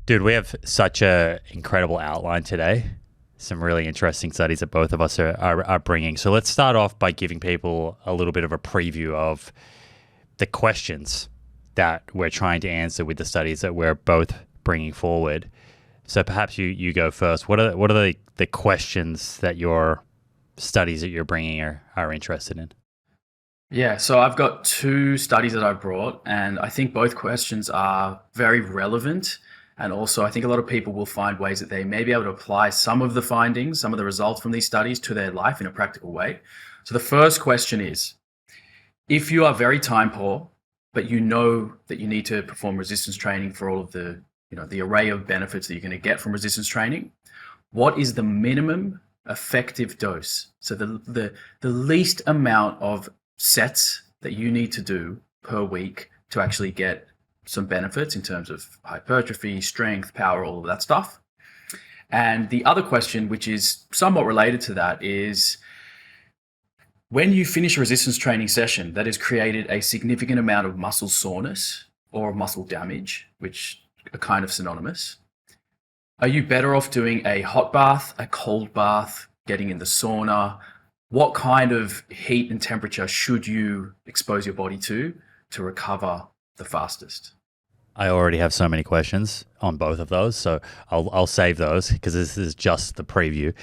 Dude, we have such a incredible outline today. Some really interesting studies that both of us are bringing. So let's start off by giving people a little bit of a preview of the questions that we're trying to answer with the studies that we're both bringing forward. So perhaps you go first. What are the questions that your studies that you're bringing are interested in? Yeah, so I've got two studies that I brought, and I think both questions are very relevant. And also, I think a lot of people will find ways that they may be able to apply some of the findings, some of the results from these studies to their life in a practical way. So the first question is, if you are very time poor, but you know that you need to perform resistance training for all of the array of benefits that you're going to get from resistance training, what is the minimum effective dose? So the least amount of sets that you need to do per week to actually get some benefits in terms of hypertrophy, strength, power, all of that stuff. And the other question, which is somewhat related to that, is when you finish a resistance training session that has created a significant amount of muscle soreness or muscle damage, which are kind of synonymous, are you better off doing a hot bath, a cold bath, getting in the sauna? What kind of heat and temperature should you expose your body to recover the fastest? I already have so many questions on both of those, so I'll save those because this is just the preview.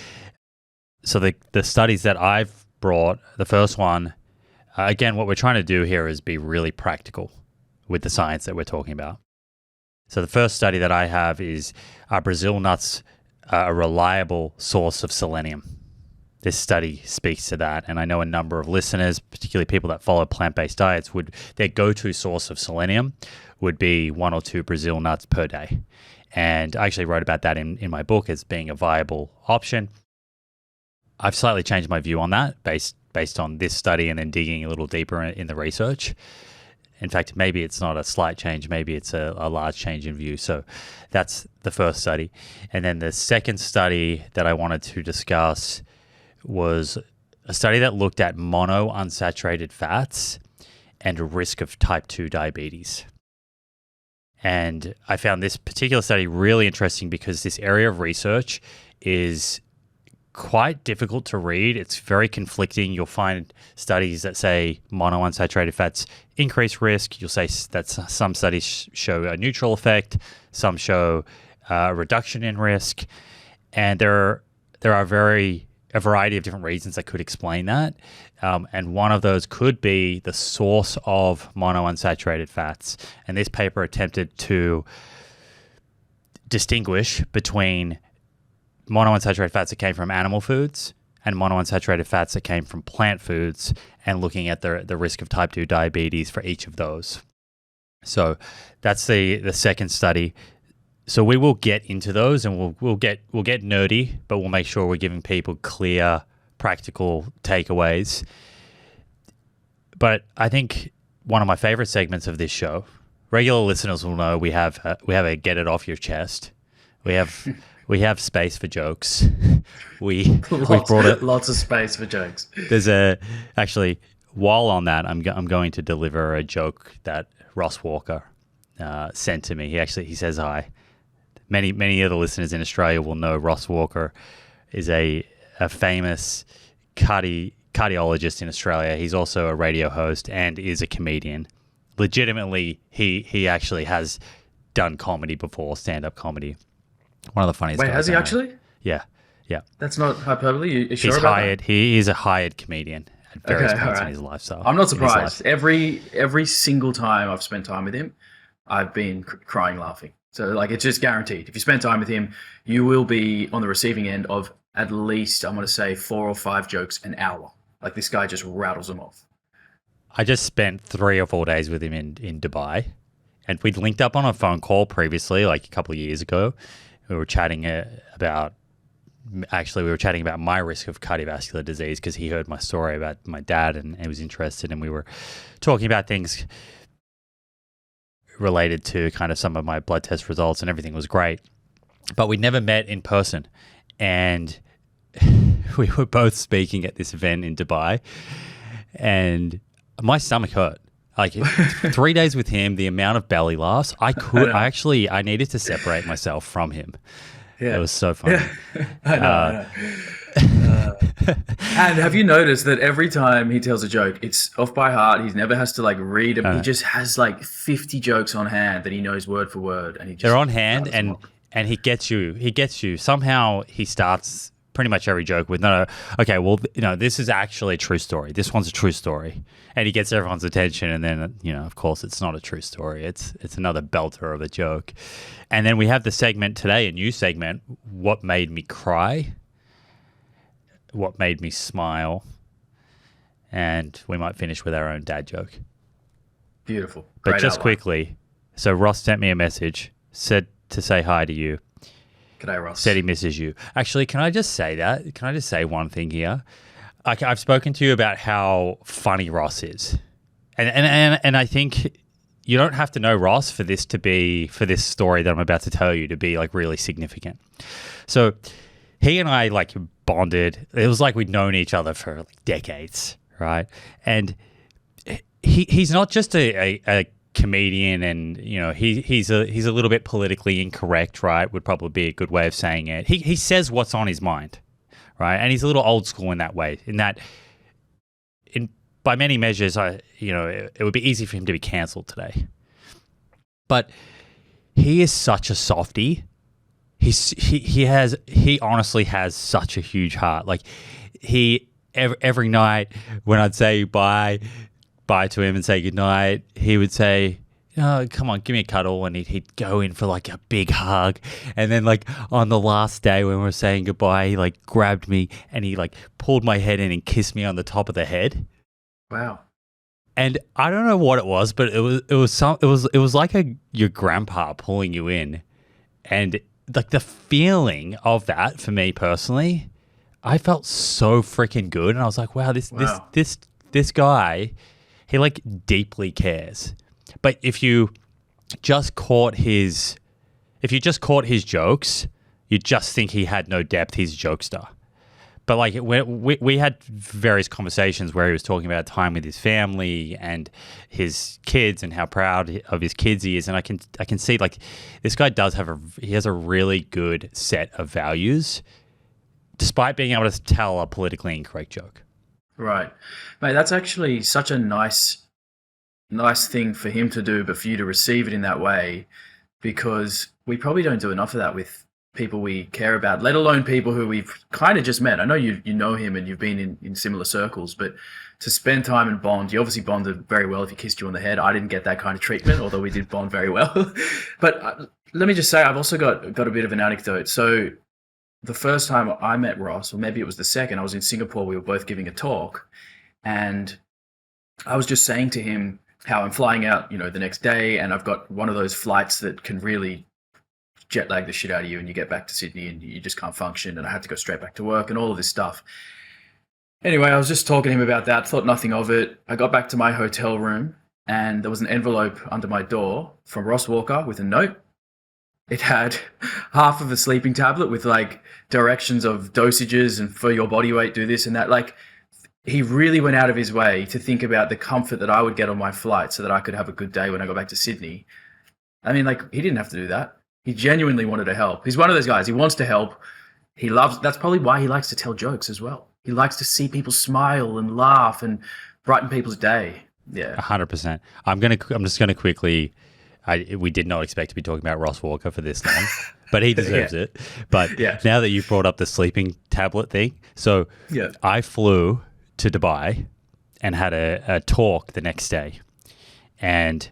So the studies that I've brought, the first one, again, what we're trying to do here is be really practical with the science that we're talking about. So the first study that I have is, are Brazil nuts a reliable source of selenium? This study speaks to that, and I know a number of listeners, particularly people that follow plant-based diets, their go-to source of selenium would be 1 or 2 Brazil nuts per day. And I actually wrote about that in my book as being a viable option. I've slightly changed my view on that based on this study and then digging a little deeper in the research. In fact, maybe it's not a slight change, maybe it's a large change in view. So that's the first study. And then the second study that I wanted to discuss was a study that looked at monounsaturated fats and risk of type 2 diabetes. And I found this particular study really interesting because this area of research is quite difficult to read. It's very conflicting. You'll find studies that say monounsaturated fats increase risk. You'll say that some studies show a neutral effect. Some show a reduction in risk. And there are a variety of different reasons that could explain that. And one of those could be the source of monounsaturated fats. And this paper attempted to distinguish between monounsaturated fats that came from animal foods and monounsaturated fats that came from plant foods, and looking at the risk of type 2 diabetes for each of those. So that's the second study. So we will get into those, and we'll get nerdy, but we'll make sure we're giving people clear, practical takeaways. But I think one of my favorite segments of this show, regular listeners will know we have a get it off your chest. We have space for jokes. We brought it. Lots of space for jokes. Actually, while on that, I'm going to deliver a joke that Ross Walker sent to me. He says hi. Many of the listeners in Australia will know Ross Walker is a famous cardiologist in Australia. He's also a radio host and is a comedian. Legitimately, he actually has done comedy before, stand-up comedy. One of the funniest guys. Wait, has he actually? Yeah. That's not hyperbole? You sure He's about hired. that? He is a hired comedian at various points in his lifestyle. I'm not surprised. Every single time I've spent time with him, I've been crying laughing. So it's just guaranteed. If you spend time with him, you will be on the receiving end of at least, I'm going to say, 4 or 5 jokes an hour. This guy just rattles them off. I just spent 3 or 4 days with him in Dubai, and we'd linked up on a phone call previously, a couple of years ago. We were chatting about my risk of cardiovascular disease because he heard my story about my dad and he was interested, and we were talking about things related to kind of some of my blood test results, and everything was great. But we never met in person. And we were both speaking at this event in Dubai, and my stomach hurt. Like 3 days with him, the amount of belly laughs, I needed to separate myself from him. Yeah. It was so funny. I know. And have you noticed that every time he tells a joke, it's off by heart. He never has to like read them. He just has like 50 jokes on hand that he knows word for word, and they're on hand, and he gets you. He gets you. Somehow he starts pretty much every joke with no. Okay, well, this is actually a true story. This one's a true story, and he gets everyone's attention. And then of course, it's not a true story. It's another belter of a joke. And then we have the segment today, a new segment. What made me cry? What made me smile? And we might finish with our own dad joke. Beautiful. But Great just outline. quickly, so Ross sent me a message, said to say hi to you. G'day, Ross. Said he misses you. Actually, can I just say that? Can I just say one thing here? I've spoken to you about how funny Ross is. And I think you don't have to know Ross for this story that I'm about to tell you to be like really significant. So he and I like bonded. It was like we'd known each other for like decades, right? And he's not just a comedian, and he's a little bit politically incorrect, right? Would probably be a good way of saying it. He says what's on his mind, right? And he's a little old school in that way. By many measures, it would be easy for him to be cancelled today. But he is such a softie. He honestly has such a huge heart. Like every night when I'd say bye to him and say goodnight, he would say, "Oh, come on, give me a cuddle," and he'd go in for like a big hug. And then like on the last day when we were saying goodbye, he like grabbed me and he like pulled my head in and kissed me on the top of the head. Wow. And I don't know what it was, but it was like your grandpa pulling you in. And like the feeling of that for me personally, I felt so freaking good. And I was like, wow, this guy, he like deeply cares. But if you just caught his jokes, you just think he had no depth. He's a jokester. But like we had various conversations where he was talking about time with his family and his kids and how proud of his kids he is, and I can see like this guy has a really good set of values, despite being able to tell a politically incorrect joke. Right, mate. That's actually such a nice thing for him to do, but for you to receive it in that way, because we probably don't do enough of that with people we care about, let alone people who we've kind of just met. I know you know him and you've been in similar circles, but to spend time and bond, you obviously bonded very well if he kissed you on the head. I didn't get that kind of treatment, although we did bond very well. But let me just say, I've also got a bit of an anecdote. So the first time I met Ross, or maybe it was the second, I was in Singapore. We were both giving a talk, and I was just saying to him how I'm flying out, the next day, and I've got one of those flights that can really jet lag the shit out of you, and you get back to Sydney and you just can't function, and I had to go straight back to work and all of this stuff. Anyway, I was just talking to him about that, thought nothing of it. I got back to my hotel room and there was an envelope under my door from Ross Walker with a note. It had half of a sleeping tablet with like directions of dosages and for your body weight, do this and that. Like, he really went out of his way to think about the comfort that I would get on my flight so that I could have a good day when I got back to Sydney. I mean, like, he didn't have to do that. He genuinely wanted to help. He's one of those guys. He wants to help. That's probably why he likes to tell jokes as well. He likes to see people smile and laugh and brighten people's day. Yeah. 100%. I'm just going to quickly, we did not expect to be talking about Ross Walker for this long, but he deserves it. But now that you've brought up the sleeping tablet thing, so I flew to Dubai and had a talk the next day. And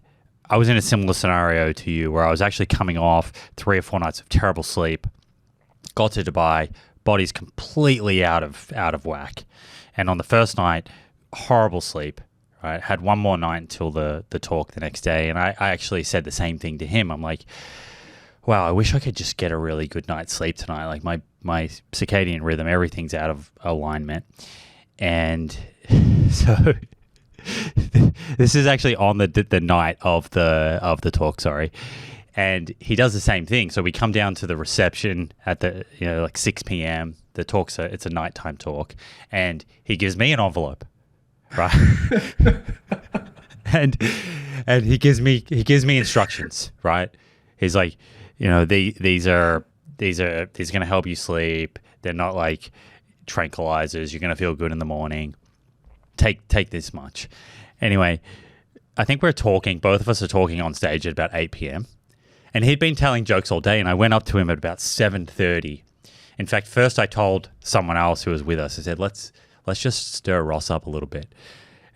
I was in a similar scenario to you where I was actually coming off 3 or 4 nights of terrible sleep, got to Dubai, body's completely out of whack. And on the first night, horrible sleep, right? Had one more night until the talk the next day. And I actually said the same thing to him. I'm like, wow, I wish I could just get a really good night's sleep tonight. Like my circadian rhythm, everything's out of alignment. And so this is actually on the night of the talk, sorry. And he does the same thing. So we come down to the reception at like 6 p.m. The talk's it's a nighttime talk, and he gives me an envelope, right? and he gives me instructions, right? He's like, these are going to help you sleep. They're not like tranquilizers. You're going to feel good in the morning. Take this much. Anyway, I think both of us are talking on stage at about 8 p.m. And he'd been telling jokes all day, and I went up to him at about 7:30. In fact, first I told someone else who was with us, I said, let's just stir Ross up a little bit.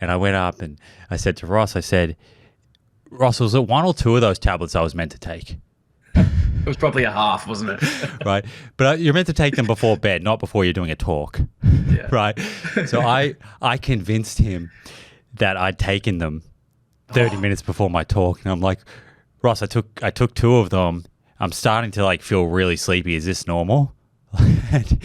And I went up and I said to Ross, was it one or two of those tablets I was meant to take? It was probably a half, wasn't it? Right. But you're meant to take them before bed, not before you're doing a talk. Yeah. Right. So I convinced him that I'd taken them 30 minutes before my talk. And I'm like, Ross, I took two of them. I'm starting to like feel really sleepy. Is this normal? And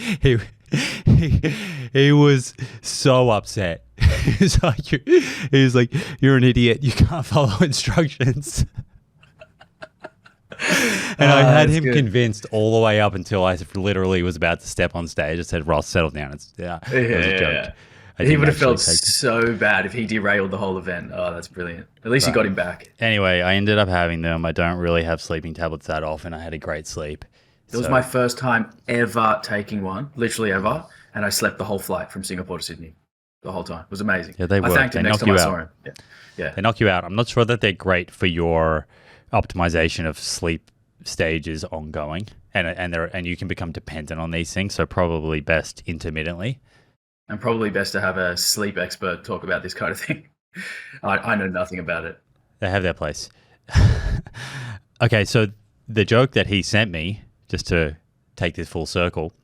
he was so upset. He was like, you're an idiot. You can't follow instructions. And I had him convinced all the way up until I literally was about to step on stage. I said, Ross, settle down. It was a joke. He would have felt so bad if he derailed the whole event. Oh, that's brilliant. At least you got him back. Anyway, I ended up having them. I don't really have sleeping tablets that often. I had a great sleep. It was my first time ever taking one, literally ever. And I slept the whole flight from Singapore to Sydney the whole time. It was amazing. Yeah, they work. I thanked him next time I saw him. Yeah. They knock you out. I'm not sure that they're great for your optimization of sleep stages ongoing. And you can become dependent on these things. So probably best intermittently. And probably best to have a sleep expert talk about this kind of thing. I know nothing about it. They have their place. Okay, so the joke that he sent me, just to take this full circle,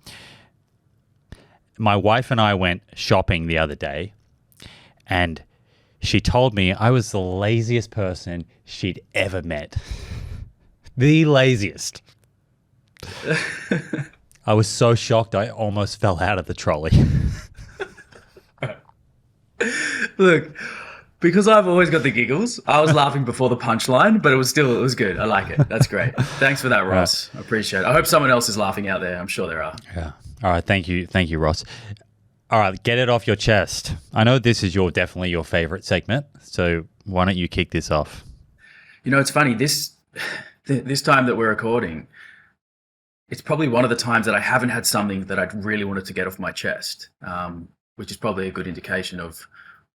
my wife and I went shopping the other day, and she told me I was the laziest person she'd ever met. The laziest. I was so shocked I almost fell out of the trolley. Look, because I've always got the giggles, I was laughing before the punchline, but it was good. I like it. That's great. Thanks for that, Ross. I appreciate it. I hope someone else is laughing out there. I'm sure there are. Yeah. All right. Thank you, Ross. All right. Get it off your chest. I know this is definitely your favorite segment, so why don't you kick this off? It's funny. This time that we're recording, it's probably one of the times that I haven't had something that I really wanted to get off my chest, which is probably a good indication of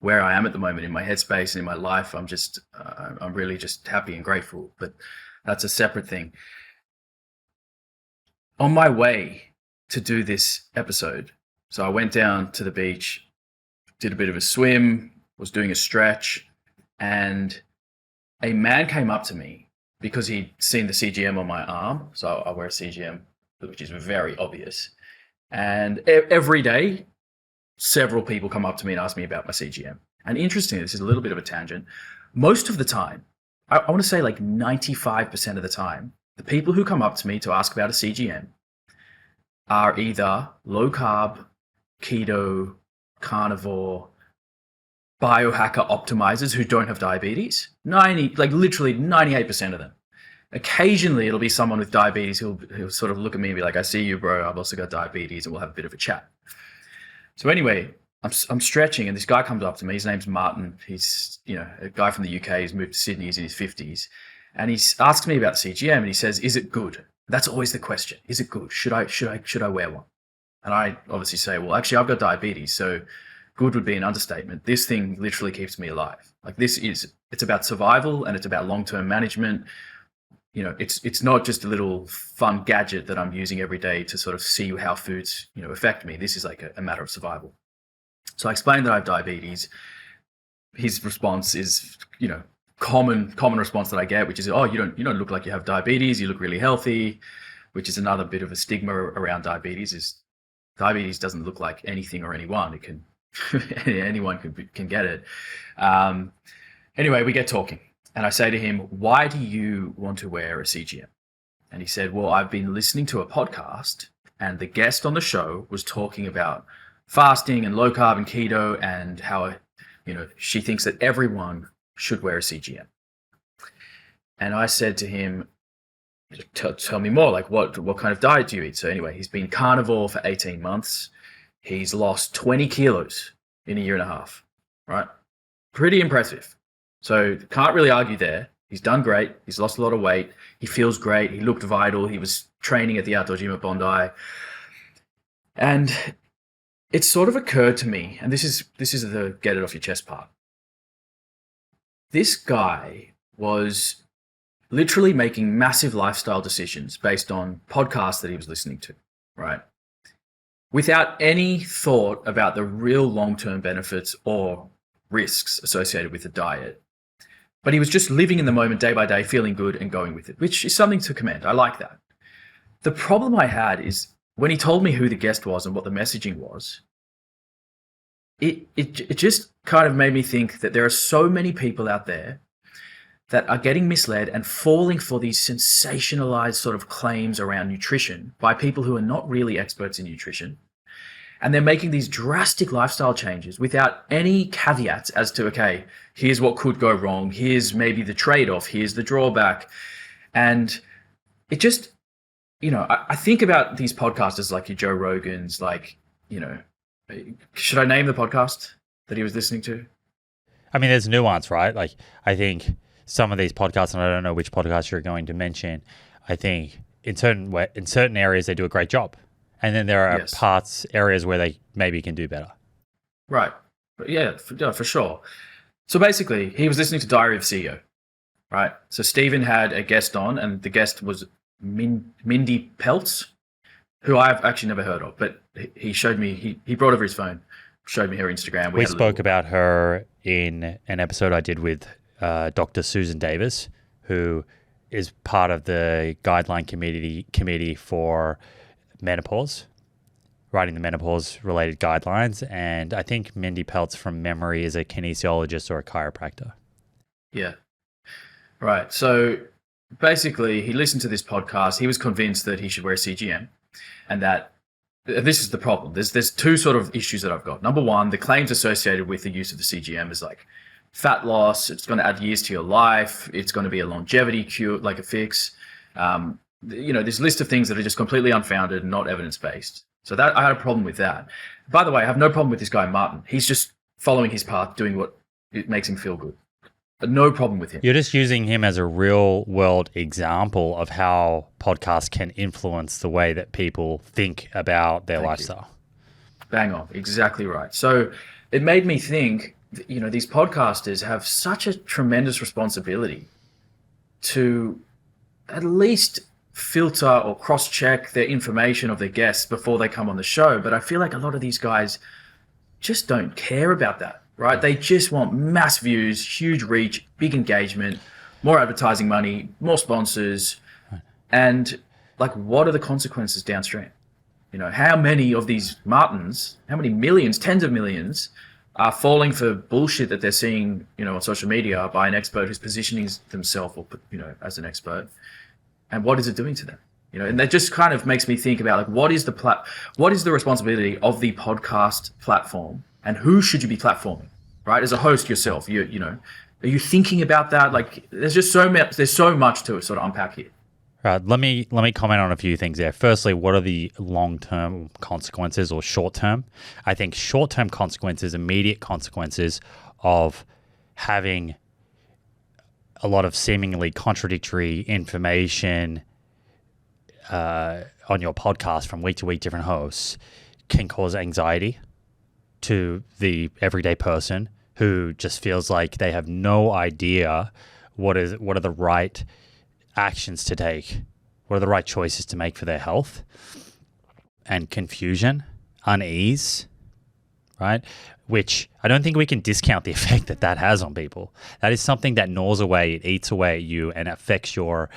where I am at the moment in my headspace and in my life. I'm really just happy and grateful, but that's a separate thing. On my way to do this episode, so I went down to the beach, did a bit of a swim, was doing a stretch, and a man came up to me because he'd seen the CGM on my arm. So I wear a CGM, which is very obvious. And every day, several people come up to me and ask me about my CGM. And interestingly, this is a little bit of a tangent. Most of the time, I want to say like 95% of the time, the people who come up to me to ask about a CGM are either low carb, keto, carnivore, biohacker optimizers who don't have diabetes. Literally 98% of them. Occasionally, it'll be someone with diabetes who'll sort of look at me and be like, I see you, bro. I've also got diabetes, and we'll have a bit of a chat. So anyway, I'm stretching, and this guy comes up to me. His name's Martin. He's a guy from the UK. He's moved to Sydney. He's in his 50s, and he asks me about the CGM, and he says, "Is it good?" That's always the question. Is it good? Should I wear one? And I obviously say, well, actually, I've got diabetes, so good would be an understatement. This thing literally keeps me alive. Like it's about survival, and it's about long-term management. It's not just a little fun gadget that I'm using every day to sort of see how foods, affect me. This is like a matter of survival. So I explained that I have diabetes. His response is, common response that I get, which is, oh, you don't look like you have diabetes. You look really healthy, which is another bit of a stigma around diabetes. Is diabetes doesn't look like anything or anyone. It can anyone can get it. Anyway, we get talking. And I say to him, why do you want to wear a CGM? And he said, well, I've been listening to a podcast, and the guest on the show was talking about fasting and low carb and keto, and how, she thinks that everyone should wear a CGM. And I said to him, tell me more, like what kind of diet do you eat? So anyway, he's been carnivore for 18 months. He's lost 20 kilos in a year and a half, right? Pretty impressive. So can't really argue there. He's done great. He's lost a lot of weight. He feels great. He looked vital. He was training at the outdoor gym at Bondi. And it sort of occurred to me, and this is the get it off your chest part. This guy was literally making massive lifestyle decisions based on podcasts that he was listening to, right? Without any thought about the real long-term benefits or risks associated with the diet. But he was just living in the moment day by day, feeling good and going with it, which is something to commend. I like that. The problem I had is when he told me who the guest was and what the messaging was, it just kind of made me think that there are so many people out there that are getting misled and falling for these sensationalized sort of claims around nutrition by people who are not really experts in nutrition. And they're making these drastic lifestyle changes without any caveats as to, okay, here's what could go wrong. Here's maybe the trade-off. Here's the drawback. And it just, I think about these podcasters like your Joe Rogans, like, should I name the podcast that he was listening to? I mean, there's nuance, right? Like, I think some of these podcasts, and I don't know which podcast you're going to mention, I think in certain areas they do a great job. And then there are areas where they maybe can do better. Right. Yeah, for sure. So basically, he was listening to Diary of CEO, right? So Stephen had a guest on, and the guest was Mindy Pelz, who I've actually never heard of, but he showed me, he brought over his phone, showed me her Instagram. We spoke about her in an episode I did with Dr. Susan Davis, who is part of the guideline committee for menopause, writing the menopause-related guidelines. And I think Mindy Pelz, from memory, is a kinesiologist or a chiropractor. Yeah. Right. So basically, he listened to this podcast. He was convinced that he should wear a CGM, and that this is the problem. There's two sort of issues that I've got. Number one, the claims associated with the use of the CGM is like fat loss. It's going to add years to your life. It's going to be a longevity cure, like a fix. This list of things that are just completely unfounded and not evidence-based. So that I had a problem with that. By the way, I have no problem with this guy, Martin. He's just following his path, doing what it makes him feel good. But no problem with him. You're just using him as a real-world example of how podcasts can influence the way that people think about their lifestyle. Bang on. Exactly right. So it made me think, these podcasters have such a tremendous responsibility to at least filter or cross-check their information of their guests before they come on the show. But I feel like a lot of these guys just don't care about that, right? They just want mass views, huge reach, big engagement, more advertising money, more sponsors. And like, what are the consequences downstream? How many of these Martins, how many millions, tens of millions, are falling for bullshit that they're seeing, on social media by an expert who's positioning themselves, as an expert. And what is it doing to them? And that just kind of makes me think about, like, what is the responsibility of the podcast platform, and who should you be platforming, right? As a host yourself, are you thinking about that? Like, there's so much to sort of unpack here. Right. Let me comment on a few things there. Firstly, what are the long-term consequences or short-term? I think short-term consequences, immediate consequences of having a lot of seemingly contradictory information on your podcast from week to week, different hosts, can cause anxiety to the everyday person who just feels like they have no idea what are the right actions to take, what are the right choices to make for their health, and confusion, unease, right? Which I don't think we can discount the effect that has on people. That is something that gnaws away, it eats away at you, and affects your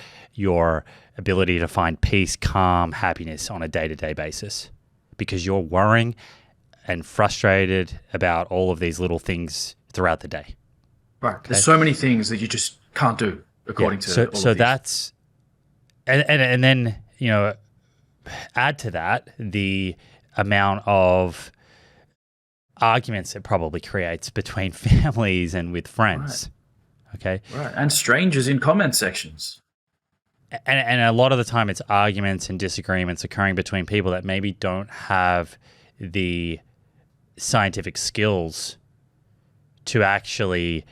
ability to find peace, calm, happiness on a day-to-day basis, because you're worrying and frustrated about all of these little things throughout the day. Right. Okay? There's so many things that you just can't do according to all of that's and then add to that the amount of arguments it probably creates between families and with friends. Right. Okay. Right. And strangers in comment sections. And a lot of the time it's arguments and disagreements occurring between people that maybe don't have the scientific skills to actually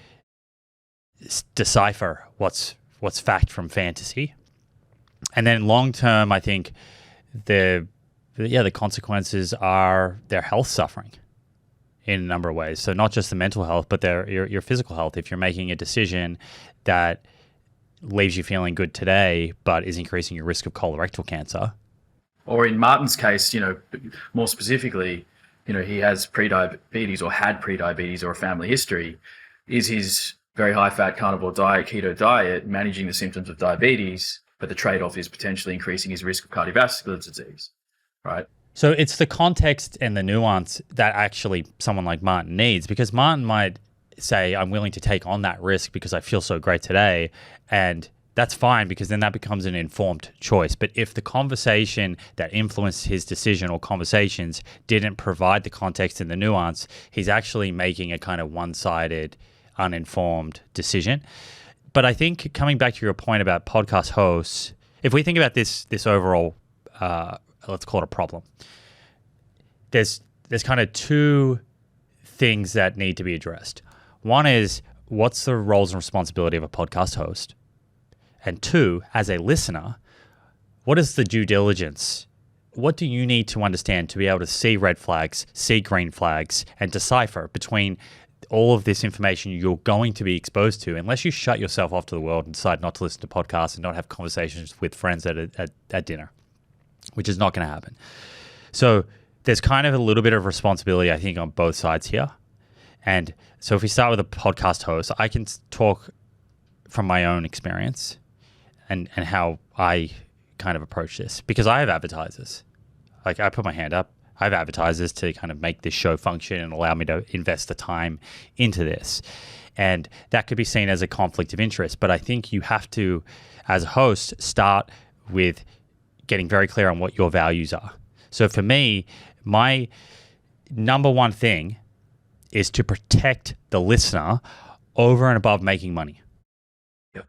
decipher what's fact from fantasy. And then long term, I think the consequences are their health suffering in a number of ways. So not just the mental health, but your physical health. If you're making a decision that leaves you feeling good today, but is increasing your risk of colorectal cancer. Or in Martin's case, more specifically, he has prediabetes or had prediabetes or a family history. Is his very high-fat carnivore diet, keto diet, managing the symptoms of diabetes, but the trade-off is potentially increasing his risk of cardiovascular disease, right? So it's the context and the nuance that actually someone like Martin needs, because Martin might say, I'm willing to take on that risk because I feel so great today. And that's fine, because then that becomes an informed choice. But if the conversation that influenced his decision or conversations didn't provide the context and the nuance, he's actually making a kind of one-sided, uninformed decision. But I think coming back to your point about podcast hosts, if we think about this overall, let's call it a problem, there's kind of two things that need to be addressed. One is, what's the roles and responsibility of a podcast host? And two, as a listener, what is the due diligence? What do you need to understand to be able to see red flags, see green flags, and decipher between all of this information you're going to be exposed to, unless you shut yourself off to the world and decide not to listen to podcasts and not have conversations with friends at dinner, which is not going to happen. So there's kind of a little bit of responsibility, I think, on both sides here. And so if we start with a podcast host, I can talk from my own experience and how I kind of approach this, because I have advertisers. Like, I put my hand up. I have advertisers to kind of make this show function and allow me to invest the time into this. And that could be seen as a conflict of interest. But I think you have to, as a host, start with getting very clear on what your values are. So for me, my number one thing is to protect the listener over and above making money. Yep.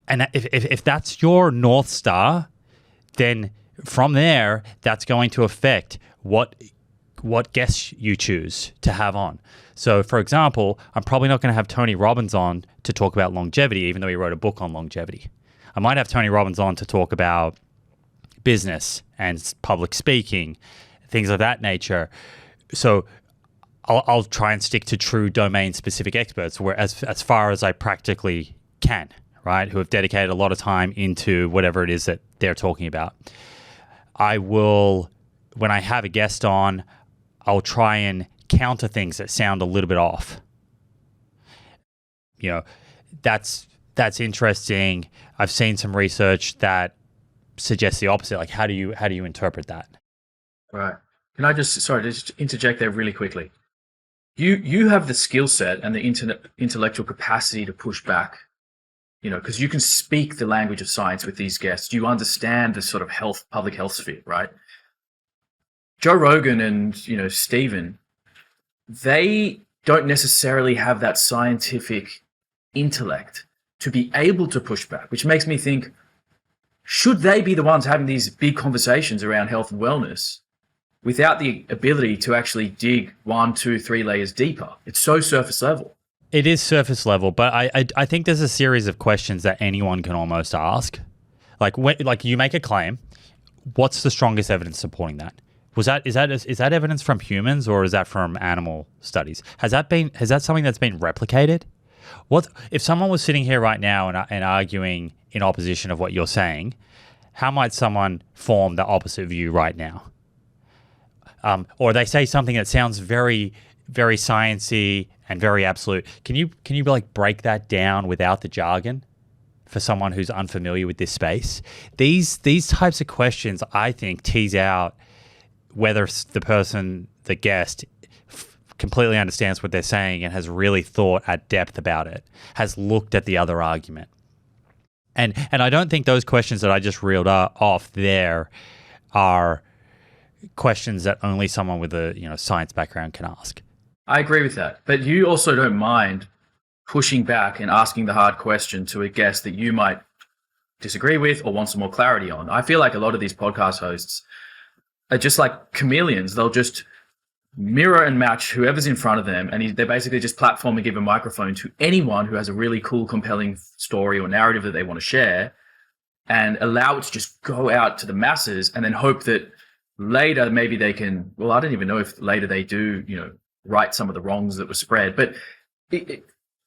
And if that's your North Star, then from there, that's going to affect what guests you choose to have on. So, for example, I'm probably not going to have Tony Robbins on to talk about longevity, even though he wrote a book on longevity. I might have Tony Robbins on to talk about business and public speaking, things of that nature. So I'll try and stick to true domain-specific experts, where as far as I practically can, right, who have dedicated a lot of time into whatever it is that they're talking about. I will, when I have a guest on, I'll try and counter things that sound a little bit off. That's interesting. I've seen some research that suggests the opposite. Like, how do you interpret that? Right. Can I just interject there really quickly? You have the skill set and the intellectual capacity to push back, because you can speak the language of science with these guests. You understand the sort of public health sphere, right? Joe Rogan and, Stephen, they don't necessarily have that scientific intellect to be able to push back, which makes me think, should they be the ones having these big conversations around health and wellness without the ability to actually dig 1, 2, 3 layers deeper? It's so surface level. It is surface level, but I think there's a series of questions that anyone can almost ask. Like you make a claim, what's the strongest evidence supporting that? Is that evidence from humans, or is that from animal studies? Has that something that's been replicated? What if someone was sitting here right now and arguing in opposition of what you're saying? How might someone form the opposite view right now? Or they say something that sounds very, very sciencey and very absolute. Can you break that down without the jargon for someone who's unfamiliar with this space? These types of questions, I think, tease out whether the guest completely understands what they're saying and has really thought at depth about it, has looked at the other argument. And I don't think those questions that I just reeled off there are questions that only someone with a science background can ask. I agree with that. But you also don't mind pushing back and asking the hard question to a guest that you might disagree with or want some more clarity on. I feel like a lot of these podcast hosts are just like chameleons. They'll just mirror and match whoever's in front of them, and they basically just platform and give a microphone to anyone who has a really cool, compelling story or narrative that they want to share, and allow it to just go out to the masses, and then hope that later maybe they can, well, I don't even know if later they do, right some of the wrongs that were spread. But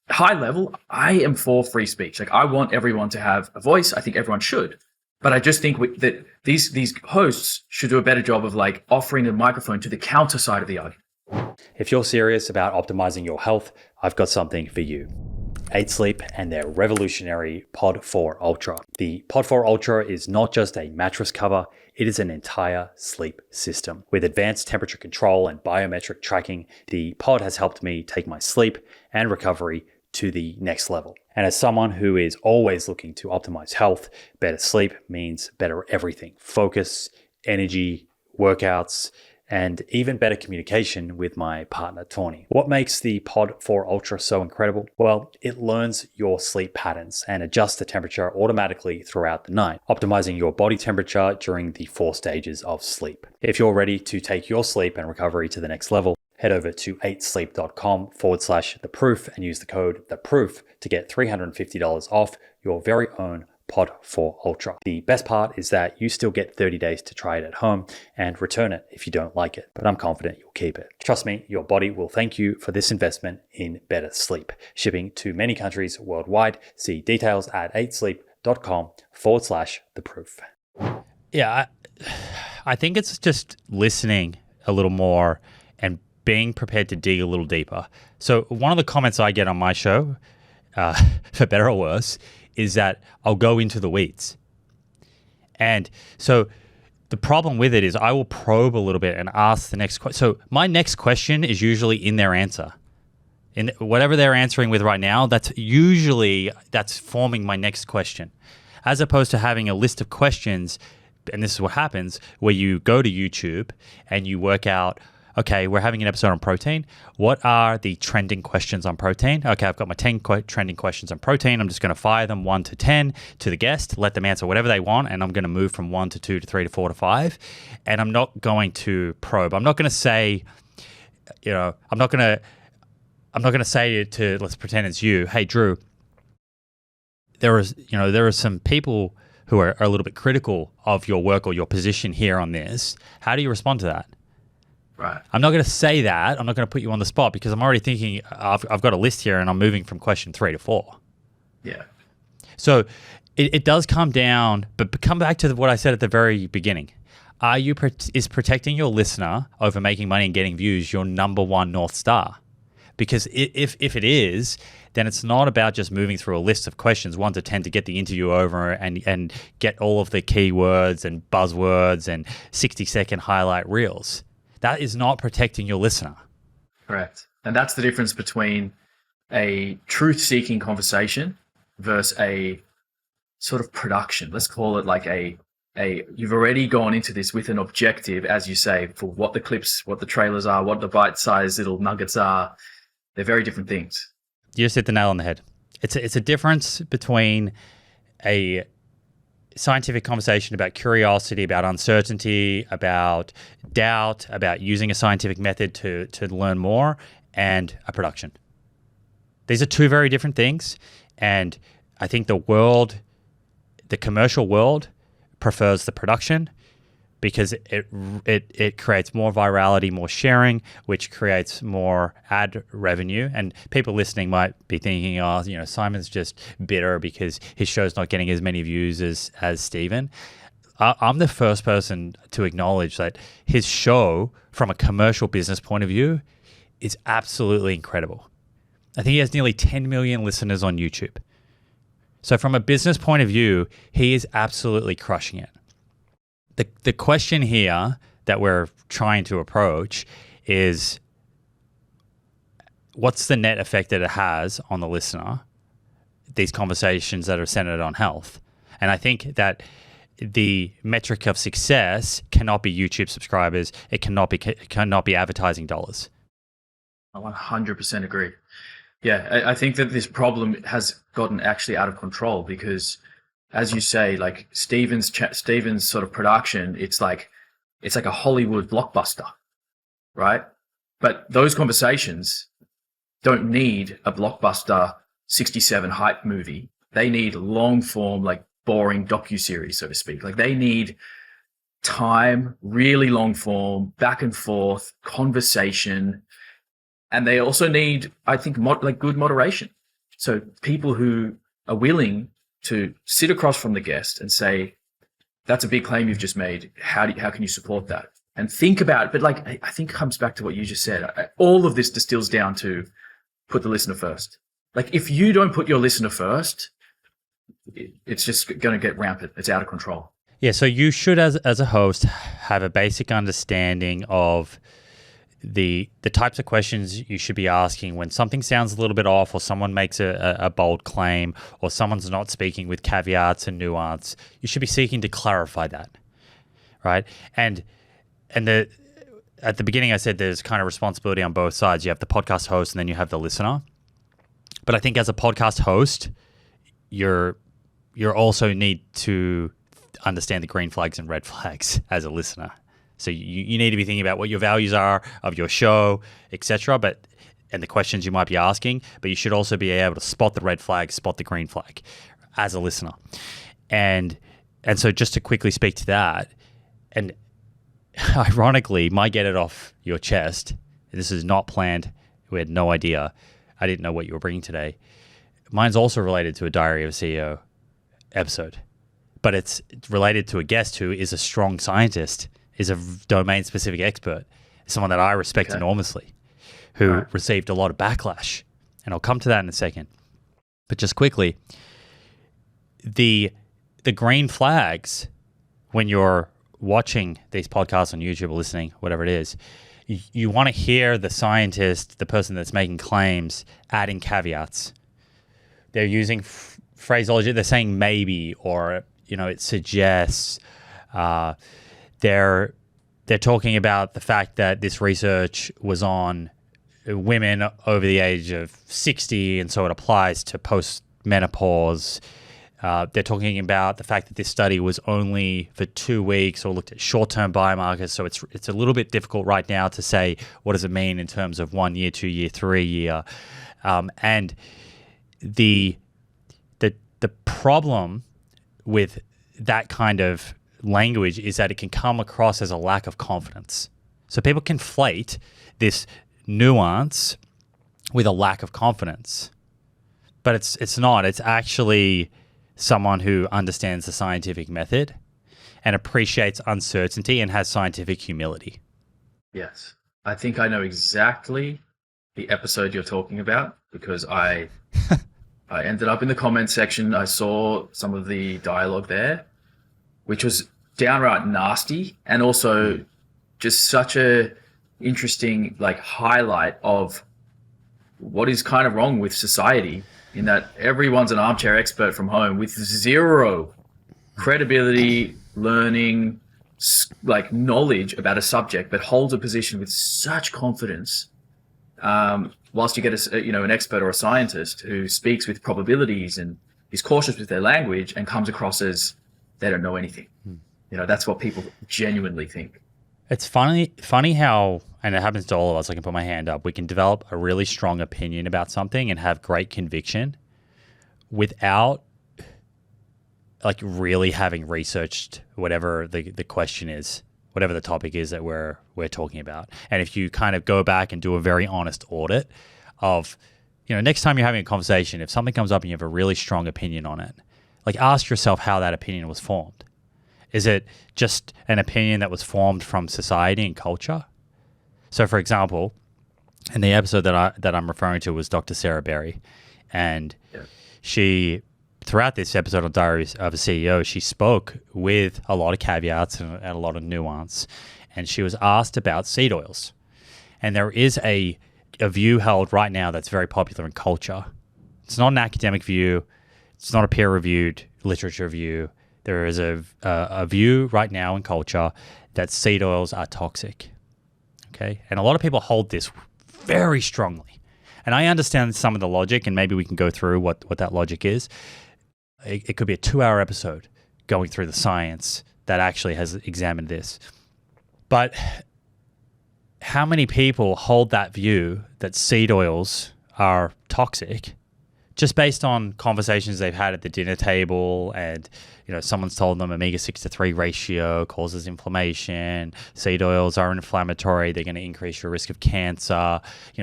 high level, I am for free speech. Like, I want everyone to have a voice. I think everyone should. But I just think that these hosts should do a better job of like offering a microphone to the counter side of the argument. If you're serious about optimizing your health, I've got something for you. 8 Sleep and their revolutionary Pod 4 Ultra. The Pod 4 Ultra is not just a mattress cover, it is an entire sleep system. With advanced temperature control and biometric tracking, the pod has helped me take my sleep and recovery to the next level. And as someone who is always looking to optimize health, better sleep means better everything. Focus, energy, workouts, and even better communication with my partner, Tawny. What makes the Pod 4 Ultra so incredible? Well, it learns your sleep patterns and adjusts the temperature automatically throughout the night, optimizing your body temperature during the 4 stages of sleep. If you're ready to take your sleep and recovery to the next level, head over to 8sleep.com/theproof and use the code THEPROOF to get $350 off your very own Pod 4 Ultra. The best part is that you still get 30 days to try it at home and return it if you don't like it, but I'm confident you'll keep it. Trust me, your body will thank you for this investment in better sleep. Shipping to many countries worldwide. See details at 8sleep.com/theproof. Yeah, I think it's just listening a little more and being prepared to dig a little deeper. So one of the comments I get on my show, for better or worse, is that I'll go into the weeds. And so the problem with it is I will probe a little bit and ask the next question. So my next question is usually in their answer. In whatever they're answering with right now, that's forming my next question. As opposed to having a list of questions, and this is what happens, where you go to YouTube and you work out, okay, we're having an episode on protein. What are the trending questions on protein? Okay, I've got my 10 trending questions on protein. I'm just going to fire them 1 to 10 to the guest, let them answer whatever they want, and I'm going to move from 1 to 2 to 3 to 4 to 5. And I'm not going to probe. I'm not going to say, I'm not going to say to, let's pretend it's you, hey, Drew, there are some people who are a little bit critical of your work or your position here on this. How do you respond to that? Right. I'm not going to say that. I'm not going to put you on the spot because I'm already thinking I've got a list here and I'm moving from question 3 to 4. Yeah. So it does come down, but come back to what I said at the very beginning. Is protecting your listener over making money and getting views your number one North Star? Because if it is, then it's not about just moving through a list of questions 1 to 10 to get the interview over and get all of the keywords and buzzwords and 60-second highlight reels. That is not protecting your listener. Correct. And that's the difference between a truth-seeking conversation versus a sort of production. Let's call it like you've already gone into this with an objective, as you say, for what the clips, what the trailers are, what the bite-sized little nuggets are. They're very different things. You just hit the nail on the head. It's a difference between a scientific conversation about curiosity, about uncertainty, about doubt, about using a scientific method to learn more, and a production. These are 2 very different things, and I think the commercial world prefers the production because it creates more virality, more sharing, which creates more ad revenue. And people listening might be thinking, Simon's just bitter because his show's not getting as many views as Steven. I'm the first person to acknowledge that his show, from a commercial business point of view, is absolutely incredible. I think he has nearly 10 million listeners on YouTube. So from a business point of view, he is absolutely crushing it. The question here that we're trying to approach is, what's the net effect that it has on the listener, these conversations that are centered on health? And I think that the metric of success cannot be YouTube subscribers. It cannot be advertising dollars. I 100% agree. Yeah, I think that this problem has gotten actually out of control because, as you say, like Steven's sort of production, it's like a Hollywood blockbuster, right? But those conversations don't need a blockbuster 67 hype movie. They need long form, like boring docuseries, so to speak. Like they need time, really long form, back and forth, conversation. And they also need, I think, like good moderation. So people who are willing to sit across from the guest and say, that's a big claim you've just made. How can you support that? And think about it. But like, I think it comes back to what you just said. All of this distills down to put the listener first. Like if you don't put your listener first, it's just going to get rampant. It's out of control. Yeah. So you should, as a host, have a basic understanding of the types of questions you should be asking when something sounds a little bit off, or someone makes a bold claim, or someone's not speaking with caveats and nuance. You should be seeking to clarify that, right? And at the beginning I said there's kind of responsibility on both sides. You have the podcast host and then you have the listener. But I think as a podcast host, you're also need to understand the green flags and red flags as a listener. So you need to be thinking about what your values are of your show, etc. And the questions you might be asking, but you should also be able to spot the red flag, spot the green flag as a listener. And so just to quickly speak to that, and ironically, my get it off your chest, this is not planned. We had no idea. I didn't know what you were bringing today. Mine's also related to a Diary of a CEO episode, but it's related to a guest who is a strong scientist, is a domain-specific expert, someone that I respect enormously, who received a lot of backlash. And I'll come to that in a second. But just quickly, the green flags when you're watching these podcasts on YouTube or listening, whatever it is, you want to hear the scientist, the person that's making claims, adding caveats. They're using phraseology. They're saying maybe, or, it suggests. They're talking about the fact that this research was on women over the age of 60, and so it applies to post-menopause. They're talking about the fact that this study was only for 2 weeks, or looked at short-term biomarkers, so it's a little bit difficult right now to say what does it mean in terms of 1 year, 2 year, 3 year. And the problem with that kind of language is that it can come across as a lack of confidence. So people conflate this nuance with a lack of confidence, but it's not. It's actually someone who understands the scientific method and appreciates uncertainty and has scientific humility. Yes, I think I know exactly the episode you're talking about, because I ended up in the comment section. I saw some of the dialogue there, which was downright nasty, and also just such a interesting highlight of what is kind of wrong with society, in that everyone's an armchair expert from home with zero credibility, learning, knowledge about a subject, but holds a position with such confidence. Whilst you get an expert or a scientist who speaks with probabilities and is cautious with their language and comes across as they don't know anything. That's what people genuinely think. It's funny how, and it happens to all of us, I can put my hand up, we can develop a really strong opinion about something and have great conviction without really having researched whatever the question is, whatever the topic is that we're talking about. And if you kind of go back and do a very honest audit of, next time you're having a conversation, if something comes up and you have a really strong opinion on it, ask yourself how that opinion was formed. Is it just an opinion that was formed from society and culture? So, for example, in the episode that I'm referring to was Dr. Sarah Berry, and she, throughout this episode on Diaries of a CEO, she spoke with a lot of caveats and a lot of nuance, and she was asked about seed oils. And there is a view held right now that's very popular in culture. It's not an academic view. It's not a peer-reviewed literature view. There is a view right now in culture that seed oils are toxic. Okay? And a lot of people hold this very strongly. And I understand some of the logic, and maybe we can go through what that logic is. It could be a 2-hour episode going through the science that actually has examined this. But how many people hold that view that seed oils are toxic just based on conversations they've had at the dinner table, and someone's told them omega-6 to 3 ratio causes inflammation, seed oils are inflammatory, they're going to increase your risk of cancer.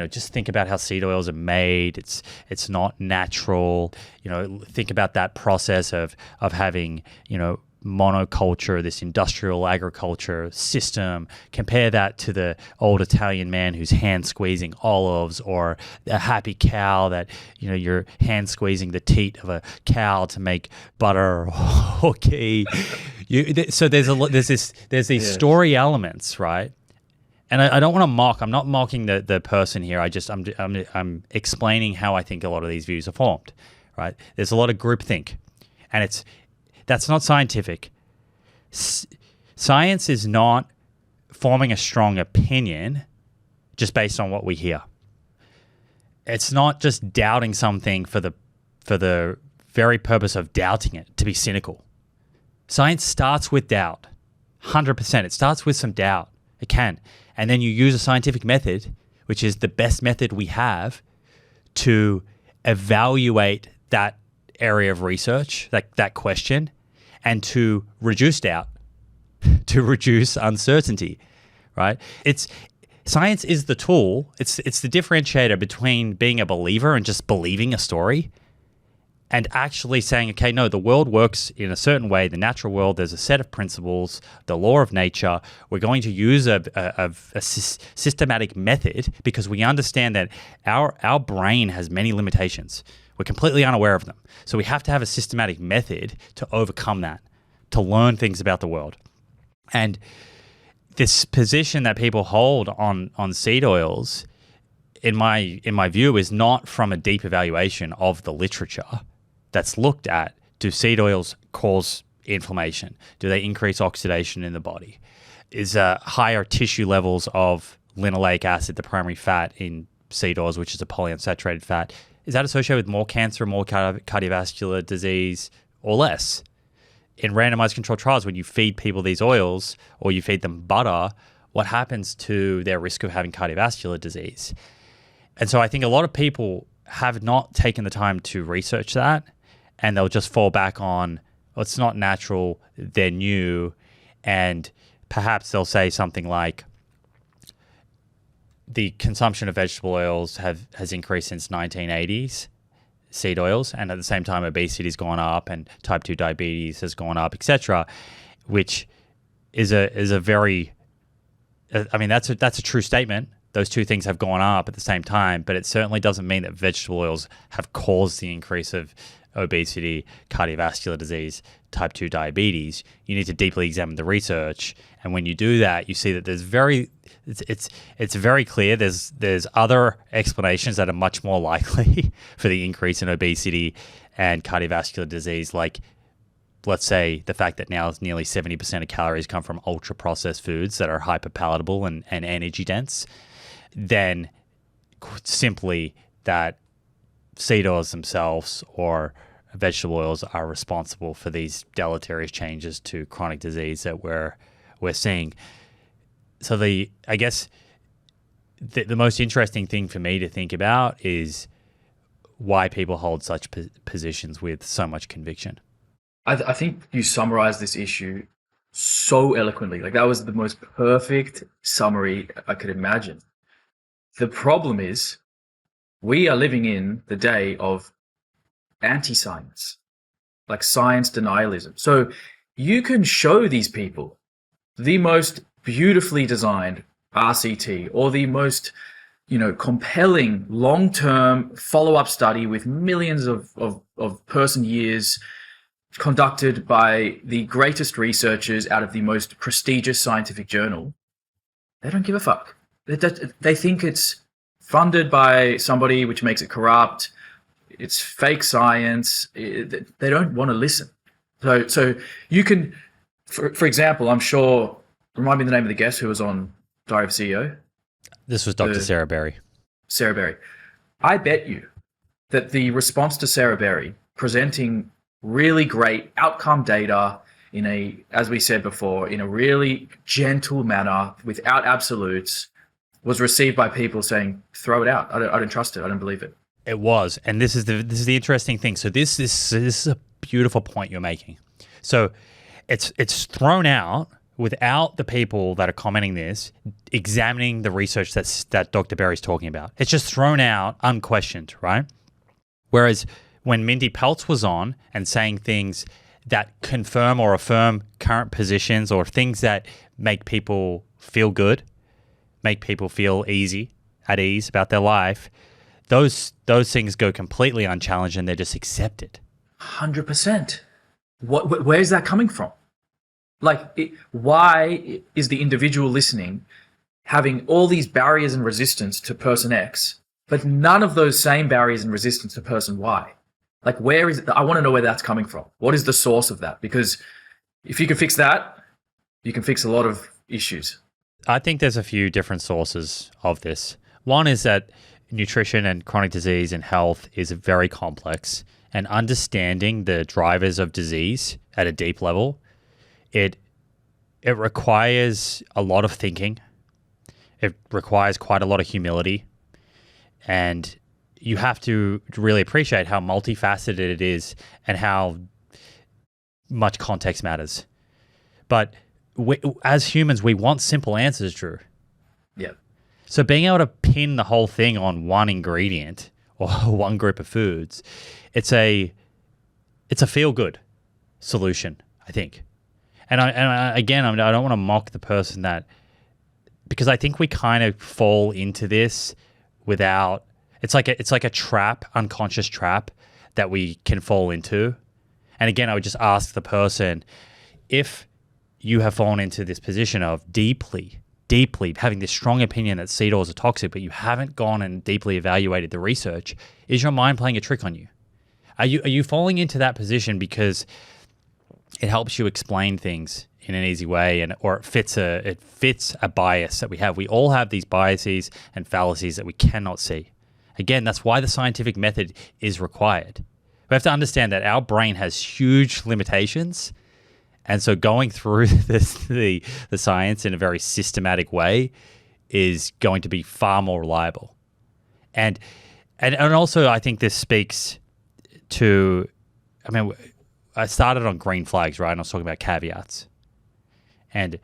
Just think about how seed oils are made. It's not natural. Think about that process of having monoculture, this industrial agriculture system. Compare that to the old Italian man who's hand squeezing olives, or a happy cow that you're hand squeezing the teat of a cow to make butter or ghee. So there's these story elements, right? And I don't want to mock. I'm not mocking the person here. I'm explaining how I think a lot of these views are formed, right? There's a lot of groupthink, and that's not scientific. Science is not forming a strong opinion just based on what we hear. It's not just doubting something for the very purpose of doubting it, to be cynical. Science starts with doubt, 100%. It starts with some doubt. It can. And then you use a scientific method, which is the best method we have, to evaluate that area of research, that question, and to reduce doubt, to reduce uncertainty, right? Science is the tool. It's the differentiator between being a believer and just believing a story, and actually saying, okay, no, the world works in a certain way. The natural world, there's a set of principles, the law of nature. We're going to use a systematic method because we understand that our brain has many limitations. We're completely unaware of them. So we have to have a systematic method to overcome that, to learn things about the world. And this position that people hold on seed oils, in my view, is not from a deep evaluation of the literature that's looked at. Do seed oils cause inflammation? Do they increase oxidation in the body? Is higher tissue levels of linoleic acid, the primary fat in seed oils, which is a polyunsaturated fat, is that associated with more cancer, more cardiovascular disease, or less? In randomized controlled trials, when you feed people these oils or you feed them butter, what happens to their risk of having cardiovascular disease? And so I think a lot of people have not taken the time to research that, and they'll just fall back on, well, it's not natural, they're new, and perhaps they'll say something like, the consumption of vegetable oils has increased since 1980s, seed oils, and at the same time obesity has gone up and type 2 diabetes has gone up, etc., which is a very, I mean, that's a true statement. Those two things have gone up at the same time, but it certainly doesn't mean that vegetable oils have caused the increase of obesity, cardiovascular disease, type 2 diabetes. You need to deeply examine the research, and when you do that, you see that it's very clear there's other explanations that are much more likely for the increase in obesity and cardiovascular disease, like, let's say, the fact that now nearly 70% of calories come from ultra processed foods that are hyper palatable and energy dense, than simply that seed oils themselves or vegetable oils are responsible for these deleterious changes to chronic disease that we're seeing. So I guess the most interesting thing for me to think about is why people hold such positions with so much conviction. I think you summarized this issue so eloquently. Like, that was the most perfect summary I could imagine. The problem is, we are living in the day of anti-science, like science denialism. So you can show these people the most beautifully designed RCT or the most, compelling long-term follow-up study with millions of person years conducted by the greatest researchers out of the most prestigious scientific journal. They don't give a fuck. They think it's funded by somebody, which makes it corrupt. It's fake science. They don't want to listen. So you can, for example, I'm sure, remind me the name of the guest who was on Diary of a CEO. This was Dr. Sarah Berry. Sarah Berry. I bet you that the response to Sarah Berry presenting really great outcome data in a, as we said before, in a really gentle manner without absolutes, was received by people saying, throw it out. I don't trust it. I don't believe it. It was. And this is the interesting thing. So this is a beautiful point you're making. So it's thrown out without the people that are commenting this examining the research that Dr. Berry's talking about. It's just thrown out unquestioned, right? Whereas when Mindy Pelz was on and saying things that confirm or affirm current positions or things that make people feel good, make people feel at ease about their life, those things go completely unchallenged and they're just accepted. 100%. Where is that coming from? Like, why is the individual listening having all these barriers and resistance to person X, but none of those same barriers and resistance to person Y? Like, where is it? I want to know where that's coming from. What is the source of that? Because if you can fix that, you can fix a lot of issues. I think there's a few different sources of this. One is that nutrition and chronic disease and health is very complex, and understanding the drivers of disease at a deep level, it requires a lot of thinking. It requires quite a lot of humility, and you have to really appreciate how multifaceted it is and how much context matters. But as humans, we want simple answers, Drew. Yeah. So being able to pin the whole thing on one ingredient or one group of foods, it's a feel-good solution, I think. And I don't want to mock the person that, because I think we kind of fall into this without. It's like a trap, unconscious trap that we can fall into. And again, I would just ask the person, if you have fallen into this position of deeply having this strong opinion that seed oils are toxic, but you haven't gone and deeply evaluated the research, is your mind playing a trick on you? Are you falling into that position because it helps you explain things in an easy way, or it fits a bias that we have? We all have these biases and fallacies that we cannot see. Again, that's why the scientific method is required. We have to understand that our brain has huge limitations, and so going through the science in a very systematic way is going to be far more reliable. And also, I think this speaks to, I started on green flags, right? And I was talking about caveats. And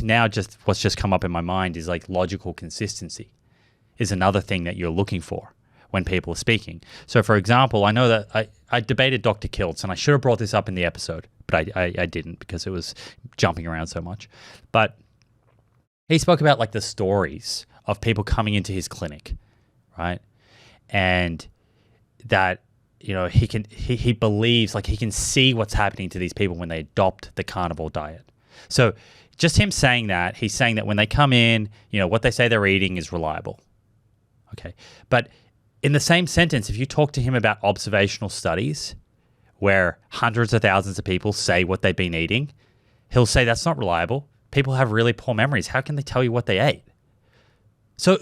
now what's just come up in my mind is like logical consistency is another thing that you're looking for when people are speaking. So for example, I know that I debated Dr. Kiltz, and I should have brought this up in the episode, but I didn't because it was jumping around so much. But he spoke about like the stories of people coming into his clinic, right? And that, he believes, like, he can see what's happening to these people when they adopt the carnivore diet. So just him saying that, he's saying that when they come in, what they say they're eating is reliable. Okay. But in the same sentence, if you talk to him about observational studies where hundreds of thousands of people say what they've been eating, he'll say that's not reliable. People have really poor memories. How can they tell you what they ate? So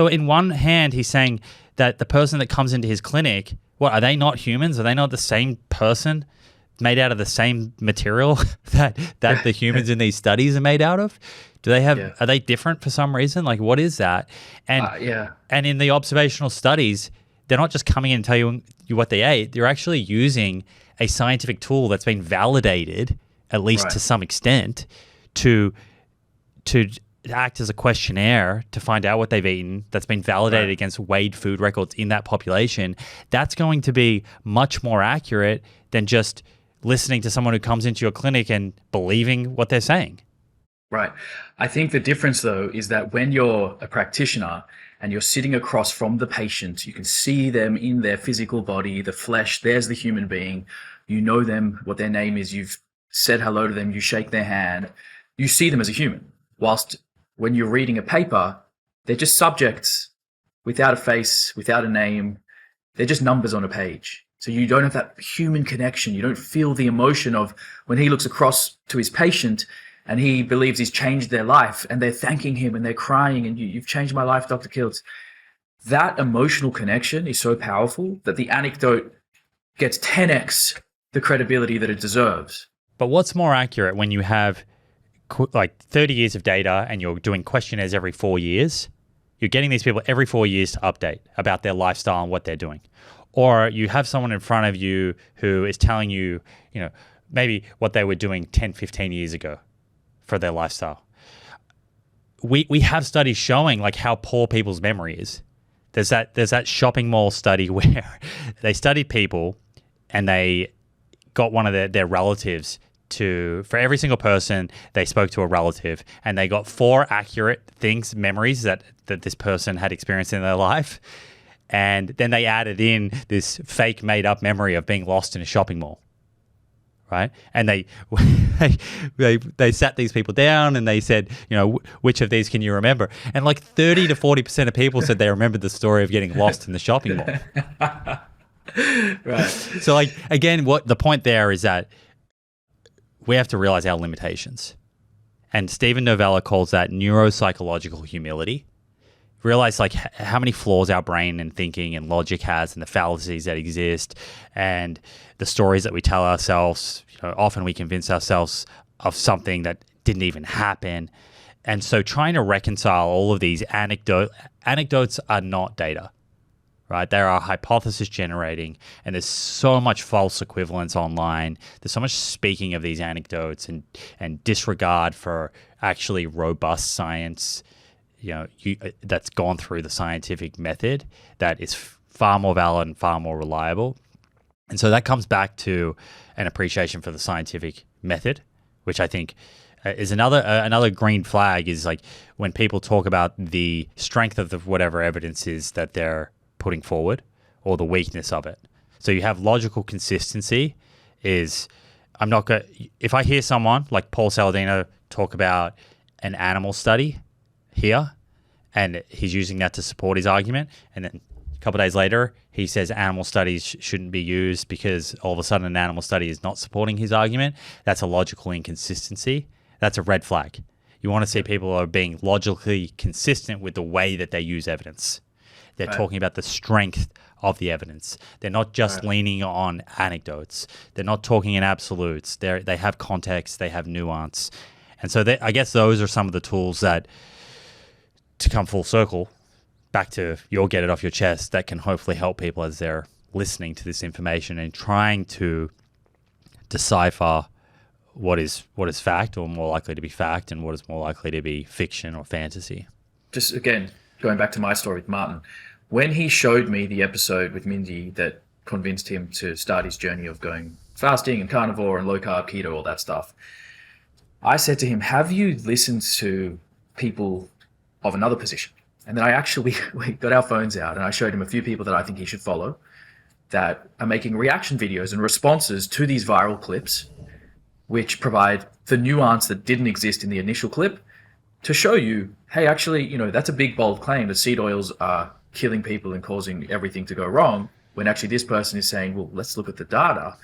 in one hand, he's saying that the person that comes into his clinic, what, are they not humans? Are they not the same person made out of the same material that the humans in these studies are made out of? Do they have? Yeah. Are they different for some reason? Like, what is that? And and in the observational studies, they're not just coming in and tell you what they ate. They're actually using a scientific tool that's been validated, at least to some extent, to act as a questionnaire to find out what they've eaten, that's been validated against weighed food records in that population. That's going to be much more accurate than just listening to someone who comes into your clinic and believing what they're saying. Right. I think the difference, though, is that when you're a practitioner and you're sitting across from the patient, you can see them in their physical body, the flesh, there's the human being, you know them, what their name is, you've said hello to them, you shake their hand, you see them as a human. Whilst when you're reading a paper, they're just subjects without a face, without a name. They're just numbers on a page. So you don't have that human connection. You don't feel the emotion of when he looks across to his patient and he believes he's changed their life and they're thanking him and they're crying and you've changed my life, Dr. Kiltz. That emotional connection is so powerful that the anecdote gets 10x the credibility that it deserves. But what's more accurate when you have like 30 years of data and you're doing questionnaires every 4 years, you're getting these people every 4 years to update about their lifestyle and what they're doing. Or you have someone in front of you who is telling you, maybe what they were doing 10, 15 years ago for their lifestyle. We have studies showing like how poor people's memory is. There's that shopping mall study where they studied people and they got one of their relatives for every single person, they spoke to a relative and they got 4 accurate memories that this person had experienced in their life. And then they added in this fake made up memory of being lost in a shopping mall. Right. And they sat these people down and they said, which of these can you remember? And like 30 to 40% of people said they remembered the story of getting lost in the shopping mall. Right. So like, again, what the point there is that we have to realize our limitations. And Stephen Novella calls that neuropsychological humility. Realize like how many flaws our brain and thinking and logic has and the fallacies that exist and the stories that we tell ourselves. Often we convince ourselves of something that didn't even happen. And so trying to reconcile all of these anecdotes are not data, right? They are hypothesis generating, and there's so much false equivalence online. There's so much speaking of these anecdotes and disregard for actually robust science, that's gone through the scientific method that is far more valid and far more reliable. And so that comes back to an appreciation for the scientific method, which I think is another green flag, is like when people talk about the strength of whatever evidence is that they're putting forward or the weakness of it. So you have logical consistency if I hear someone like Paul Saladino talk about an animal study here, and he's using that to support his argument, and then a couple of days later he says animal studies shouldn't be used because all of a sudden an animal study is not supporting his argument, that's a logical inconsistency. That's a red flag. You want to see people who are being logically consistent with the way that they use evidence. They're talking about the strength of the evidence. They're not just leaning on anecdotes. They're not talking in absolutes. They have context. They have nuance. And so I guess those are some of the tools that, to come full circle, back to your get it off your chest, that can hopefully help people as they're listening to this information and trying to decipher what is fact or more likely to be fact and what is more likely to be fiction or fantasy. Just again, going back to my story with Martin, when he showed me the episode with Mindy that convinced him to start his journey of going fasting and carnivore and low carb, keto, all that stuff, I said to him, have you listened to people of another position? And then we got our phones out and I showed him a few people that I think he should follow that are making reaction videos and responses to these viral clips, which provide the nuance that didn't exist in the initial clip to show you, hey, actually, that's a big, bold claim that seed oils are killing people and causing everything to go wrong, when actually this person is saying, well, let's look at the data.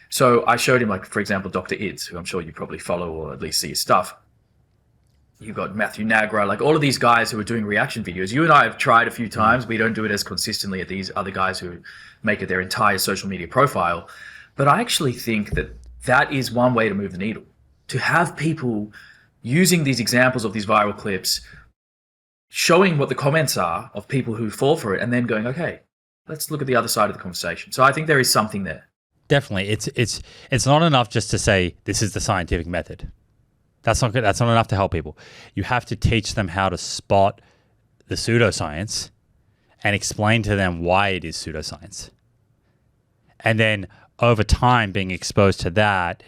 So I showed him, like, for example, Dr. Ids, who I'm sure you probably follow or at least see his stuff. You've got Matthew Nagra, like all of these guys who are doing reaction videos. You and I have tried a few times. We don't do it as consistently as these other guys who make it their entire social media profile. But I actually think that is one way to move the needle, to have people using these examples of these viral clips, showing what the comments are of people who fall for it, and then going, okay, let's look at the other side of the conversation. So I think there is something there. Definitely. It's not enough just to say this is the scientific method. That's not good. That's not enough to help people. You have to teach them how to spot the pseudoscience and explain to them why it is pseudoscience. And then over time, being exposed to that,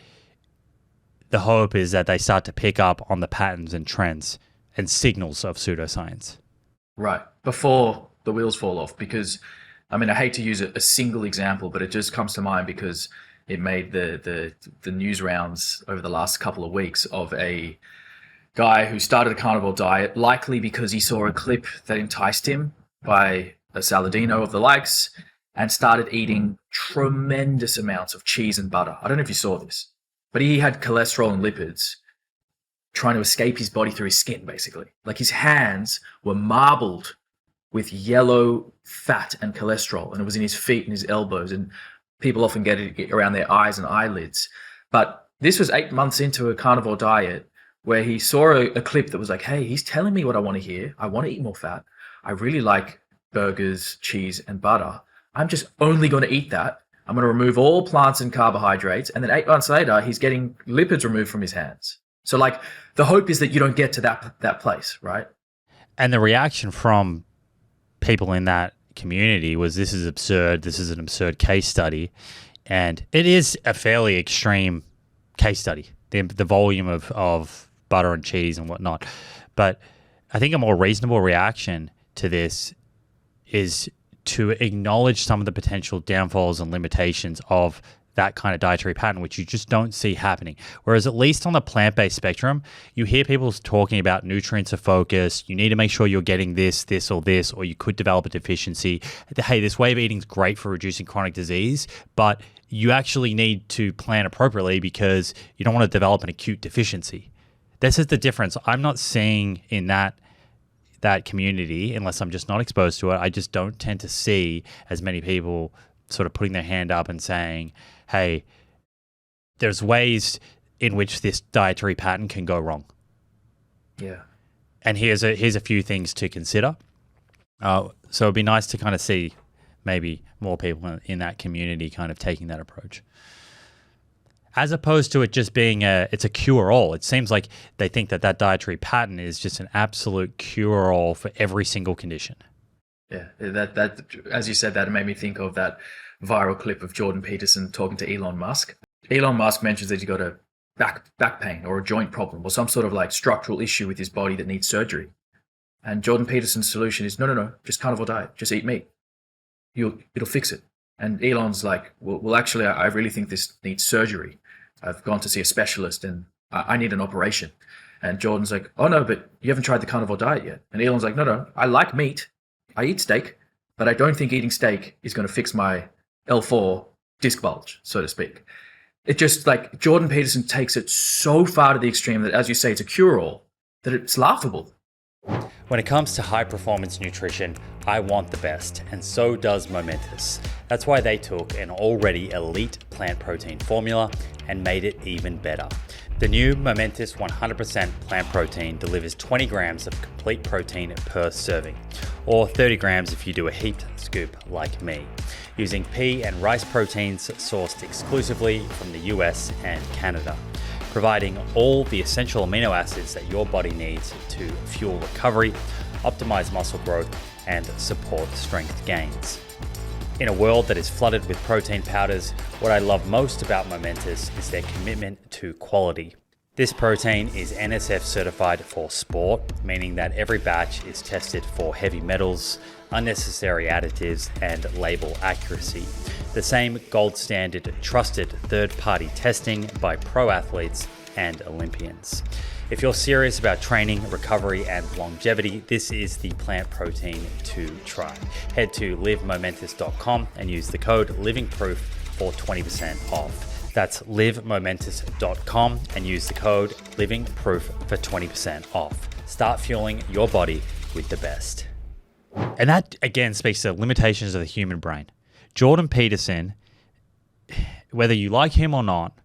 the hope is that they start to pick up on the patterns and trends and signals of pseudoscience. Right. Before the wheels fall off, because, I mean, I hate to use a single example, but it just comes to mind because it made the news rounds over the last couple of weeks of a guy who started a carnivore diet, likely because he saw a clip that enticed him by a Saladino of the likes, and started eating tremendous amounts of cheese and butter. I don't know if you saw this, but he had cholesterol and lipids trying to escape his body through his skin, basically. Like his hands were marbled with yellow fat and cholesterol, and it was in his feet and his elbows, and people often get it around their eyes and eyelids. But this was 8 months into a carnivore diet where he saw a clip that was like, hey, he's telling me what I want to hear. I want to eat more fat. I really like burgers, cheese, and butter. I'm just only going to eat that. I'm going to remove all plants and carbohydrates. And then 8 months later, he's getting lipids removed from his hands. So like the hope is that you don't get to that place, right? And the reaction from people in that community was, this is absurd. This is an absurd case study. And it is a fairly extreme case study, the volume of butter and cheese and whatnot. But I think a more reasonable reaction to this is to acknowledge some of the potential downfalls and limitations of that kind of dietary pattern, which you just don't see happening. Whereas at least on the plant-based spectrum, you hear people talking about nutrients of focus. You need to make sure you're getting this, or you could develop a deficiency. Hey, this way of eating is great for reducing chronic disease, but you actually need to plan appropriately because you don't want to develop an acute deficiency. This is the difference. I'm not seeing in that community, unless I'm just not exposed to it, I just don't tend to see as many people sort of putting their hand up and saying, hey, there's ways in which this dietary pattern can go wrong. Yeah. And here's a few things to consider. So it'd be nice to kind of see maybe more people in that community kind of taking that approach. As opposed to it just being it's a cure-all. It seems like they think that dietary pattern is just an absolute cure-all for every single condition. Yeah, that as you said, that made me think of that viral clip of Jordan Peterson talking to Elon Musk. Elon Musk mentions that he's got a back pain or a joint problem or some sort of like structural issue with his body that needs surgery. And Jordan Peterson's solution is, no, just carnivore diet, just eat meat. It'll fix it. And Elon's like, well, actually, I really think this needs surgery. I've gone to see a specialist and I need an operation. And Jordan's like, oh no, but you haven't tried the carnivore diet yet. And Elon's like, no, I like meat. I eat steak, but I don't think eating steak is going to fix my L4 disc bulge, so to speak. It just like Jordan Peterson takes it so far to the extreme that, as you say, it's a cure-all, that it's laughable. When it comes to high performance nutrition, I want the best, and so does Momentous. That's why they took an already elite plant protein formula and made it even better. The new Momentous 100% plant protein delivers 20 grams of complete protein per serving, or 30 grams if you do a heaped scoop like me, using pea and rice proteins sourced exclusively from the US and Canada, providing all the essential amino acids that your body needs to fuel recovery, optimize muscle growth, and support strength gains. In a world that is flooded with protein powders, what I love most about Momentous is their commitment to quality. This protein is NSF certified for sport, meaning that every batch is tested for heavy metals, unnecessary additives, and label accuracy. The same gold standard trusted third-party testing by pro athletes and Olympians. If you're serious about training, recovery, and longevity, this is the plant protein to try. Head to livemomentous.com and use the code LIVINGPROOF for 20% off. That's livemomentous.com and use the code LIVINGPROOF for 20% off. Start fueling your body with the best. And that, again, speaks to the limitations of the human brain. Jordan Peterson, whether you like him or not,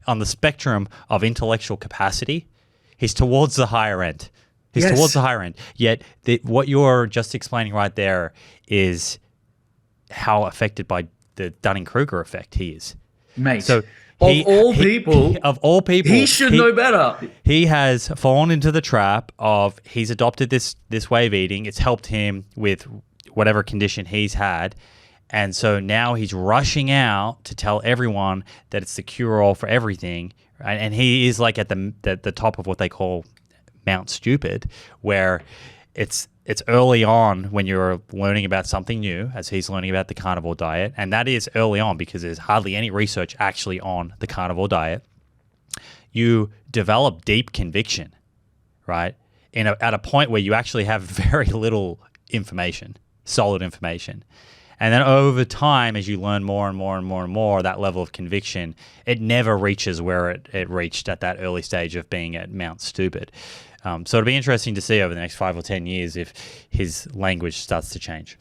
on the spectrum of intellectual capacity, he's towards the higher end. Towards the higher end. Yet what you're just explaining right there is how affected by the Dunning-Kruger effect he is. Mate, so of all people, he should know better. He has fallen into the trap of he's adopted this way of eating. It's helped him with whatever condition he's had. And so now he's rushing out to tell everyone that it's the cure-all for everything. Right? And he is like at the top of what they call Mount Stupid, where it's early on when you're learning about something new, as he's learning about the carnivore diet. And that is early on because there's hardly any research actually on the carnivore diet. You develop deep conviction, right? At a point where you actually have very little information, solid information. And then over time, as you learn more and more and more and more, that level of conviction, it never reaches where it reached at that early stage of being at Mount Stupid. So it'll be interesting to see over the next 5 or 10 years if his language starts to change.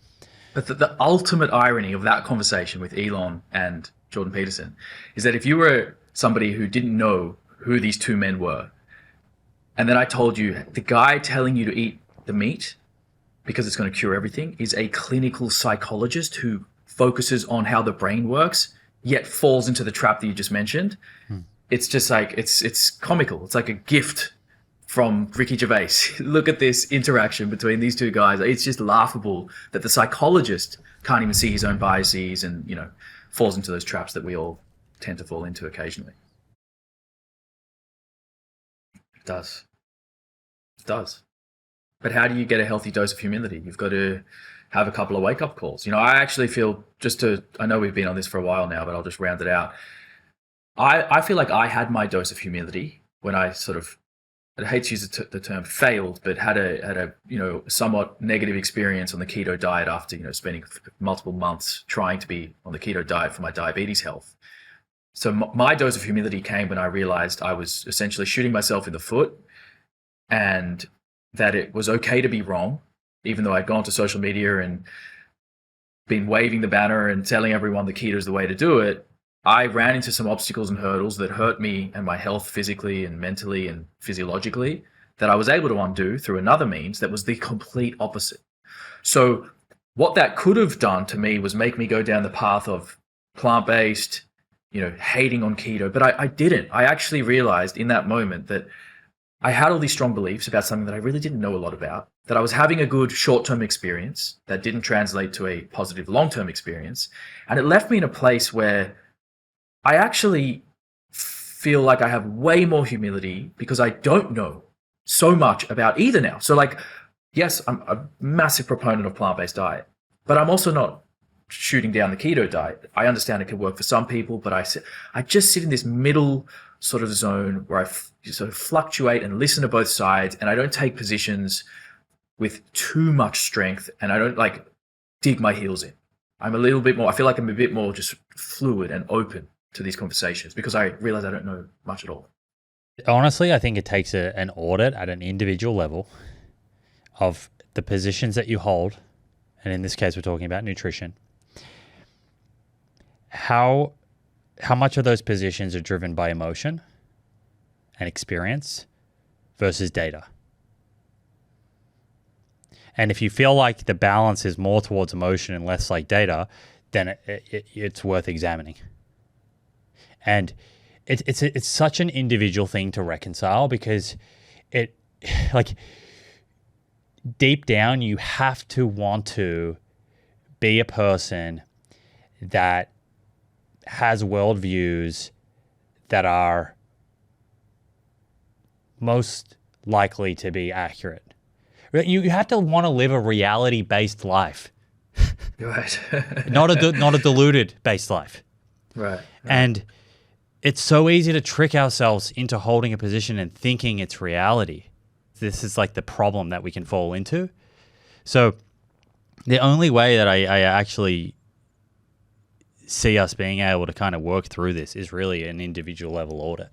But the ultimate irony of that conversation with Elon and Jordan Peterson is that if you were somebody who didn't know who these two men were. And then I told you the guy telling you to eat the meat because it's going to cure everything is a clinical psychologist who focuses on how the brain works, yet falls into the trap that you just mentioned. It's just like, it's comical. It's like a gift from Ricky Gervais. Look at this interaction between these two guys. It's just laughable that the psychologist can't even see his own biases and, falls into those traps that we all tend to fall into occasionally. It does. It does. But how do you get a healthy dose of humility? You've got to have a couple of wake-up calls. I actually feel, I know we've been on this for a while now, but I'll just round it out. I feel like I had my dose of humility when I sort of, I hate to use the term failed, but had a somewhat negative experience on the keto diet after spending multiple months trying to be on the keto diet for my diabetes health. So my dose of humility came when I realized I was essentially shooting myself in the foot, and that it was okay to be wrong, even though I'd gone to social media and been waving the banner and telling everyone the keto is the way to do it. I ran into some obstacles and hurdles that hurt me and my health physically and mentally and physiologically that I was able to undo through another means that was the complete opposite. So what that could have done to me was make me go down the path of plant-based, hating on keto, but I didn't. I actually realized in that moment that I had all these strong beliefs about something that I really didn't know a lot about, that I was having a good short-term experience that didn't translate to a positive long-term experience. And it left me in a place where I actually feel like I have way more humility because I don't know so much about either now. So yes, I'm a massive proponent of plant-based diet, but I'm also not shooting down the keto diet. I understand it can work for some people, but I just sit in this middle sort of zone where I sort of fluctuate and listen to both sides, and I don't take positions with too much strength, and I don't dig my heels in. I feel like I'm a bit more just fluid and open to these conversations because I realize I don't know much at all. Honestly, I think it takes an audit at an individual level of the positions that you hold, and in this case, we're talking about nutrition. How much of those positions are driven by emotion and experience versus data? And if you feel like the balance is more towards emotion and less like data, then it's worth examining. And it's such an individual thing to reconcile because deep down, you have to want to be a person that has worldviews that are most likely to be accurate. You have to want to live a reality-based life, Right? not a deluded-based life. Right. And it's so easy to trick ourselves into holding a position and thinking it's reality. This is the problem that we can fall into. So the only way that I actually see us being able to kind of work through this is really an individual level audit.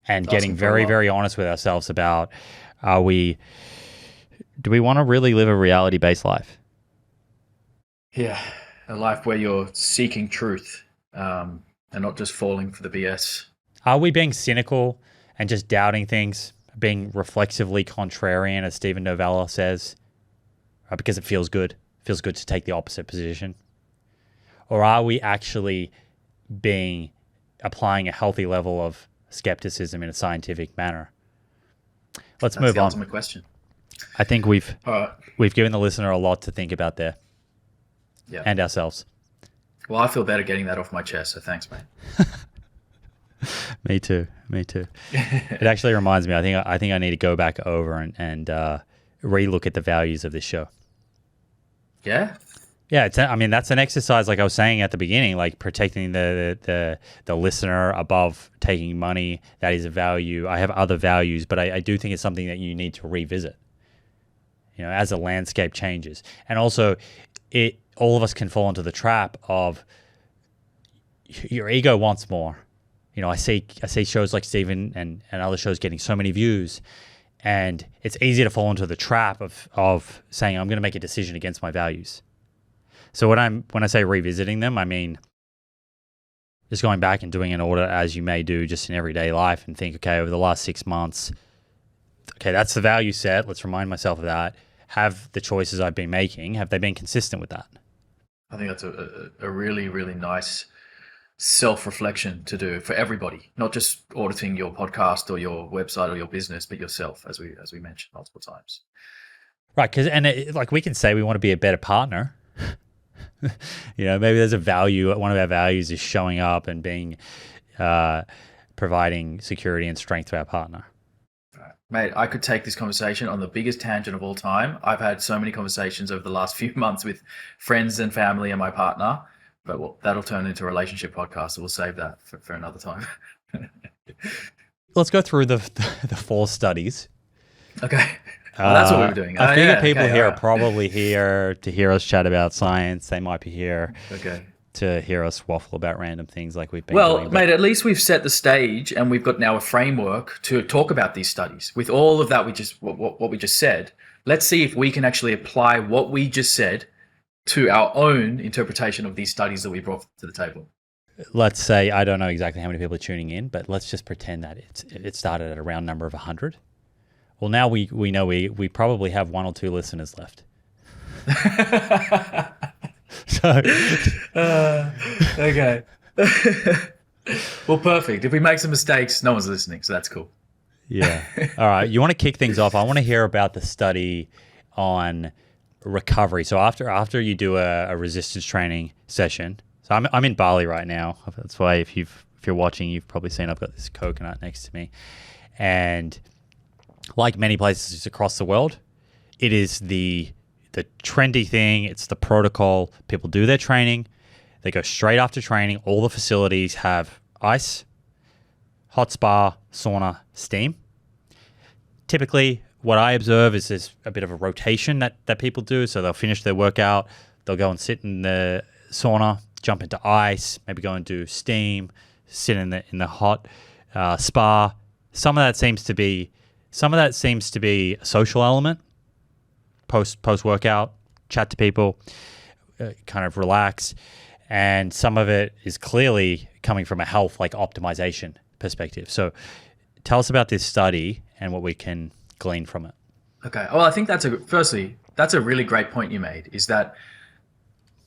And getting very, very honest with ourselves about, do we want to really live a reality-based life? Yeah, a life where you're seeking truth and not just falling for the BS. Are we being cynical and just doubting things, being reflexively contrarian, as Stephen Novella says, because it feels good? It feels good to take the opposite position. Or are we actually applying a healthy level of skepticism in a scientific manner? Let's move on. That's the ultimate question. I think we've given the listener a lot to think about there. Yeah. And ourselves. Well, I feel better getting that off my chest, so thanks, mate. Me too. It actually reminds me, I think I need to go back over and re-look at the values of this show. Yeah? Yeah, that's an exercise, like I was saying at the beginning, protecting the listener above taking money. That is a value. I have other values, but I do think it's something that you need to revisit, as the landscape changes. And also, all of us can fall into the trap of your ego wants more. I see shows like Steven and other shows getting so many views, and it's easy to fall into the trap of saying, I'm going to make a decision against my values. So when I say revisiting them, I mean just going back and doing an audit as you may do just in everyday life and think, okay, over the last 6 months, okay, that's the value set. Let's remind myself of that. Have the choices I've been making, have they been consistent with that? I think that's a really, really nice self-reflection to do for everybody, not just auditing your podcast or your website or your business, but yourself, as we mentioned multiple times. Right, because like we can say we want to be a better partner. Maybe there's a value. One of our values is showing up and being, providing security and strength to our partner. Mate, I could take this conversation on the biggest tangent of all time. I've had so many conversations over the last few months with friends and family and my partner, but that'll turn into a relationship podcast, so we'll save that for another time. Let's go through the 4 studies. Okay. Well, that's what we were doing. I think people here are probably here to hear us chat about science. They might be here to hear us waffle about random things like we've been doing. Well, mate, at least we've set the stage and we've got now a framework to talk about these studies. With all of that, what we just said, let's see if we can actually apply what we just said to our own interpretation of these studies that we brought to the table. Let's say, I don't know exactly how many people are tuning in, but let's just pretend that it started at a round number of 100. Well, now we know we probably have 1 or 2 listeners left. Okay. Well, perfect. If we make some mistakes, no one's listening, so that's cool. Yeah. All right. You want to kick things off? I want to hear about the study on recovery. So after you do a resistance training session, so I'm in Bali right now. That's why if you're watching, you've probably seen I've got this coconut next to me, and like many places across the world, it is the trendy thing. It's the protocol. People do their training. They go straight after training. All the facilities have ice, hot spa, sauna, steam. Typically, what I observe is there's a bit of a rotation that people do. So they'll finish their workout. They'll go and sit in the sauna, jump into ice, maybe go and do steam, sit in the hot spa. Some of that seems to be a social element. Post workout, chat to people, kind of relax, and some of it is clearly coming from a health like optimization perspective. So, tell us about this study and what we can glean from it. Okay. Well, I think that's a really great point you made. Is that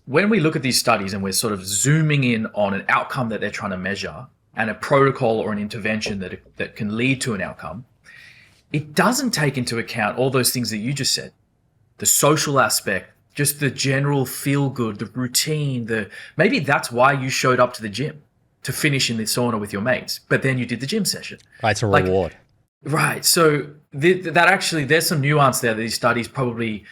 when we look at these studies and we're sort of zooming in on an outcome that they're trying to measure and a protocol or an intervention that can lead to an outcome, it doesn't take into account all those things that you just said. The social aspect, just the general feel good, the routine, maybe that's why you showed up to the gym, to finish in the sauna with your mates, but then you did the gym session. Right, it's a reward. Right. So that actually, there's some nuance there that these studies probably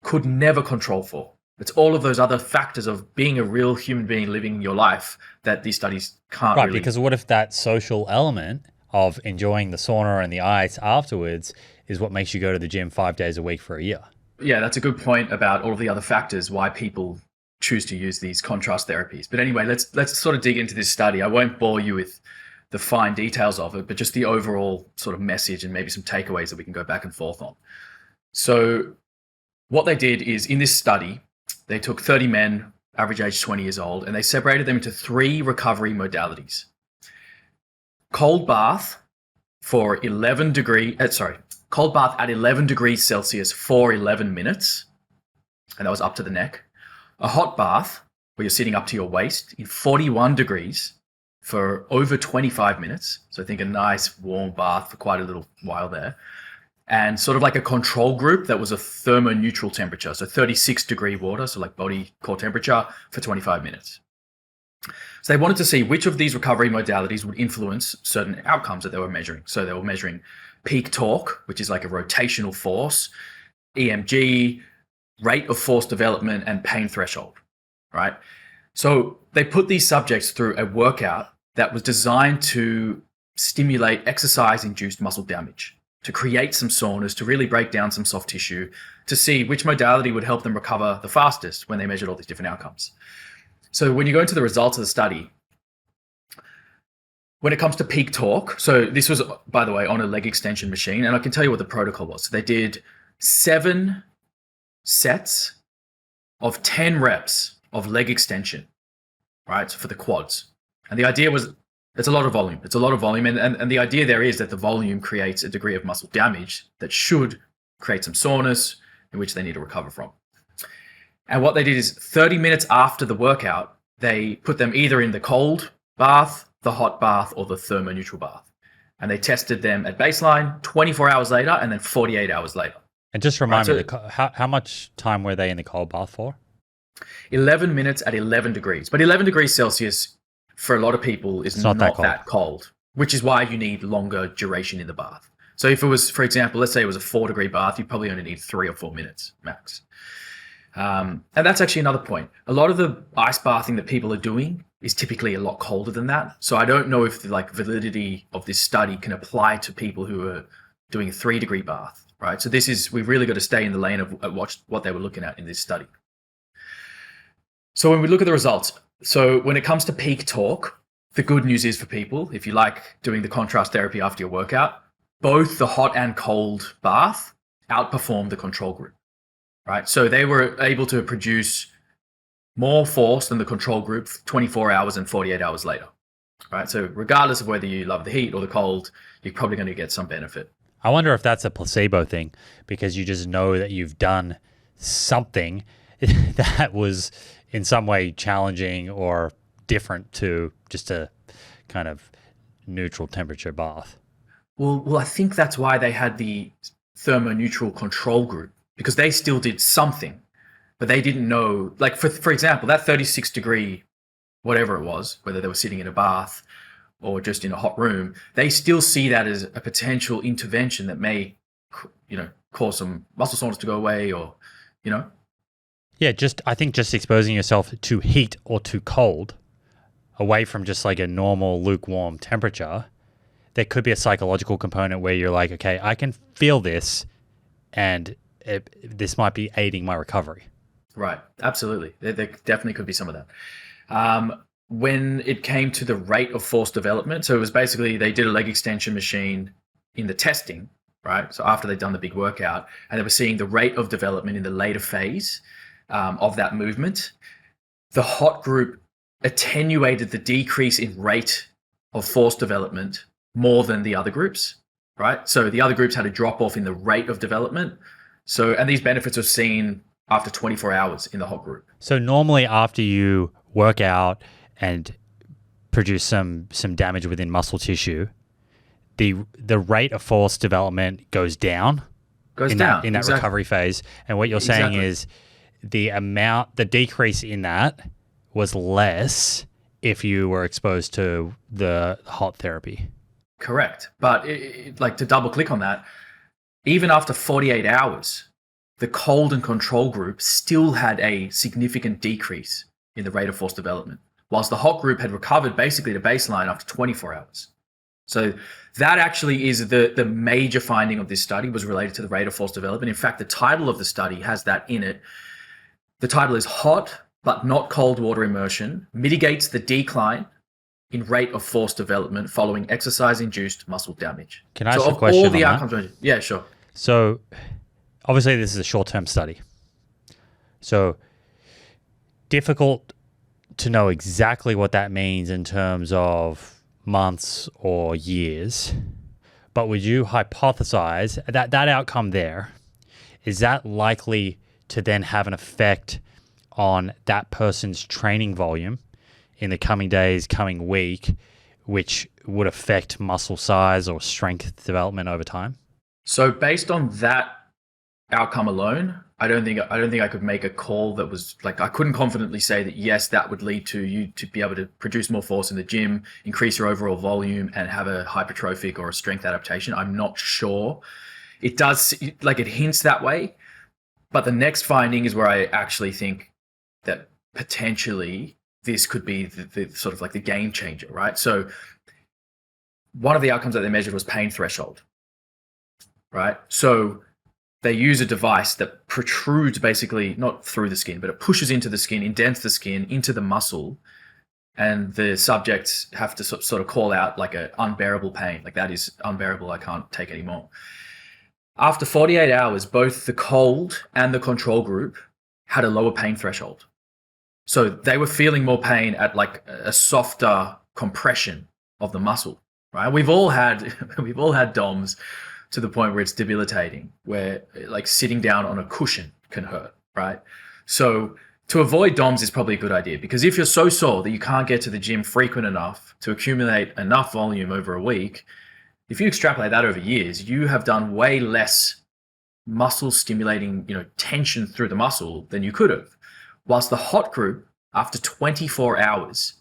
could never control for. It's all of those other factors of being a real human being living your life that these studies can't really. Right, because what if that social element of enjoying the sauna and the ice afterwards is what makes you go to the gym 5 days a week for a year? Yeah, that's a good point about all of the other factors why people choose to use these contrast therapies. But anyway, let's sort of dig into this study. I won't bore you with the fine details of it, but just the overall sort of message and maybe some takeaways that we can go back and forth on. So what they did is in this study, they took 30 men, average age 20 years old, and they separated them into 3 recovery modalities. Cold bath for cold bath at 11 degrees Celsius for 11 minutes, and that was up to the neck. A hot bath where you're sitting up to your waist in 41 degrees for over 25 minutes. So I think a nice warm bath for quite a little while there. And sort of like a control group that was a thermoneutral temperature. So 36 degree water, so like body core temperature for 25 minutes. So they wanted to see which of these recovery modalities would influence certain outcomes that they were measuring. So they were measuring peak torque, which is like a rotational force, EMG, rate of force development, and pain threshold, right? So they put these subjects through a workout that was designed to stimulate exercise-induced muscle damage, to create some soreness, to really break down some soft tissue, to see which modality would help them recover the fastest when they measured all these different outcomes. So when you go into the results of the study, when it comes to peak torque, so this was, by the way, on a leg extension machine, and I can tell you what the protocol was. So they did 7 sets of 10 reps of leg extension, right, for the quads. And the idea was it's a lot of volume. It's a lot of volume. And the idea there is that the volume creates a degree of muscle damage that should create some soreness in which they need to recover from. And what they did is 30 minutes after the workout, they put them either in the cold bath, the hot bath, or the thermoneutral bath. And they tested them at baseline, 24 hours later, and then 48 hours later. And just remind me, how much time were they in the cold bath for? 11 minutes at 11 degrees. But 11 degrees Celsius for a lot of people is not that cold, which is why you need longer duration in the bath. So if it was, for example, let's say it was a 4-degree bath, you probably only need 3 or 4 minutes max. And that's actually another point. A lot of the ice bathing that people are doing is typically a lot colder than that. So I don't know if the validity of this study can apply to people who are doing a 3-degree bath, right? So we've really got to stay in the lane of what they were looking at in this study. So when we look at the results, so when it comes to peak torque, the good news is for people, if you like doing the contrast therapy after your workout, both the hot and cold bath outperformed the control group, right? So they were able to produce more force than the control group 24 hours and 48 hours later, right? So regardless of whether you love the heat or the cold, you're probably going to get some benefit. I wonder if that's a placebo thing, because you just know that you've done something that was in some way challenging or different to just a kind of neutral temperature bath. Well, I think that's why they had the thermoneutral control group, because they still did something, but they didn't know, like for example, that 36 degree, whatever it was, whether they were sitting in a bath or just in a hot room, they still see that as a potential intervention that may, cause some muscle soreness to go away, or, Yeah, I think just exposing yourself to heat or to cold, away from just like a normal lukewarm temperature, there could be a psychological component where you're like, okay, I can feel this, and this might be aiding my recovery. Right, absolutely. There definitely could be some of that. When it came to the rate of force development, so it was basically they did a leg extension machine in the testing, right? So after they'd done the big workout, and they were seeing the rate of development in the later phase of that movement. The hot group attenuated the decrease in rate of force development more than the other groups, right? So the other groups had a drop off in the rate of development. So, and these benefits were seen after 24 hours in the hot group. So normally after you work out and produce some damage within muscle tissue, the rate of force development goes down. In that recovery phase. And what you're saying is the decrease in that was less if you were exposed to the hot therapy. Correct. But to double click on that, even after 48 hours, the cold and control group still had a significant decrease in the rate of force development, whilst the hot group had recovered basically to baseline after 24 hours. So that actually is the major finding of this study, was related to the rate of force development. In fact, the title of the study has that in it. The title is Hot but Not Cold Water Immersion Mitigates the Decline in Rate of Force Development Following Exercise-Induced Muscle Damage. Can I ask a question all the on outcomes that? Yeah, sure. So obviously this is a short-term study. So difficult to know exactly what that means in terms of months or years. But would you hypothesize that outcome there, is that likely to then have an effect on that person's training volume in the coming days, coming week, which would affect muscle size or strength development over time? So based on that outcome alone, I don't think I could make a call that was like, I couldn't confidently say that yes, that would lead to you to be able to produce more force in the gym, increase your overall volume, and have a hypertrophic or a strength adaptation. I'm not sure. It does, it hints that way. But the next finding is where I actually think that potentially this could be the sort of like the game changer, right? So one of the outcomes that they measured was pain threshold, right? So they use a device that protrudes basically not through the skin, but it pushes into the skin, indents the skin into the muscle, and the subjects have to sort of call out like an unbearable pain, like that is unbearable, I can't take anymore. After 48 hours, both the cold and the control group had a lower pain threshold. So they were feeling more pain at like a softer compression of the muscle, right? We've all had DOMs to the point where it's debilitating, where like sitting down on a cushion can hurt, right? So to avoid DOMs is probably a good idea, because if you're so sore that you can't get to the gym frequent enough to accumulate enough volume over a week, if you extrapolate that over years, you have done way less muscle stimulating, tension through the muscle than you could have. Whilst the hot group, after 24 hours,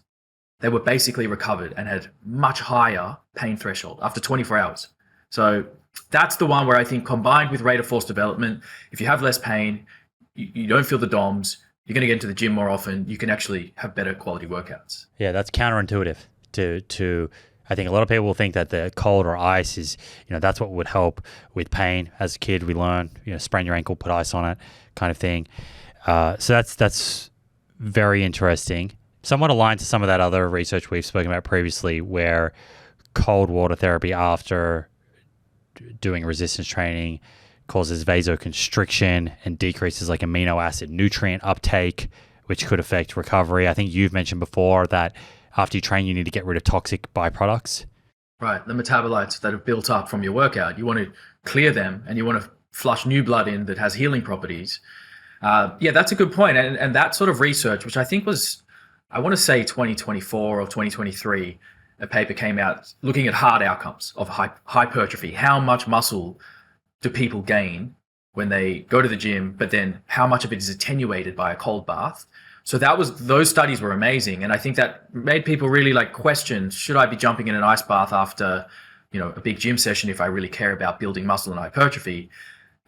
they were basically recovered and had much higher pain threshold after 24 hours. So that's the one where I think, combined with rate of force development, if you have less pain, you don't feel the DOMs, you're going to get into the gym more often, you can actually have better quality workouts. Yeah, that's counterintuitive to I think a lot of people will think that the cold or ice is, that's what would help with pain. As a kid, we learn, sprain your ankle, put ice on it, kind of thing. So that's very interesting. Somewhat aligned to some of that other research we've spoken about previously, where cold water therapy after doing resistance training causes vasoconstriction and decreases like amino acid nutrient uptake, which could affect recovery. I think you've mentioned before that after you train, you need to get rid of toxic byproducts. Right. The metabolites that have built up from your workout, you want to clear them and you want to flush new blood in that has healing properties. Yeah, that's a good point. And that sort of research, which I think was, I want to say 2024 or 2023, a paper came out looking at hard outcomes of hypertrophy. How much muscle do people gain when they go to the gym, but then how much of it is attenuated by a cold bath? So those studies were amazing. And I think that made people really question, should I be jumping in an ice bath after, a big gym session if I really care about building muscle and hypertrophy?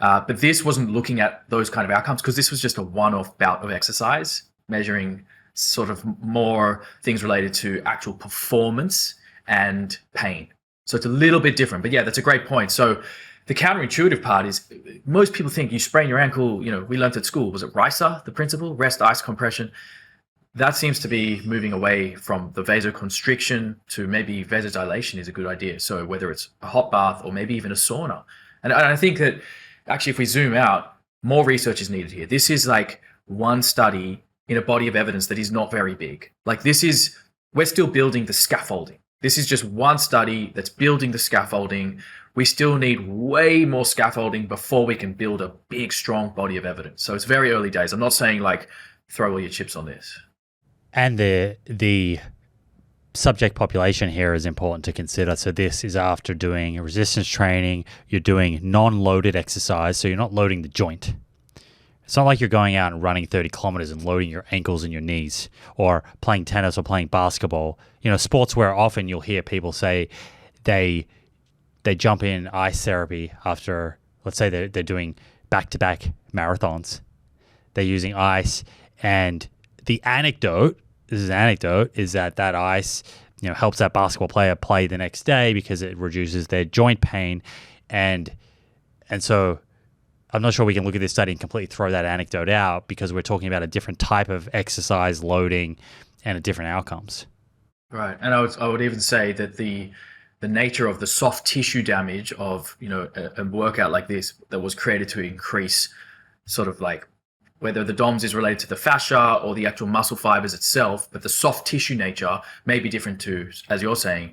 But this wasn't looking at those kind of outcomes, because this was just a one-off bout of exercise, measuring sort of more things related to actual performance and pain. So it's a little bit different, but yeah, that's a great point. So the counterintuitive part is, most people think you sprain your ankle, we learned at school, was it RICA, the principle, rest, ice, compression? That seems to be moving away from the vasoconstriction to maybe vasodilation is a good idea. So whether it's a hot bath or maybe even a sauna. And I think that actually, if we zoom out, more research is needed here. This is like one study in a body of evidence that is not very big. We're still building the scaffolding. This is just one study that's building the scaffolding. We still need way more scaffolding before we can build a big, strong body of evidence. So it's very early days. I'm not saying throw all your chips on this. And the subject population here is important to consider. So this is after doing resistance training, you're doing non-loaded exercise, so you're not loading the joint. It's not like you're going out and running 30 kilometers and loading your ankles and your knees, or playing tennis or playing basketball. Sports where often you'll hear people say they jump in ice therapy after, let's say they're doing back-to-back marathons. They're using ice, and the anecdote is that ice, helps that basketball player play the next day because it reduces their joint pain. And so I'm not sure we can look at this study and completely throw that anecdote out, because we're talking about a different type of exercise loading and different outcomes. Right. And I would even say that the nature of the soft tissue damage of, a workout like this that was created to increase sort of whether the DOMS is related to the fascia or the actual muscle fibers itself, but the soft tissue nature may be different to, as you're saying,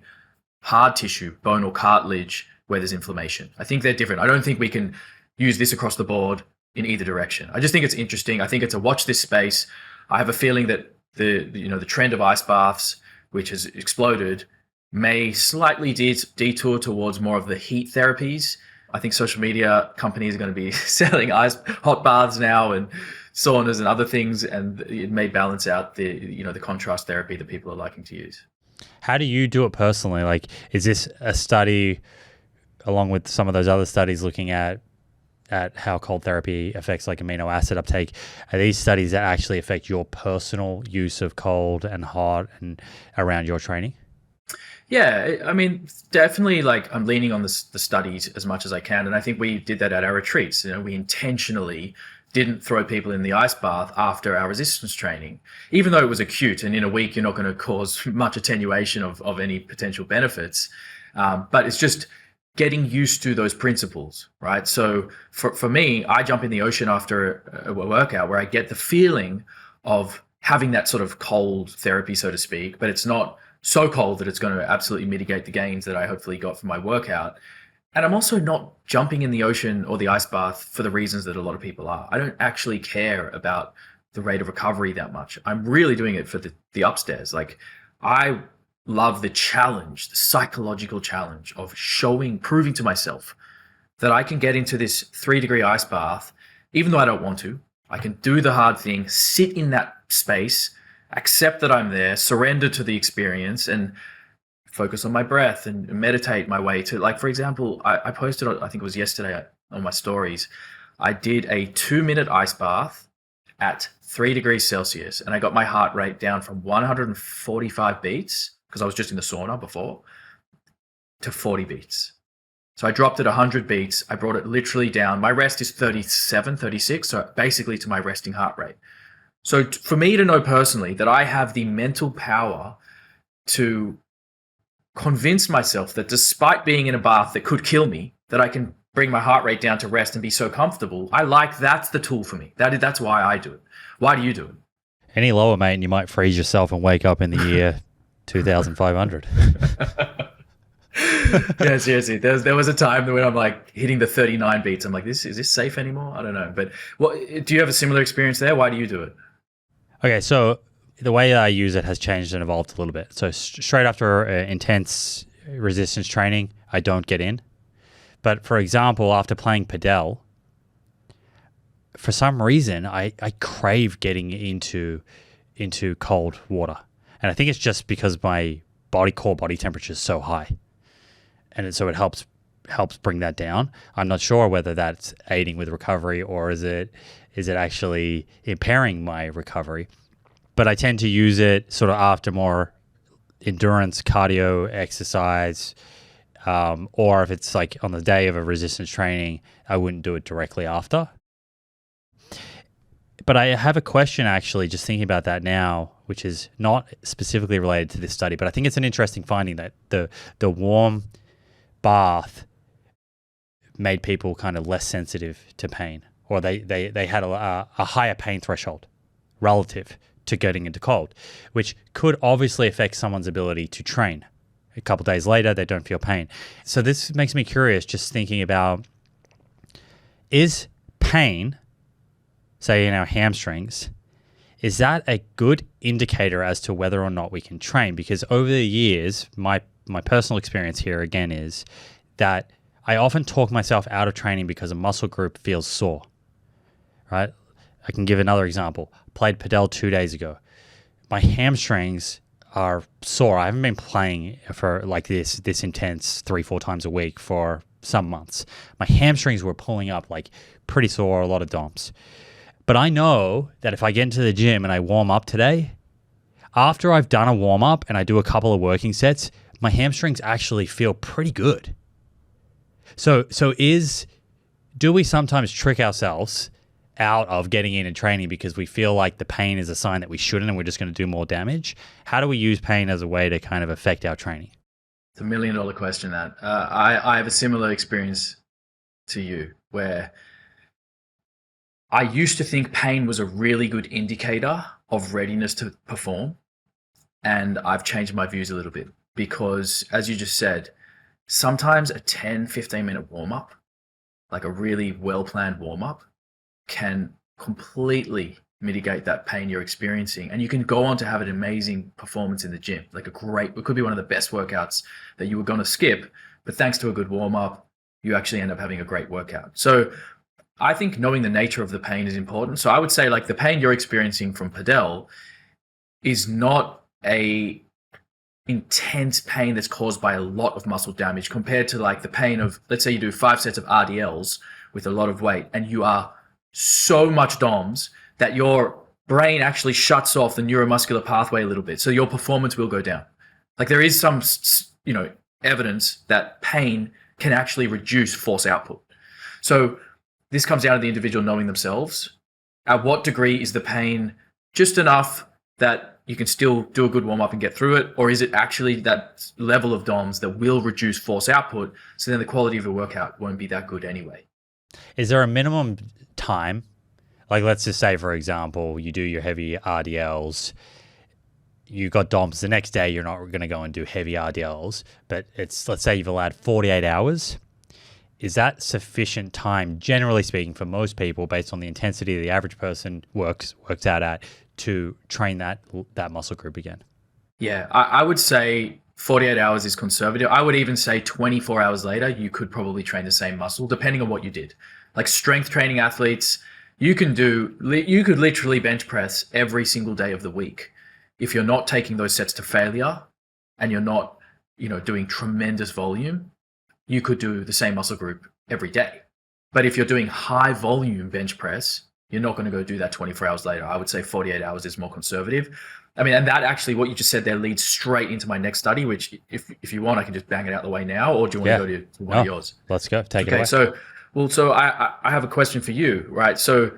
hard tissue, bone or cartilage, where there's inflammation. I think they're different. I don't think we can use this across the board in either direction. I just think it's interesting. I think it's a watch this space. I have a feeling that the trend of ice baths, which has exploded, may slightly detour towards more of the heat therapies. I think social media companies are going to be selling hot baths now and saunas and other things, and it may balance out the contrast therapy that people are liking to use. How do you do it personally? Is this a study along with some of those other studies looking at how cold therapy affects amino acid uptake? Are these studies that actually affect your personal use of cold and hot and around your training? Yeah, I mean, definitely I'm leaning on the studies as much as I can. And I think we did that at our retreats. We intentionally didn't throw people in the ice bath after our resistance training, even though it was acute. And in a week, you're not going to cause much attenuation of any potential benefits. But it's just getting used to those principles, right? So for me, I jump in the ocean after a workout where I get the feeling of having that sort of cold therapy, so to speak, but it's not so cold that it's going to absolutely mitigate the gains that I hopefully got from my workout. And I'm also not jumping in the ocean or the ice bath for the reasons that a lot of people are. I don't actually care about the rate of recovery that much. I'm really doing it for the upstairs. Like, I love the challenge, the psychological challenge of proving to myself that I can get into this 3-degree ice bath, even though I don't want to. I can do the hard thing, sit in that space, accept that I'm there, surrender to the experience, and focus on my breath and meditate my way to, like, for example, I posted, I think it was yesterday on my stories, I did a 2-minute ice bath at 3 degrees Celsius, and I got my heart rate down from 145 beats, because I was just in the sauna before, to 40 beats. So I dropped it 100 beats. I brought it literally down. My rest is 37, 36, so basically to my resting heart rate. So for me to know personally that I have the mental power to convince myself that despite being in a bath that could kill me, that I can bring my heart rate down to rest and be so comfortable, that's the tool for me. That's why I do it. Why do you do it? Any lower, mate, and you might freeze yourself and wake up in the year 2500. Yeah, seriously. There was a time when I'm like hitting the 39 beats. I'm like, is this safe anymore? I don't know. But do you have a similar experience there? Why do you do it? Okay, so the way I use it has changed and evolved a little bit. So straight after intense resistance training, I don't get in. But for example, after playing padel, for some reason, I crave getting into cold water. And I think it's just because my core body temperature is so high. And so it helps bring that down. I'm not sure whether that's aiding with recovery or is it actually impairing my recovery. But I tend to use it sort of after more endurance cardio exercise, or if it's like on the day of a resistance training, I wouldn't do it directly after. But I have a question actually, just thinking about that now, which is not specifically related to this study, but I think it's an interesting finding that the warm bath made people kind of less sensitive to pain, or they had a higher pain threshold relative to getting into cold, which could obviously affect someone's ability to train. A couple of days later, they don't feel pain. So this makes me curious, just thinking about, is pain, say in our hamstrings, is that a good indicator as to whether or not we can train? Because over the years, my personal experience here again is that I often talk myself out of training because a muscle group feels sore, right? I can give another example. Played padel 2 days ago. My hamstrings are sore. I haven't been playing for like this intense 3-4 times a week for some months. My hamstrings were pulling up like pretty sore, a lot of DOMS. But I know that if I get into the gym and I warm up today, after I've done a warm up and I do a couple of working sets, my hamstrings actually feel pretty good. So do we sometimes trick ourselves out of getting in and training because we feel like the pain is a sign that we shouldn't and we're just going to do more damage? How do we use pain as a way to kind of affect our training? It's $1 million question, that. I have a similar experience to you where I used to think pain was a really good indicator of readiness to perform. And I've changed my views a little bit because, as you just said, sometimes a 10-15 minute warm-up, like a really well-planned warm-up, can completely mitigate that pain you're experiencing. And you can go on to have an amazing performance in the gym, like it could be one of the best workouts that you were going to skip, but thanks to a good warm-up, you actually end up having a great workout. So I think knowing the nature of the pain is important. So I would say, like, the pain you're experiencing from padel is not a intense pain that's caused by a lot of muscle damage compared to like the pain of, let's say you do 5 sets of RDLs with a lot of weight and you are so much DOMS that your brain actually shuts off the neuromuscular pathway a little bit. So your performance will go down. Like, there is some, evidence that pain can actually reduce force output. So this comes down to the individual knowing themselves. At what degree is the pain just enough that you can still do a good warm-up and get through it? Or is it actually that level of DOMS that will reduce force output, so then the quality of your workout won't be that good anyway? Is there a minimum time? Like, let's just say, for example, you do your heavy RDLs. you got DOMS. The next day, you're not going to go and do heavy RDLs, but let's say you've allowed 48 hours. Is that sufficient time, generally speaking, for most people, based on the intensity the average person works out at, to train that muscle group again? Yeah, I would say 48 hours is conservative. I would even say 24 hours later, you could probably train the same muscle, depending on what you did. Like strength training athletes, you could literally bench press every single day of the week. If you're not taking those sets to failure and you're not, doing tremendous volume, you could do the same muscle group every day. But if you're doing high volume bench press, you're not going to go do that 24 hours later. I would say 48 hours is more conservative. I mean, and that actually, what you just said there leads straight into my next study, which if you want, I can just bang it out the way now, or do you want to go to one of yours? Let's go. Take it away. So I have a question for you, right? So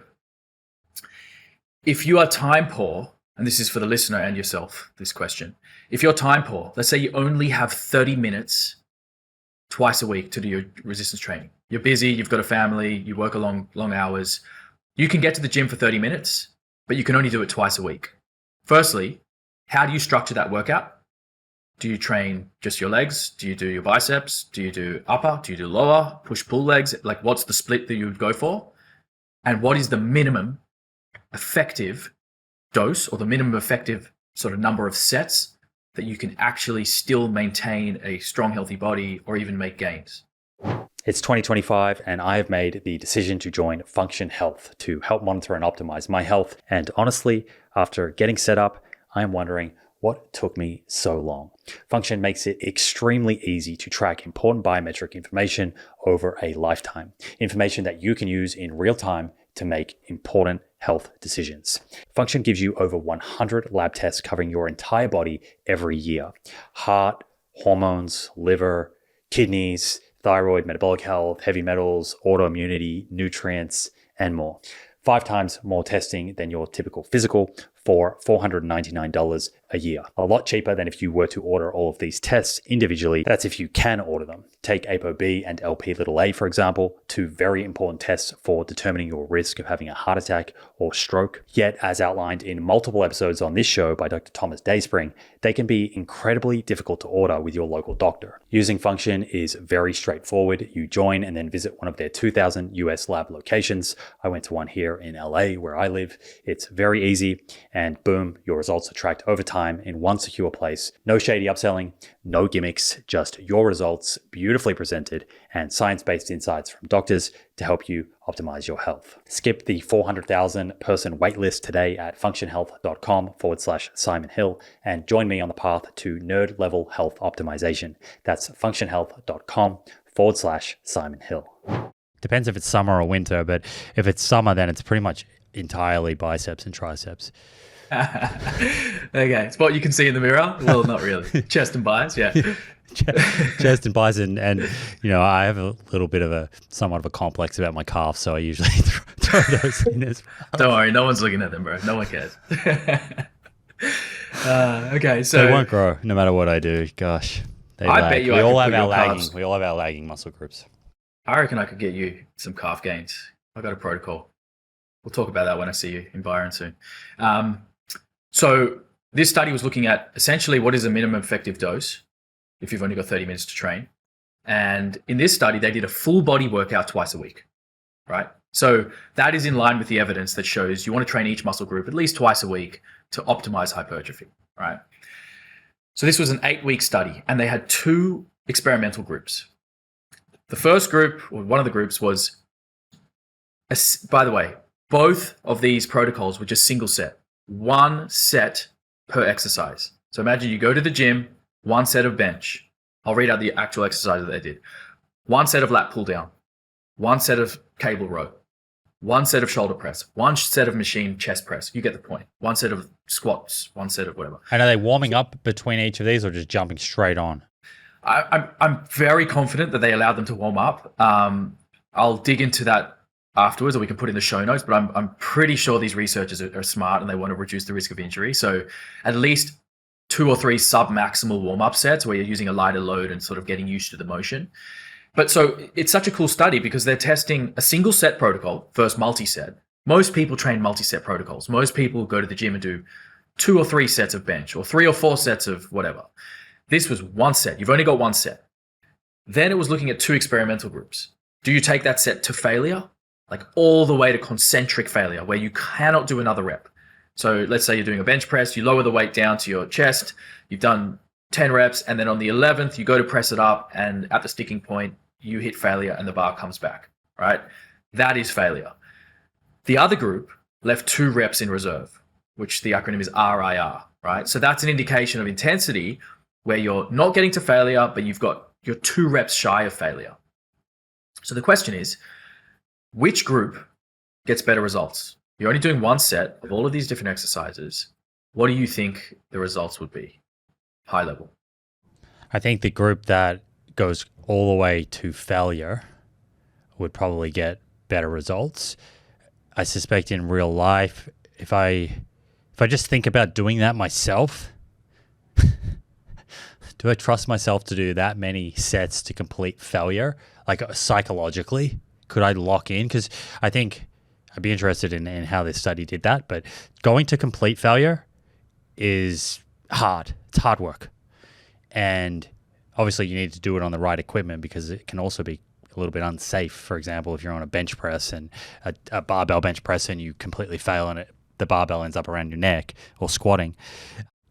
if you are time poor, and this is for the listener and yourself, this question, if you're time poor, let's say you only have 30 minutes twice a week to do your resistance training. You're busy, you've got a family, you work a long hours. You can get to the gym for 30 minutes, but you can only do it twice a week. Firstly, how do you structure that workout? Do you train just your legs? Do you do your biceps? Do you do upper? Do you do lower? Push-pull legs? Like, what's the split that you would go for? And what is the minimum effective dose, or the minimum effective sort of number of sets that you can actually still maintain a strong, healthy body or even make gains? It's 2025 and I have made the decision to join Function Health to help monitor and optimize my health. And honestly, after getting set up, I am wondering what took me so long. Function makes it extremely easy to track important biometric information over a lifetime, information that you can use in real time to make important health decisions. Function gives you over 100 lab tests covering your entire body every year: heart, hormones, liver, kidneys, thyroid, metabolic health, heavy metals, autoimmunity, nutrients, and more. 5 times more testing than your typical physical for $499 a year. A lot cheaper than if you were to order all of these tests individually. That's if you can order them. Take ApoB and Lp(a), for example, 2 very important tests for determining your risk of having a heart attack or stroke. Yet, as outlined in multiple episodes on this show by Dr. Thomas Dayspring, they can be incredibly difficult to order with your local doctor. Using Function is very straightforward. You join and then visit one of their 2,000 US lab locations. I went to one here in LA where I live. It's very easy, and boom, your results are tracked over time in one secure place. No shady upselling, no gimmicks, just your results beautifully presented and science-based insights from doctors to help you optimize your health. Skip the 400,000 person waitlist today at functionhealth.com/Simon Hill and join me on the path to nerd level health optimization. That's functionhealth.com/Simon Hill. Depends if it's summer or winter, but if it's summer, then it's pretty much entirely biceps and triceps. Okay, it's what you can see in the mirror. Well, not really. Chest and biceps, yeah. Chest and biceps, and I have a little bit of somewhat of a complex about my calves, so I usually throw those in as well. Don't worry, no one's looking at them, bro. No one cares. Okay, so they won't grow no matter what I do. Gosh, bet you we all have our lagging muscle groups. I reckon I could get you some calf gains. I got a protocol. We'll talk about that when I see you in Byron soon. So this study was looking at essentially what is a minimum effective dose if you've only got 30 minutes to train. And in this study, they did a full body workout twice a week, right? So that is in line with the evidence that shows you want to train each muscle group at least twice a week to optimize hypertrophy, right? So this was an 8-week study, and they had 2 experimental groups. The first group, or one of the groups, was, by the way, both of these protocols were just single set, 1 set per exercise. So imagine you go to the gym, 1 set of bench. I'll read out the actual exercise that they did. 1 set of lat pull down, 1 set of cable row, 1 set of shoulder press, 1 set of machine chest press. You get the point. 1 set of squats, 1 set of whatever. And are they warming up between each of these or just jumping straight on? I'm very confident that they allowed them to warm up. I'll dig into that afterwards, or we can put in the show notes, but I'm pretty sure these researchers are smart and they want to reduce the risk of injury. So at least 2 or 3 sub-maximal warm-up sets where you're using a lighter load and sort of getting used to the motion. But so it's such a cool study because they're testing a single set protocol versus multi-set. Most people train multi-set protocols. Most people go to the gym and do 2 or 3 sets of bench or 3 or 4 sets of whatever. This was 1 set. You've only got 1 set. Then it was looking at 2 experimental groups. Do you take that set to failure? Like all the way to concentric failure where you cannot do another rep. So let's say you're doing a bench press, you lower the weight down to your chest, you've done 10 reps, and then on the 11th, you go to press it up, and at the sticking point, you hit failure and the bar comes back, right? That is failure. The other group left 2 reps in reserve, which the acronym is RIR, right? So that's an indication of intensity where you're not getting to failure, but you're 2 reps shy of failure. So the question is, which group gets better results? You're only doing 1 set of all of these different exercises. What do you think the results would be? High level. I think the group that goes all the way to failure would probably get better results. I suspect in real life, if I just think about doing that myself, do I trust myself to do that many sets to complete failure? Like psychologically, could I lock in? Because I think I'd be interested in how this study did that. But going to complete failure is hard. It's hard work. And obviously you need to do it on the right equipment because it can also be a little bit unsafe. For example, if you're on a bench press and a barbell bench press and you completely fail and the barbell ends up around your neck, or squatting.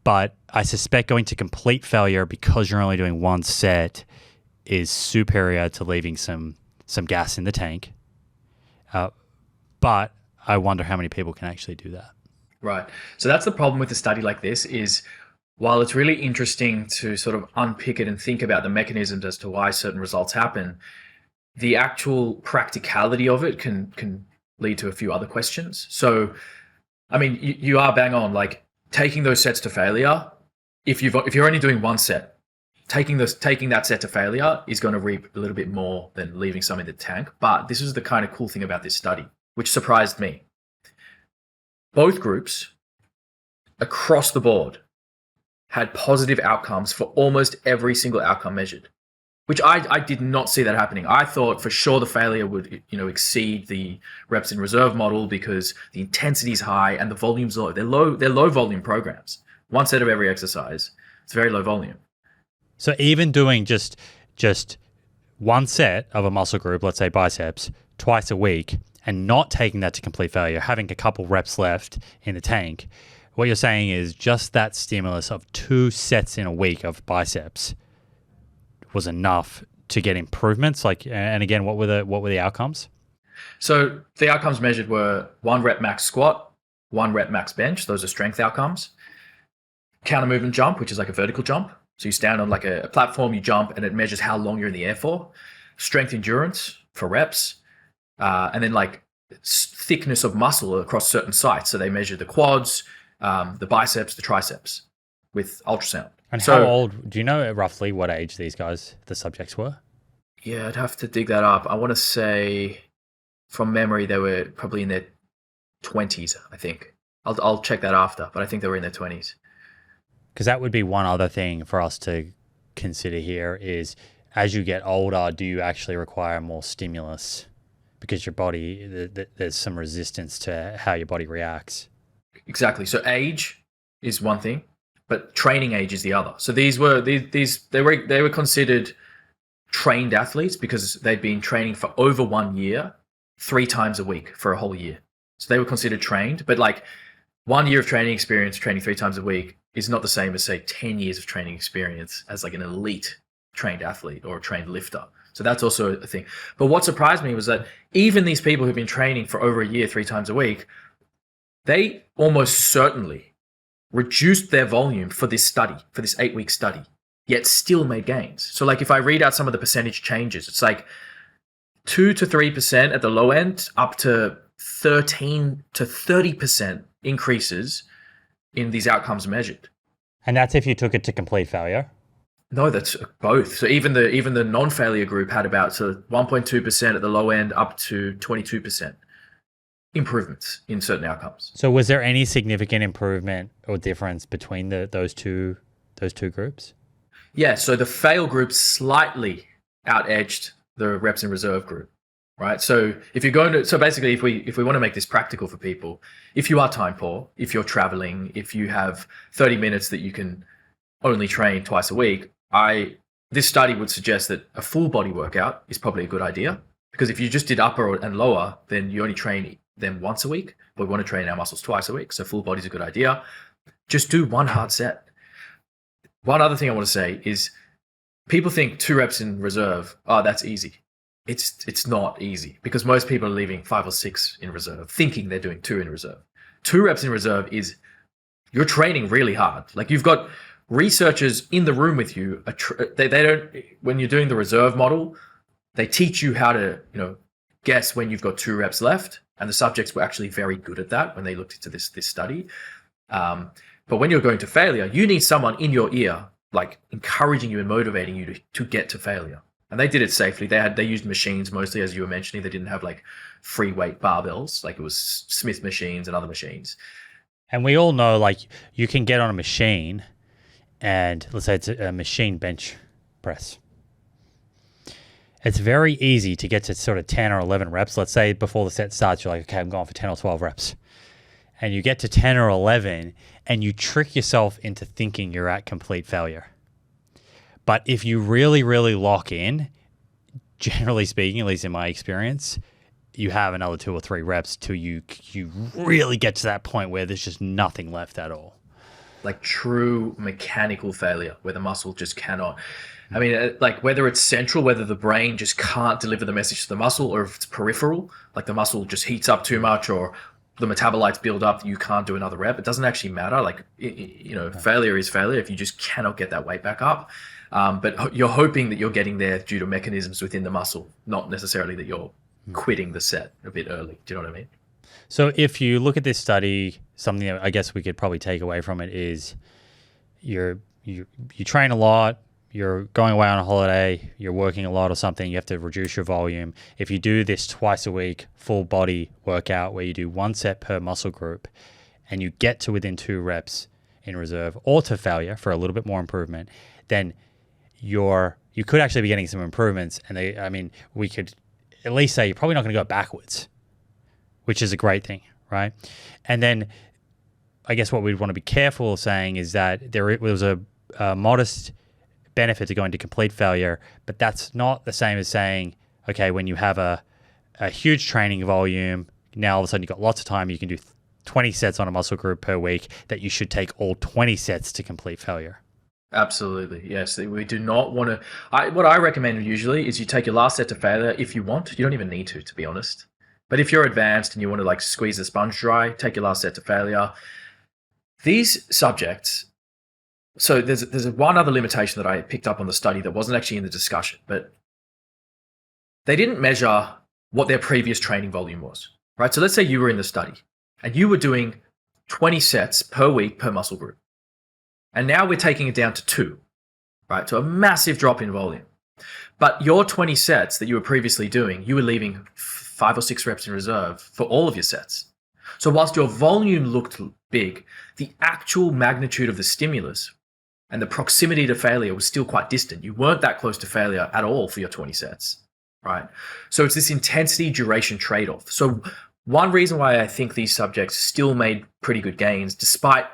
But I suspect going to complete failure because you're only doing 1 set is superior to leaving some gas in the tank. But I wonder how many people can actually do that. Right. So that's the problem with a study like this is while it's really interesting to sort of unpick it and think about the mechanisms as to why certain results happen, the actual practicality of it can lead to a few other questions. So, I mean, you are bang on, like taking those sets to failure. If you're only doing 1 set, taking that set to failure is going to reap a little bit more than leaving some in the tank. But this is the kind of cool thing about this study, which surprised me. Both groups across the board had positive outcomes for almost every single outcome measured, which I did not see that happening. I thought for sure the failure would, exceed the reps in reserve model because the intensity is high and the volume's low. They're low volume programs. 1 set of every exercise. It's very low volume. So even doing just 1 set of a muscle group, let's say biceps, twice a week, and not taking that to complete failure, having a couple reps left in the tank, what you're saying is just that stimulus of 2 sets in a week of biceps was enough to get improvements. And again, what were the outcomes? So the outcomes measured were 1 rep max squat, 1 rep max bench. Those are strength outcomes. Counter movement jump, which is like a vertical jump. So you stand on like a platform, you jump, and it measures how long you're in the air for. Strength endurance for reps, and then like thickness of muscle across certain sites. So they measure the quads, the biceps, the triceps with ultrasound. And how old, do you know roughly what age the subjects were? Yeah, I'd have to dig that up. I want to say from memory, they were probably in their 20s, I think. I'll check that after, but I think they were in their 20s. Because that would be one other thing for us to consider here is as you get older, do you actually require more stimulus? Because your body, there's some resistance to how your body reacts. Exactly. So age is one thing, but training age is the other. So they were considered trained athletes because they'd been training for over 1 year, 3 times a week for a whole year. So they were considered trained, but like 1 year of training experience, training 3 times a week is not the same as say 10 years of training experience as like an elite trained athlete or a trained lifter. So that's also a thing. But what surprised me was that even these people who've been training for over a year, 3 times a week, they almost certainly reduced their volume for this study, for this 8-week study, yet still made gains. So like if I read out some of the percentage changes, it's like 2 to 3% at the low end, up to 13 to 30% increases in these outcomes measured. And that's if you took it to complete failure? No, that's both. So even the non-failure group had about 1.2% at the low end, up to 22% improvements in certain outcomes. So was there any significant improvement or difference between those two groups? Yeah, so the fail group slightly out-edged the reps in reserve group. right? So if you're going to, so basically, if we want to make this practical for people, if you are time poor, if you're traveling, if you have 30 minutes that you can only train twice a week, this study would suggest that a full body workout is probably a good idea, because if you just did upper and lower, then you only train them once a week, but we want to train our muscles twice a week. So full body's a good idea. Just do one hard set. One other thing I want to say is people think 2 reps in reserve, oh, that's easy. It's not easy, because most people are leaving 5 or 6 in reserve, thinking they're doing 2 in reserve. 2 reps in reserve is you're training really hard. Like, you've got researchers in the room with you. They don't, when you're doing the reserve model, they teach you how to, guess when you've got 2 reps left. And the subjects were actually very good at that when they looked into this study. But when you're going to failure, you need someone in your ear, like encouraging you and motivating you to get to failure. And they did it safely. They used machines mostly, as you were mentioning. They didn't have like free weight barbells. Like, it was Smith machines and other machines. And we all know, like, you can get on a machine and let's say it's a machine bench press. It's very easy to get to sort of 10 or 11 reps. Let's say before the set starts, you're like, okay, I'm going for 10 or 12 reps. And you get to 10 or 11 and you trick yourself into thinking you're at complete failure. But if you really, really lock in, generally speaking, at least in my experience, you have another 2 or 3 reps till you really get to that point where there's just nothing left at all. Like true mechanical failure, where the muscle just cannot. I mean, like, whether it's central, whether the brain just can't deliver the message to the muscle, or if it's peripheral, like the muscle just heats up too much, or the metabolites build up, you can't do another rep. It doesn't actually matter. Like, failure is failure if you just cannot get that weight back up. But you're hoping that you're getting there due to mechanisms within the muscle, not necessarily that you're quitting the set a bit early. Do you know what I mean? So if you look at this study, something that I guess we could probably take away from it is you train a lot, you're going away on a holiday, you're working a lot or something, you have to reduce your volume. If you do this twice a week, full body workout where you do 1 set per muscle group and you get to within 2 reps in reserve or to failure for a little bit more improvement, then you could actually be getting some improvements. And we could at least say you're probably not going to go backwards, which is a great thing, right? And then I guess what we'd want to be careful of saying is that there was a modest benefit to going to complete failure, but that's not the same as saying, okay, when you have a huge training volume, now all of a sudden you've got lots of time, you can do 20 sets on a muscle group per week, that you should take all 20 sets to complete failure. Absolutely, yes. We do not want to. What I recommend usually is you take your last set to failure if you want. You don't even need to be honest. But if you're advanced and you want to like squeeze the sponge dry, take your last set to failure. These subjects. So there's one other limitation that I picked up on the study that wasn't actually in the discussion, but they didn't measure what their previous training volume was, right? So let's say you were in the study and you were doing 20 sets per week per muscle group. And now we're taking it down to 2, right? So a massive drop in volume. But your 20 sets that you were previously doing, you were leaving 5 or 6 reps in reserve for all of your sets. So whilst your volume looked big, the actual magnitude of the stimulus and the proximity to failure was still quite distant. You weren't that close to failure at all for your 20 sets, right? So it's this intensity duration trade-off. So one reason why I think these subjects still made pretty good gains, despite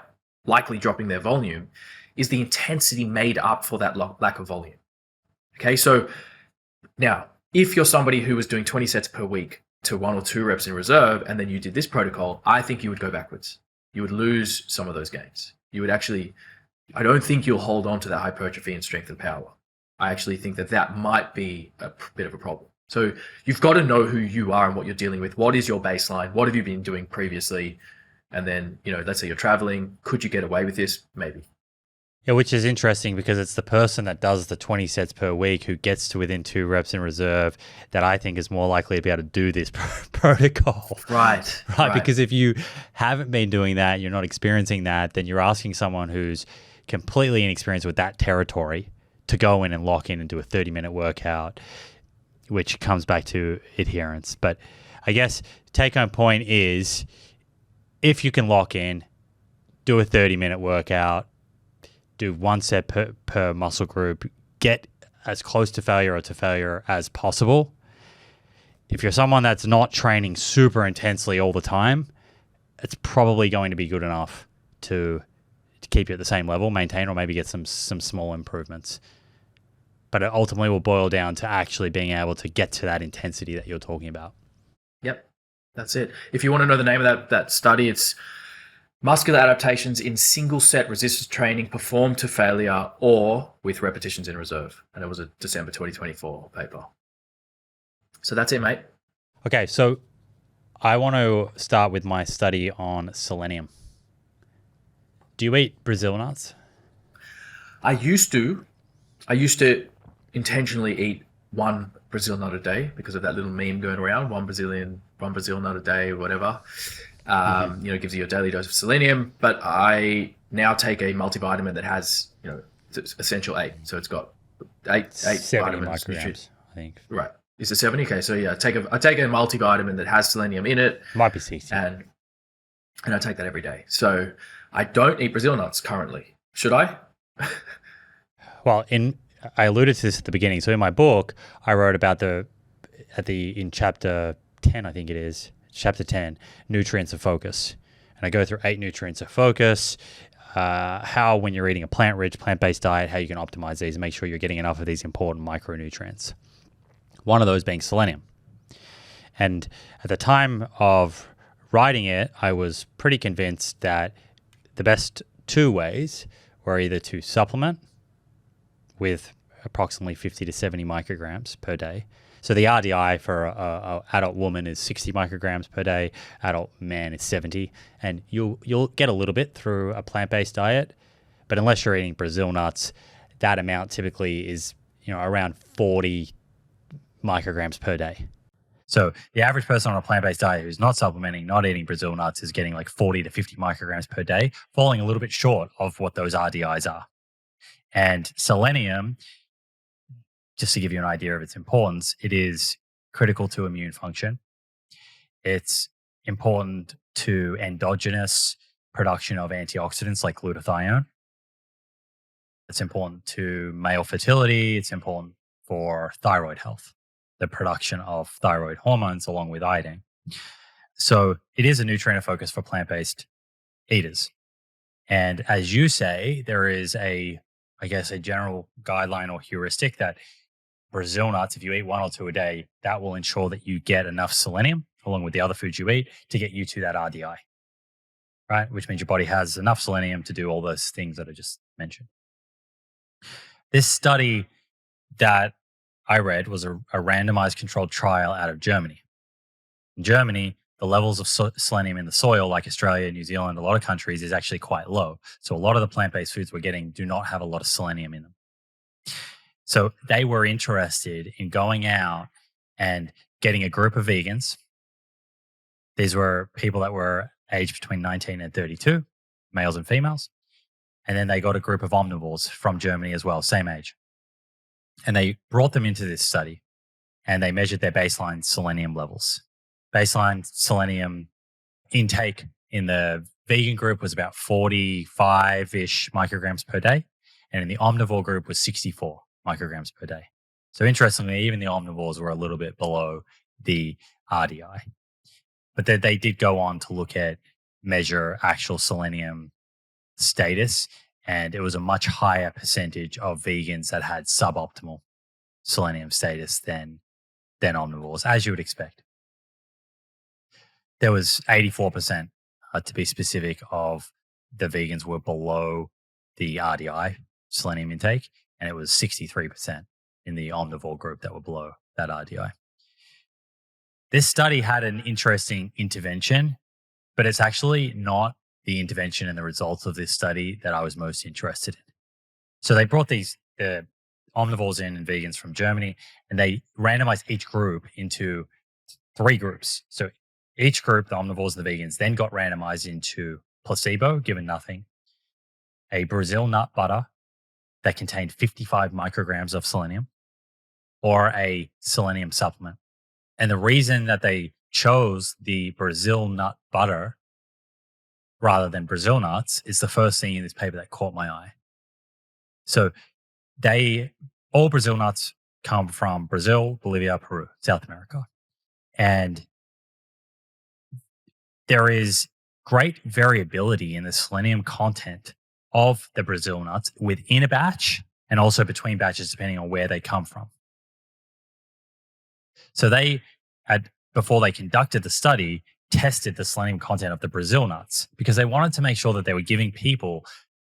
likely dropping their volume, is the intensity made up for that lack of volume. Okay, so now, if you're somebody who was doing 20 sets per week to 1 or 2 reps in reserve, and then you did this protocol, I think you would go backwards. You would lose some of those gains. You would actually, I don't think you'll hold on to that hypertrophy and strength and power. I actually think that might be a bit of a problem. So you've got to know who you are and what you're dealing with. What is your baseline? What have you been doing previously? And then, let's say you're traveling. Could you get away with this? Maybe. Yeah, which is interesting because it's the person that does the 20 sets per week who gets to within 2 reps in reserve that I think is more likely to be able to do this protocol. Right. Because if you haven't been doing that, you're not experiencing that, then you're asking someone who's completely inexperienced with that territory to go in and lock in and do a 30-minute workout, which comes back to adherence. But I guess take-home point is, if you can lock in, do a 30-minute workout, do 1 set per muscle group, get as close to failure or to failure as possible. if you're someone that's not training super intensely all the time, it's probably going to be good enough to keep you at the same level, maintain, or maybe get some small improvements. But it ultimately will boil down to actually being able to get to that intensity that you're talking about. Yep, that's it. If you want to know the name of that study, it's Muscular Adaptations in Single Set Resistance Training Performed to Failure or with Repetitions in Reserve. And it was a December 2024 paper. So that's it, mate. Okay, so I want to start with my study on selenium. Do you eat Brazil nuts? I used to intentionally eat one Brazil nut a day because of that little meme going around, one Brazil nut a day, whatever. Gives you a daily dose of selenium. But I now take a multivitamin that has, it's essential 8. So it's got eight 70 vitamins. micrograms, I think. Right. Is it 70? Okay. So yeah, I take a multivitamin that has selenium in it. Might be 60. And I take that every day. So I don't eat Brazil nuts currently. Should I? Well, I alluded to this at the beginning. So in my book, I wrote about in chapter 10, I think it is, chapter 10, nutrients of focus. And I go through 8 nutrients of focus, how when you're eating a plant-rich, plant-based diet, how you can optimize these and make sure you're getting enough of these important micronutrients. One of those being selenium. And at the time of writing it, I was pretty convinced that the best 2 ways were either to supplement with approximately 50 to 70 micrograms per day. So the RDI for an adult woman is 60 micrograms per day, adult man is 70, and you'll get a little bit through a plant-based diet, but unless you're eating Brazil nuts, that amount typically is around 40 micrograms per day. So the average person on a plant-based diet who's not supplementing, not eating Brazil nuts, is getting like 40 to 50 micrograms per day, falling a little bit short of what those RDIs are. And selenium, just to give you an idea of its importance, it is critical to immune function. It's important to endogenous production of antioxidants like glutathione. It's important to male fertility. It's important for thyroid health, the production of thyroid hormones along with iodine. So it is a nutrient of focus for plant-based eaters. And as you say, there is a general guideline or heuristic that Brazil nuts, if you eat 1 or 2 a day, that will ensure that you get enough selenium along with the other foods you eat to get you to that RDI, right? Which means your body has enough selenium to do all those things that I just mentioned. This study that I read was a randomized controlled trial out of Germany. In Germany, the levels of selenium in the soil, like Australia, New Zealand, a lot of countries, is actually quite low. So a lot of the plant-based foods we're getting do not have a lot of selenium in them. So they were interested in going out and getting a group of vegans. These were people that were aged between 19 and 32, males and females. And then they got a group of omnivores from Germany as well, same age. And they brought them into this study and they measured their baseline selenium levels. Baseline selenium intake in the vegan group was about 45-ish micrograms per day. And in the omnivore group was 64 micrograms per day. So interestingly, even the omnivores were a little bit below the RDI. But they did go on to measure actual selenium status, and it was a much higher percentage of vegans that had suboptimal selenium status than omnivores, as you would expect. There was 84%, to be specific, of the vegans were below the RDI selenium intake, and it was 63% in the omnivore group that were below that RDI. This study had an interesting intervention, but it's actually not the intervention and the results of this study that I was most interested in. So they brought the omnivores in and vegans from Germany, and they randomized each group into 3 groups. So each group, the omnivores and the vegans, then got randomized into placebo, given nothing, a Brazil nut butter that contained 55 micrograms of selenium, or a selenium supplement. And the reason that they chose the Brazil nut butter rather than Brazil nuts is the first thing in this paper that caught my eye. So all Brazil nuts come from Brazil, Bolivia, Peru, South America. And there is great variability in the selenium content of the Brazil nuts within a batch and also between batches, depending on where they come from. So they had, before they conducted the study, tested the selenium content of the Brazil nuts because they wanted to make sure that they were giving people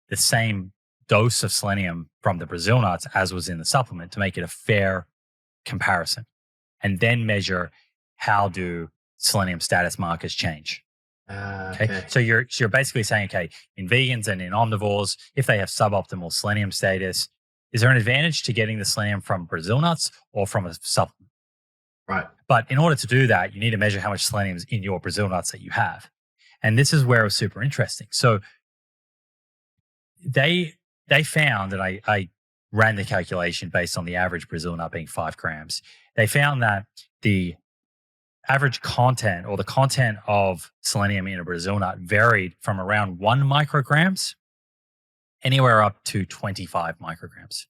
the same dose of selenium from the Brazil nuts as was in the supplement to make it a fair comparison, and then measure how do selenium status markers change. Okay. So you're basically saying, okay, in vegans and in omnivores, if they have suboptimal selenium status, is there an advantage to getting the selenium from Brazil nuts or from a supplement? Right. But in order to do that, you need to measure how much selenium is in your Brazil nuts that you have. And this is where it was super interesting. So they found that I ran the calculation based on the average Brazil nut being 5 grams. They found that the average content or the content of selenium in a Brazil nut varied from around 1 micrograms anywhere up to 25 micrograms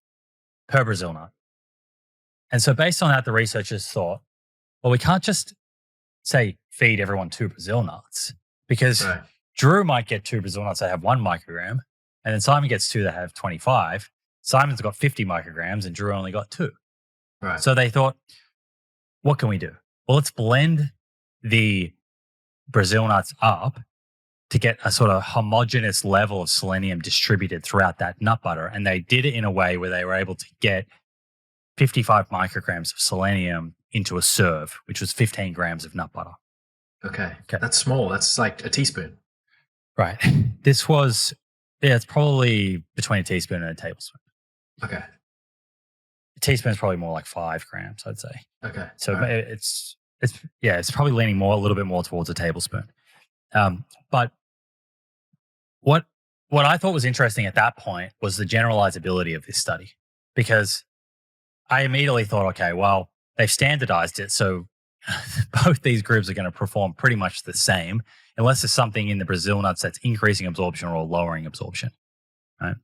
per Brazil nut. And so based on that, the researchers thought, well, we can't just say feed everyone 2 Brazil nuts because Drew might get 2 Brazil nuts that have 1 microgram, and then Simon gets 2 that have 25. Simon's got 50 micrograms and Drew only got 2. Right. So they thought, what can we do? Well, let's blend the Brazil nuts up to get a sort of homogeneous level of selenium distributed throughout that nut butter. And they did it in a way where they were able to get 55 micrograms of selenium into a serve, which was 15 grams of nut butter. Okay. That's small. That's like a teaspoon. Right. This was, it's probably between a teaspoon and a tablespoon. Okay. A teaspoon is probably more like 5 grams, I'd say. Okay. So it's probably leaning a little bit more towards a tablespoon. But what I thought was interesting at that point was the generalizability of this study, because I immediately thought, okay, well, they've standardized it, so both these groups are going to perform pretty much the same, unless there's something in the Brazil nuts that's increasing absorption or lowering absorption, right?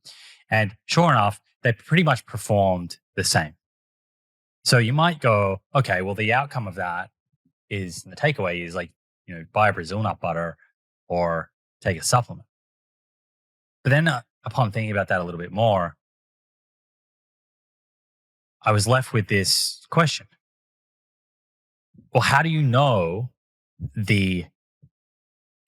And sure enough, they pretty much performed the same. So you might go, okay, well, the outcome of that is, the takeaway is like, buy a Brazil nut butter or take a supplement. But then upon thinking about that a little bit more, I was left with this question. Well, how do you know the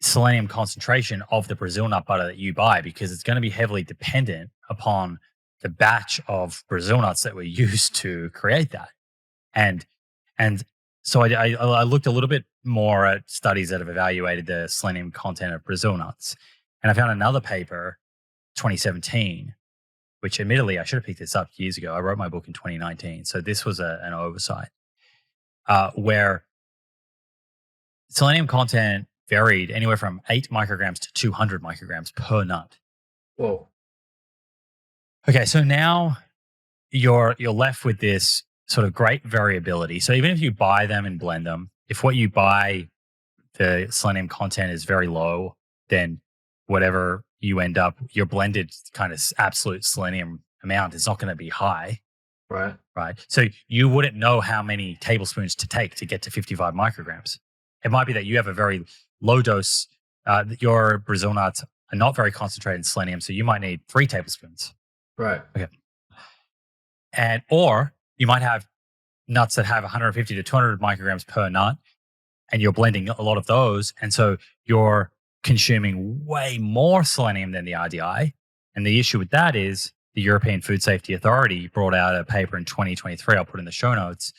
selenium concentration of the Brazil nut butter that you buy? Because it's going to be heavily dependent upon the batch of Brazil nuts that were used to create that. And so I looked a little bit more at studies that have evaluated the selenium content of Brazil nuts. And I found another paper, 2017, which admittedly I should have picked this up years ago. I wrote my book in 2019. So this was an oversight where selenium content varied anywhere from 8 micrograms to 200 micrograms per nut. Whoa. Okay, so now you're left with this sort of great variability. So even if you buy them and blend them, if what you buy, the selenium content is very low, then whatever you end up, your blended kind of absolute selenium amount is not going to be high. Right. Right. So you wouldn't know how many tablespoons to take to get to 55 micrograms. It might be that you have a very low dose. Your Brazil nuts are not very concentrated in selenium, so you might need 3 tablespoons. Right. Okay. Or you might have nuts that have 150 to 200 micrograms per nut, and you're blending a lot of those. And so you're consuming way more selenium than the RDI. And the issue with that is the European Food Safety Authority brought out a paper in 2023, I'll put in the show notes,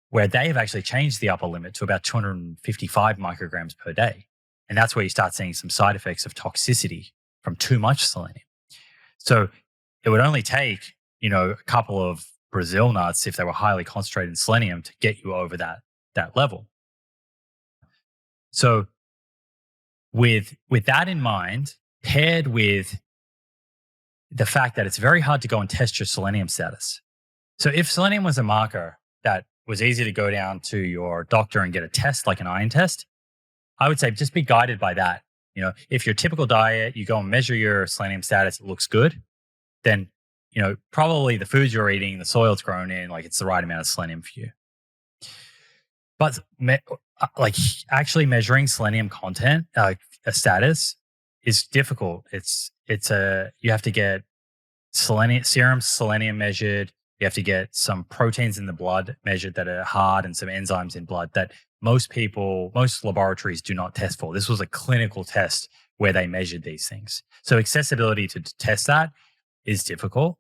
where they have actually changed the upper limit to about 255 micrograms per day. And that's where you start seeing some side effects of toxicity from too much selenium. So it would only take, a couple of Brazil nuts, if they were highly concentrated in selenium, to get you over that level. So with that in mind, paired with the fact that it's very hard to go and test your selenium status. So if selenium was a marker that was easy to go down to your doctor and get a test like an iron test, I would say just be guided by that. If your typical diet, you go and measure your selenium status, it looks good, then, probably the foods you're eating, the soil it's grown in, like it's the right amount of selenium for you. But like actually measuring selenium content, a status, is difficult. You have to get serum selenium measured. You have to get some proteins in the blood measured that are hard and some enzymes in blood that most laboratories do not test for. This was a clinical test where they measured these things. So accessibility to test that is difficult.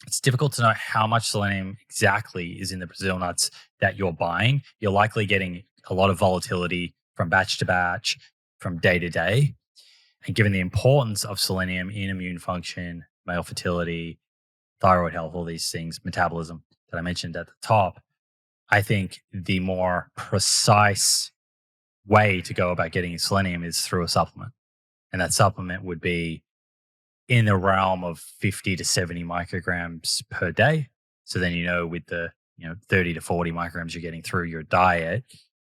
It's difficult to know how much selenium exactly is in the Brazil nuts that you're buying. You're likely getting a lot of volatility from batch to batch, from day to day. And given the importance of selenium in immune function, male fertility, thyroid health, all these things, metabolism that I mentioned at the top, I think the more precise way to go about getting selenium is through a supplement. And that supplement would be in the realm of 50 to 70 micrograms per day. So then, with the 30 to 40 micrograms you're getting through your diet,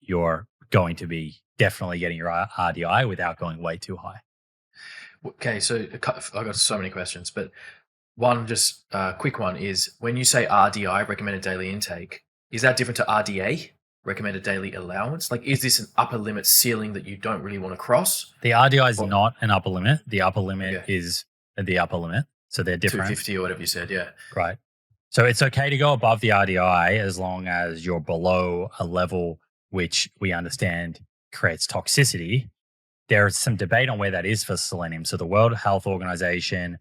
you're going to be definitely getting your RDI without going way too high. Okay, so I've got so many questions, but one just quick one is, when you say RDI, recommended daily intake, is that different to RDA, recommended daily allowance? Like, is this an upper limit ceiling that you don't really want to cross? The RDI is not an upper limit. The upper limit is the upper limit. So they're different. 250 or whatever you said, yeah. Right. So it's okay to go above the RDI as long as you're below a level which we understand creates toxicity. There is some debate on where that is for selenium. So the World Health Organization,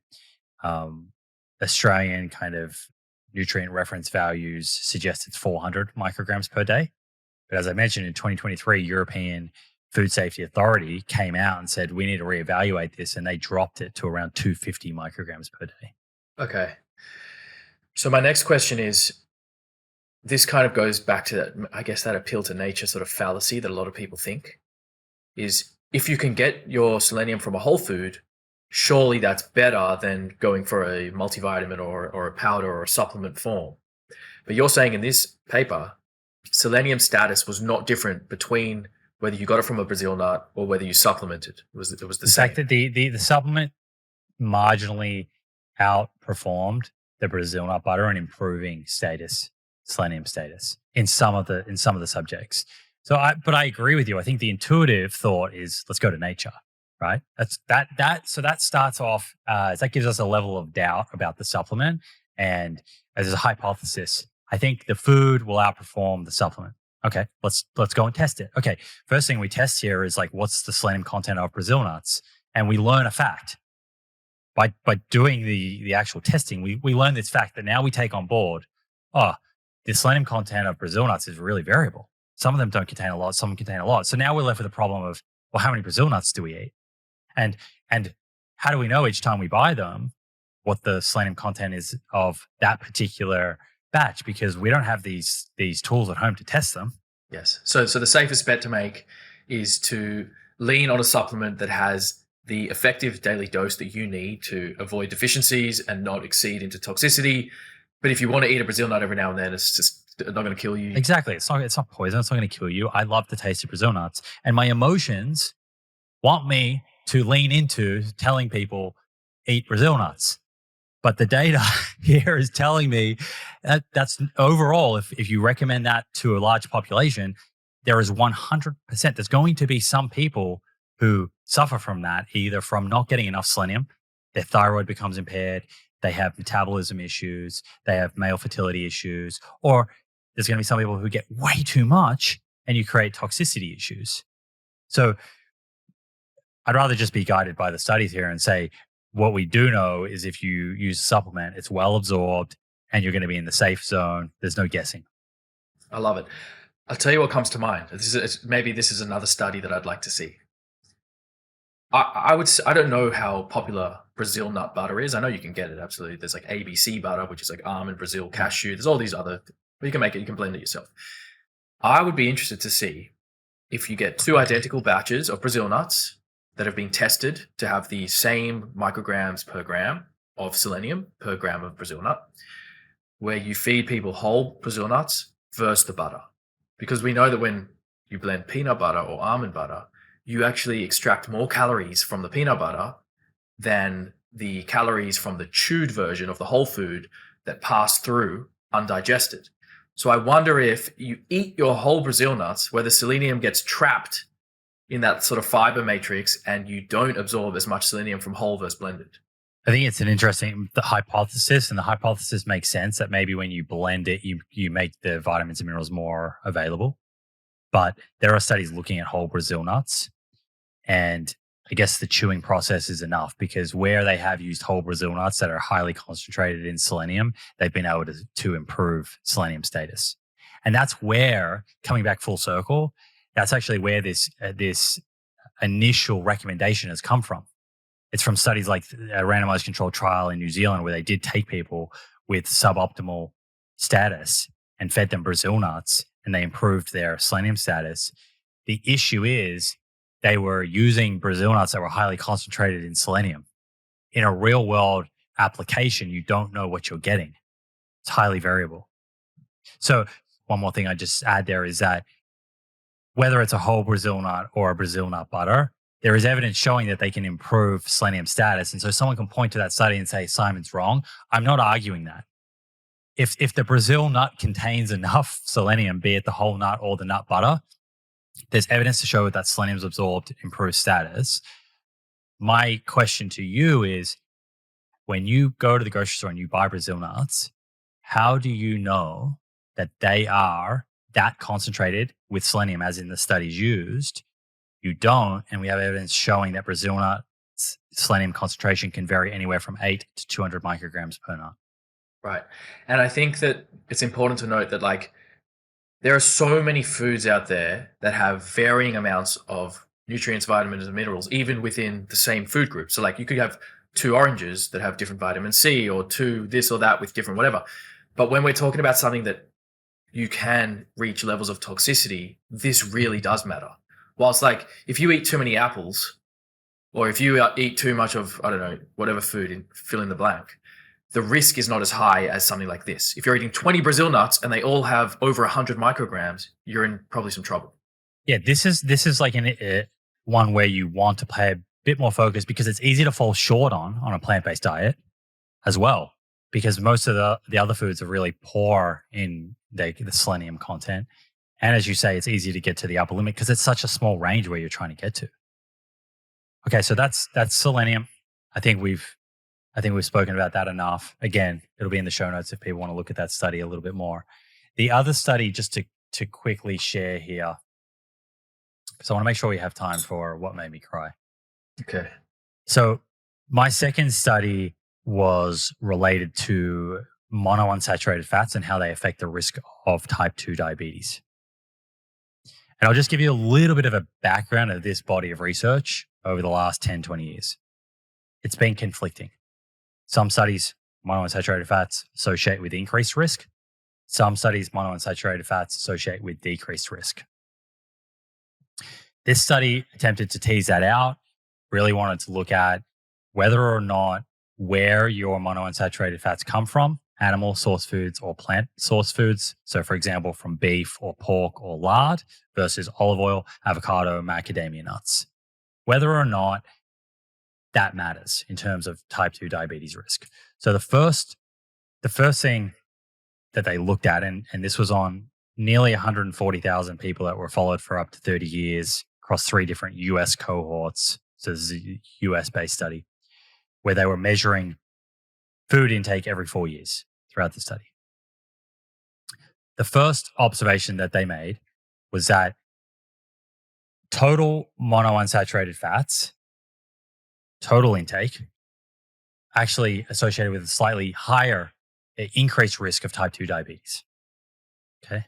Australian kind of nutrient reference values suggest it's 400 micrograms per day. But as I mentioned, in 2023, European Food Safety Authority came out and said, we need to reevaluate this. And they dropped it to around 250 micrograms per day. Okay. So my next question is, this kind of goes back to that, I guess, that appeal to nature sort of fallacy that a lot of people think is, if you can get your selenium from a whole food, surely that's better than going for a multivitamin or a powder or a supplement form. But you're saying in this paper, selenium status was not different between whether you got it from a Brazil nut or whether you supplemented. It was the same. The fact that the supplement marginally outperformed the Brazil nut butter in improving selenium status in some of the subjects. So I agree with you. I think the intuitive thought is, let's go to nature, right? So that starts off, that gives us a level of doubt about the supplement. And as a hypothesis, I think the food will outperform the supplement. Okay, let's go and test it. Okay, first thing we test here is like, what's the selenium content of Brazil nuts? And we learn a fact. By doing the actual testing, we learn this fact that now we take on board, the selenium content of Brazil nuts is really variable. Some of them don't contain a lot, some contain a lot. So now we're left with the problem of, well, how many Brazil nuts do we eat? And how do we know each time we buy them what the selenium content is of that particular batch? Because we don't have these tools at home to test them. Yes. So the safest bet to make is to lean on a supplement that has the effective daily dose that you need to avoid deficiencies and not exceed into toxicity. But if you want to eat a Brazil nut every now and then, it's just not going to kill you. Exactly. It's not poison. It's not going to kill you. I love the taste of Brazil nuts. And my emotions want me to lean into telling people, eat Brazil nuts. But the data here is telling me that that's overall, if you recommend that to a large population, there is 100%. There's going to be some people who suffer from that, either from not getting enough selenium, their thyroid becomes impaired, they have metabolism issues, they have male fertility issues, or there's going to be some people who get way too much and you create toxicity issues. So I'd rather just be guided by the studies here and say, what we do know is if you use a supplement, it's well absorbed and you're going to be in the safe zone. There's no guessing. I love it. I'll tell you what comes to mind. Maybe this is another study that I'd like to see. I don't know how popular Brazil nut butter is. I know you can get it, absolutely. There's like ABC butter, which is like almond, Brazil, cashew. There's all these other, but you can make it, you can blend it yourself. I would be interested to see if you get 2 identical batches of Brazil nuts that have been tested to have the same micrograms per gram of selenium per gram of Brazil nut, where you feed people whole Brazil nuts versus the butter. Because we know that when you blend peanut butter or almond butter, you actually extract more calories from the peanut butter than the calories from the chewed version of the whole food that pass through undigested. So I wonder if you eat your whole Brazil nuts, where the selenium gets trapped in that sort of fiber matrix and you don't absorb as much selenium from whole versus blended. I think it's an interesting hypothesis, and the hypothesis makes sense that maybe when you blend it, you make the vitamins and minerals more available. But there are studies looking at whole Brazil nuts, and I guess the chewing process is enough, because where they have used whole Brazil nuts that are highly concentrated in selenium, they've been able to improve selenium status. And that's where, coming back full circle, that's actually where this initial recommendation has come from. It's from studies like a randomized controlled trial in New Zealand, where they did take people with suboptimal status and fed them Brazil nuts, and they improved their selenium status. The issue is they were using Brazil nuts that were highly concentrated in selenium. In a real world application, you don't know what you're getting. It's highly variable. So one more thing I just add there is that whether it's a whole Brazil nut or a Brazil nut butter, there is evidence showing that they can improve selenium status. And so someone can point to that study and say, Simon's wrong. I'm not arguing that. If the Brazil nut contains enough selenium, be it the whole nut or the nut butter, there's evidence to show that selenium is absorbed, improves status. My question to you is, when you go to the grocery store and you buy Brazil nuts, how do you know that they are that concentrated with selenium as in the studies used? You don't, and we have evidence showing that Brazil nut selenium concentration can vary anywhere from 8 to 200 micrograms per nut. Right. And I think that it's important to note that, like, there are so many foods out there that have varying amounts of nutrients, vitamins, and minerals, even within the same food group. So, like, you could have 2 oranges that have different vitamin C, or 2 this or that with different whatever. But when we're talking about something that you can reach levels of toxicity, this really does matter. Whilst, like, if you eat too many apples, or if you eat too much of, I don't know, whatever food, and fill in the blank, the risk is not as high as something like this. If you're eating 20 Brazil nuts and they all have over 100 micrograms, you're in probably some trouble. Yeah, this is like one where you want to pay a bit more focus, because it's easy to fall short on a plant-based diet as well, because most of the other foods are really poor in the selenium content. And as you say, it's easy to get to the upper limit because it's such a small range where you're trying to get to. Okay, so that's selenium. I think we've spoken about that enough. Again, it'll be in the show notes if people want to look at that study a little bit more. The other study, just to quickly share here, because I want to make sure we have time for what made me cry. Okay. So my second study was related to monounsaturated fats and how they affect the risk of type 2 diabetes. And I'll just give you a little bit of a background of this body of research over the last 10, 20 years. It's been conflicting. Some studies, monounsaturated fats associate with increased risk. Some studies, monounsaturated fats associate with decreased risk. This study attempted to tease that out, really wanted to look at whether or not where your monounsaturated fats come from, animal source foods or plant source foods. So, for example, from beef or pork or lard versus olive oil, avocado, macadamia nuts. Whether or not that matters in terms of type 2 diabetes risk. So the first thing that they looked at, and this was on nearly 140,000 people that were followed for up to 30 years across 3 different US cohorts. So this is a US-based study where they were measuring food intake every 4 years throughout the study. The first observation that they made was that total monounsaturated fats, total intake, actually associated with a slightly higher increased risk of type 2 diabetes. Okay.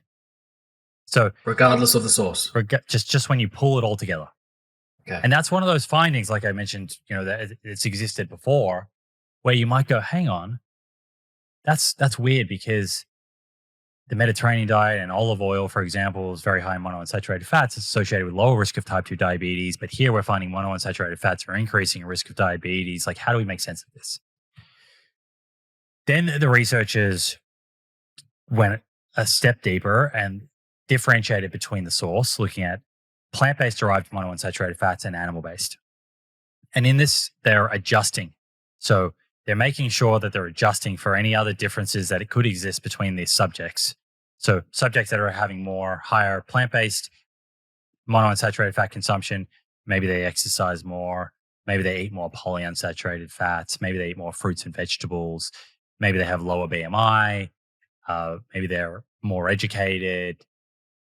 So regardless of the source, just when you pull it all together. Okay. And that's one of those findings, like I mentioned, that it's existed before, where you might go, hang on, that's weird, because the Mediterranean diet and olive oil, for example, is very high in monounsaturated fats. It's associated with lower risk of type 2 diabetes. But here we're finding monounsaturated fats are increasing risk of diabetes. Like, how do we make sense of this? Then the researchers went a step deeper and differentiated between the source, looking at plant-based derived monounsaturated fats and animal-based. And in this, they're adjusting. So they're making sure that they're adjusting for any other differences that it could exist between these subjects. So subjects that are having higher plant-based monounsaturated fat consumption, maybe they exercise more, maybe they eat more polyunsaturated fats, maybe they eat more fruits and vegetables, maybe they have lower BMI, maybe they're more educated,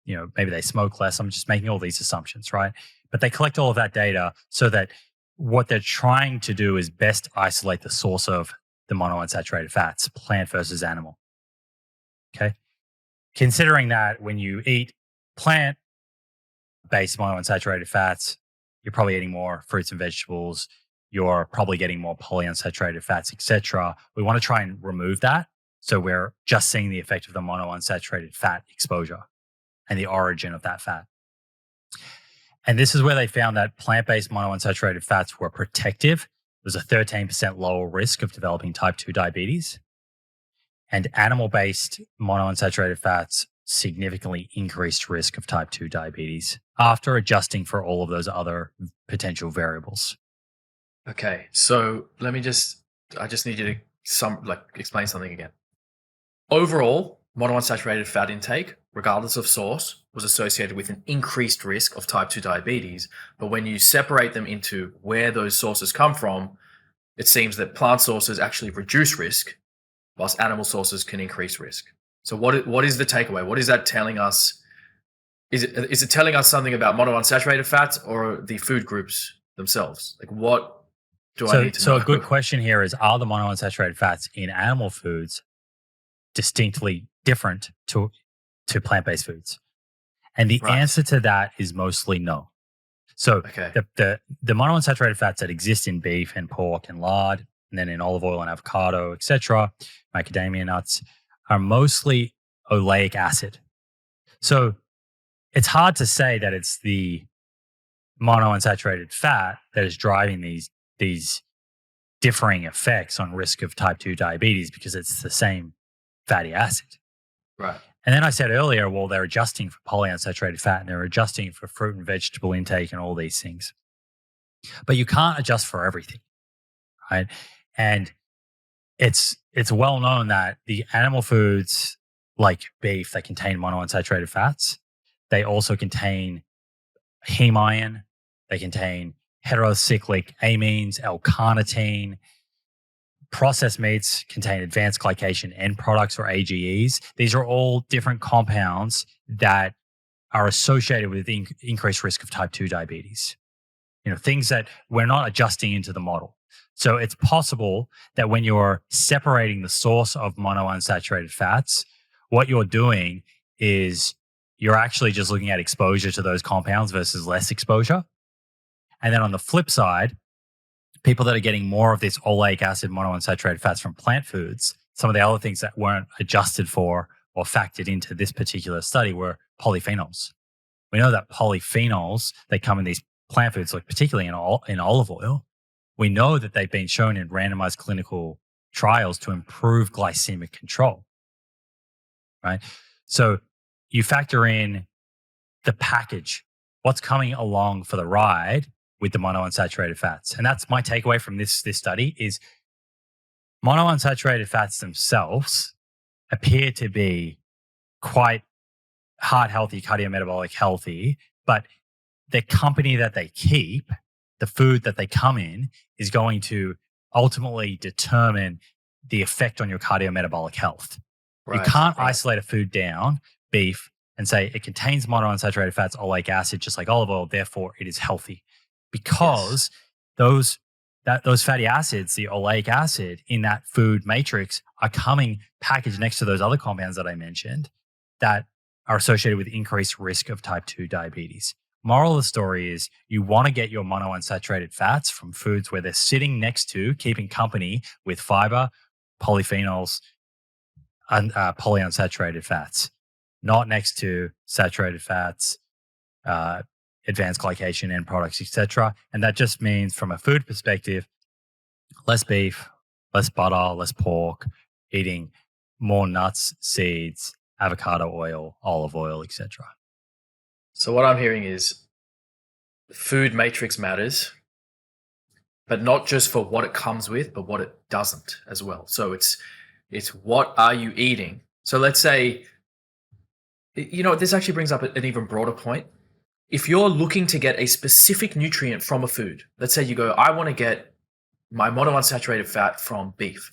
maybe they smoke less. I'm just making all these assumptions, right? But they collect all of that data so that what they're trying to do is best isolate the source of the monounsaturated fats, plant versus animal. Okay. Considering that when you eat plant-based monounsaturated fats, you're probably eating more fruits and vegetables, you're probably getting more polyunsaturated fats, etc. We want to try and remove that. So we're just seeing the effect of the monounsaturated fat exposure and the origin of that fat. And this is where they found that plant-based monounsaturated fats were protective. There's a 13% lower risk of developing type 2 diabetes. And animal-based monounsaturated fats significantly increased risk of type 2 diabetes after adjusting for all of those other potential variables. Okay, so I just need you to explain something again. Overall, monounsaturated fat intake, regardless of source, was associated with an increased risk of type 2 diabetes. But when you separate them into where those sources come from, it seems that plant sources actually reduce risk, whilst animal sources can increase risk. So what is the takeaway? What is that telling us? Is it telling us something about monounsaturated fats or the food groups themselves? Like, what do I need to know? So a good question here is, are the monounsaturated fats in animal foods distinctly different to plant-based foods? And the answer to that is mostly no. So the monounsaturated fats that exist in beef and pork and lard, and then in olive oil and avocado, etc., macadamia nuts, are mostly oleic acid. So it's hard to say that it's the monounsaturated fat that is driving these differing effects on risk of type 2 diabetes, because it's the same fatty acid. Right. And then I said earlier, well, they're adjusting for polyunsaturated fat and they're adjusting for fruit and vegetable intake and all these things. But you can't adjust for everything, right? And it's well known that the animal foods like beef that contain monounsaturated fats, they also contain heme iron, they contain heterocyclic amines, L-carnitine. Processed meats contain advanced glycation end products, or AGEs. These are all different compounds that are associated with increased risk of type 2 diabetes. Things that we're not adjusting into the model. So it's possible that when you're separating the source of monounsaturated fats, what you're doing is you're actually just looking at exposure to those compounds versus less exposure. And then on the flip side, people that are getting more of this oleic acid monounsaturated fats from plant foods, some of the other things that weren't adjusted for or factored into this particular study were polyphenols. We know that polyphenols, they come in these plant foods, like particularly in olive oil. We know that they've been shown in randomized clinical trials to improve glycemic control, right? So you factor in the package, what's coming along for the ride with the monounsaturated fats. And that's my takeaway from this study is monounsaturated fats themselves appear to be quite heart healthy, cardiometabolic healthy, but the company that they keep, the food that they come in, is going to ultimately determine the effect on your cardiometabolic health. You can't isolate a food down, beef, and say it contains monounsaturated fats, oleic acid, just like olive oil, therefore it is healthy. Because those fatty acids, the oleic acid in that food matrix, are coming packaged next to those other compounds that I mentioned that are associated with increased risk of type 2 diabetes. Moral of the story is you want to get your monounsaturated fats from foods where they're sitting next to, keeping company with fiber, polyphenols, and polyunsaturated fats, not next to saturated fats, advanced glycation end products, etc. And that just means, from a food perspective, less beef, less butter, less pork, eating more nuts, seeds, avocado oil, olive oil, etc. So what I'm hearing is food matrix matters, but not just for what it comes with, but what it doesn't as well. So it's what are you eating? So let's say This actually brings up an even broader point. If you're looking to get a specific nutrient from a food, let's say you go, I want to get my monounsaturated fat from beef.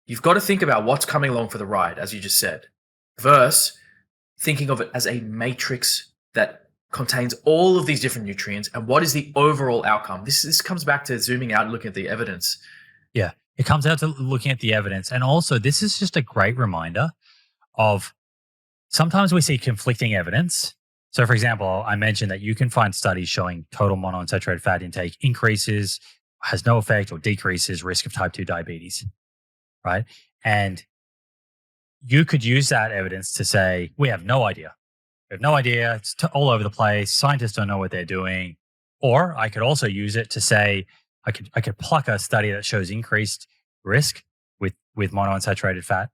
You've got to think about what's coming along for the ride, as you just said, versus thinking of it as a matrix that contains all of these different nutrients and what is the overall outcome. This comes back to zooming out and looking at the evidence. Yeah, it comes out to looking at the evidence. And also, this is just a great reminder of sometimes we see conflicting evidence. So, for example, I mentioned that you can find studies showing total monounsaturated fat intake increases, has no effect, or decreases risk of type 2 diabetes, right? And you could use that evidence to say, we have no idea. We have no idea. It's all over the place. Scientists don't know what they're doing. Or I could also use it to say, I could pluck a study that shows increased risk with monounsaturated fat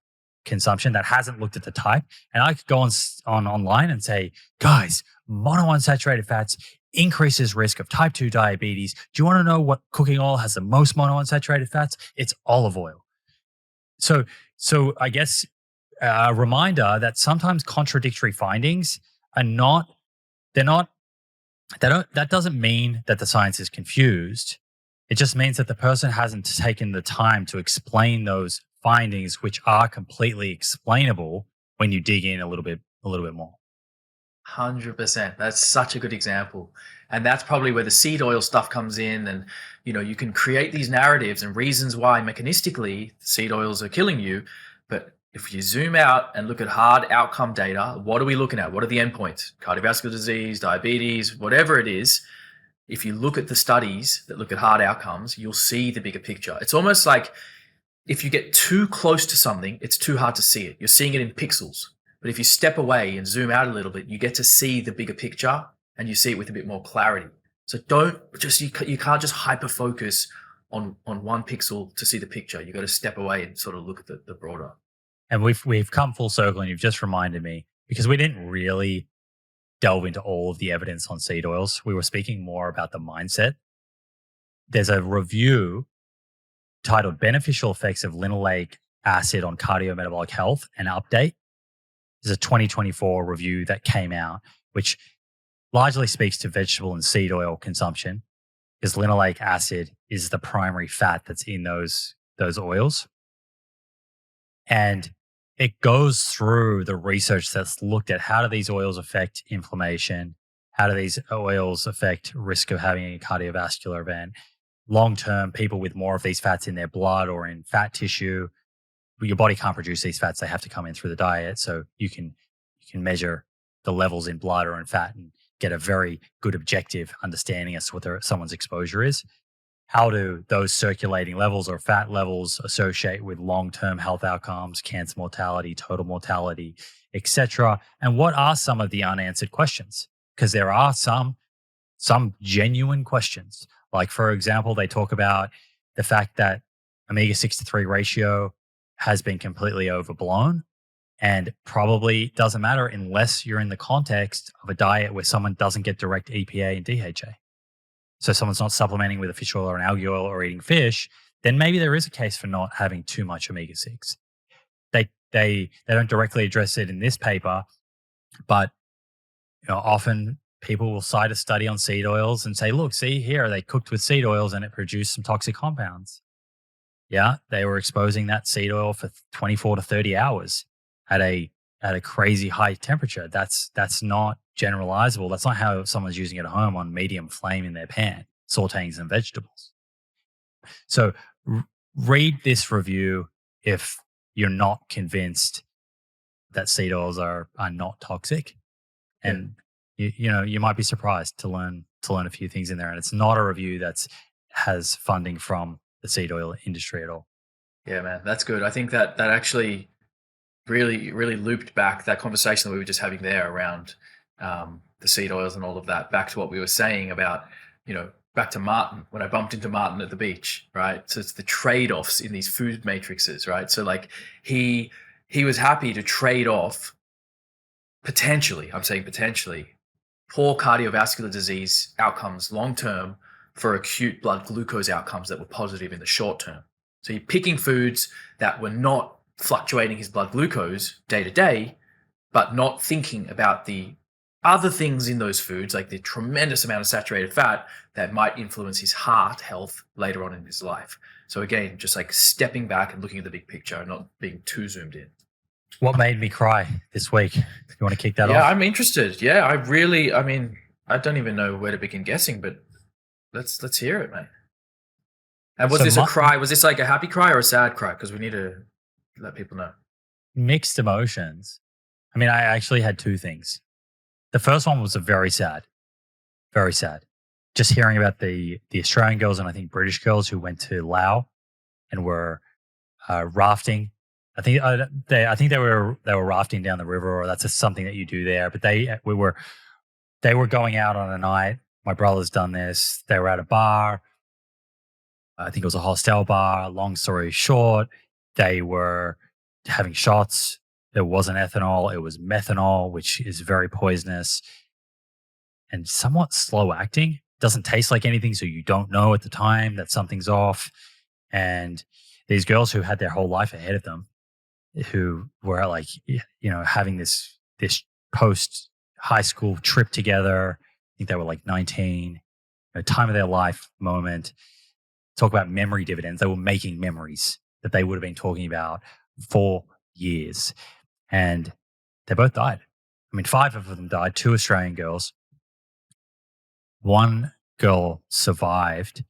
consumption that hasn't looked at the type, and I could go on online and say, guys, monounsaturated fats increases risk of type 2 diabetes. Do you want to know what cooking oil has the most monounsaturated fats? It's olive oil. So I guess a reminder that sometimes contradictory findings that doesn't mean that the science is confused. It just means that the person hasn't taken the time to explain those findings, which are completely explainable when you dig in a little bit more. 100%. That's such a good example. And that's probably where the seed oil stuff comes in. And, you can create these narratives and reasons why mechanistically seed oils are killing you. But if you zoom out and look at hard outcome data, what are we looking at? What are the endpoints? Cardiovascular disease, diabetes, whatever it is. If you look at the studies that look at hard outcomes, you'll see the bigger picture. It's almost like if you get too close to something, it's too hard to see it. You're seeing it in pixels. But if you step away and zoom out a little bit, you get to see the bigger picture and you see it with a bit more clarity. So you can't just hyper focus on one pixel to see the picture. You got to step away and sort of look at the broader. And we've come full circle, and you've just reminded me, because we didn't really delve into all of the evidence on seed oils. We were speaking more about the mindset. There's a review titled Beneficial Effects of Linoleic Acid on Cardiometabolic Health, an update. There's a 2024 review that came out, which largely speaks to vegetable and seed oil consumption, because linoleic acid is the primary fat that's in those oils. And it goes through the research that's looked at how do these oils affect inflammation? How do these oils affect risk of having a cardiovascular event? Long-term, people with more of these fats in their blood or in fat tissue, your body can't produce these fats. They have to come in through the diet. So you can measure the levels in blood or in fat and get a very good objective understanding as to what someone's exposure is. How do those circulating levels or fat levels associate with long-term health outcomes, cancer mortality, total mortality, etc.? And what are some of the unanswered questions? Because there are some genuine questions. Like, for example, they talk about the fact that omega-6 to 3 ratio has been completely overblown and probably doesn't matter unless you're in the context of a diet where someone doesn't get direct EPA and DHA. So someone's not supplementing with a fish oil or an algae oil or eating fish, then maybe there is a case for not having too much omega-6. They don't directly address it in this paper, but often people will cite a study on seed oils and say, look, see here, they cooked with seed oils and it produced some toxic compounds. Yeah, they were exposing that seed oil for 24 to 30 hours at a crazy high temperature. That's not generalizable. That's not how someone's using it at home on medium flame in their pan, sauteing some vegetables. So read this review if you're not convinced that seed oils are not toxic. And you might be surprised to learn a few things in there. And it's not a review has funding from the seed oil industry at all. Yeah, man, that's good. I think that actually really, really looped back that conversation that we were just having there around the seed oils and all of that, back to what we were saying about, back to Martin, when I bumped into Martin at the beach, right? So it's the trade-offs in these food matrices, right? So like he was happy to trade off potentially, I'm saying potentially, poor cardiovascular disease outcomes long-term for acute blood glucose outcomes that were positive in the short term. So you're picking foods that were not fluctuating his blood glucose day to day, but not thinking about the other things in those foods, like the tremendous amount of saturated fat that might influence his heart health later on in his life. So again, just like stepping back and looking at the big picture, not being too zoomed in. What made me cry this week? You want to kick that off? Yeah, I'm interested. Yeah, I mean, I don't even know where to begin guessing, but let's hear it, mate. And was this a cry? Was this like a happy cry or a sad cry? Because we need to let people know. Mixed emotions. I mean, I actually had two things. The first one was very sad. Just hearing about the Australian girls and I think British girls who went to Laos and were rafting. I think they were rafting down the river, or that's just something that you do there. But they were going out on a night. My brother's done this. They were at a bar. I think it was a hostel bar. Long story short, they were having shots. It wasn't ethanol. It was methanol, which is very poisonous and somewhat slow acting. Doesn't taste like anything, so you don't know at the time that something's off. And these girls who had their whole life ahead of them, who were like, having this post high school trip together. I think they were like 19, time of their life moment. Talk about memory dividends. They were making memories that they would have been talking about for years. And they both died. I mean, 5 of them died, 2 Australian girls. 1 girl survived.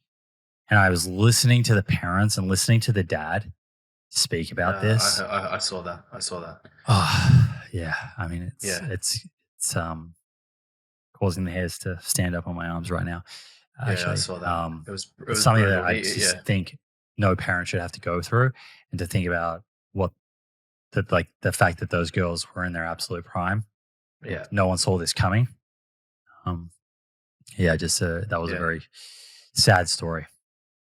And I was listening to the parents and listening to the dad speak about this. I saw that. Oh, yeah. I mean, it's causing the hairs to stand up on my arms right now. Actually, yeah, I saw that. It was something brutal. That I just think no parent should have to go through, and to think about the fact that those girls were in their absolute prime. Yeah, no one saw this coming. That was a very sad story.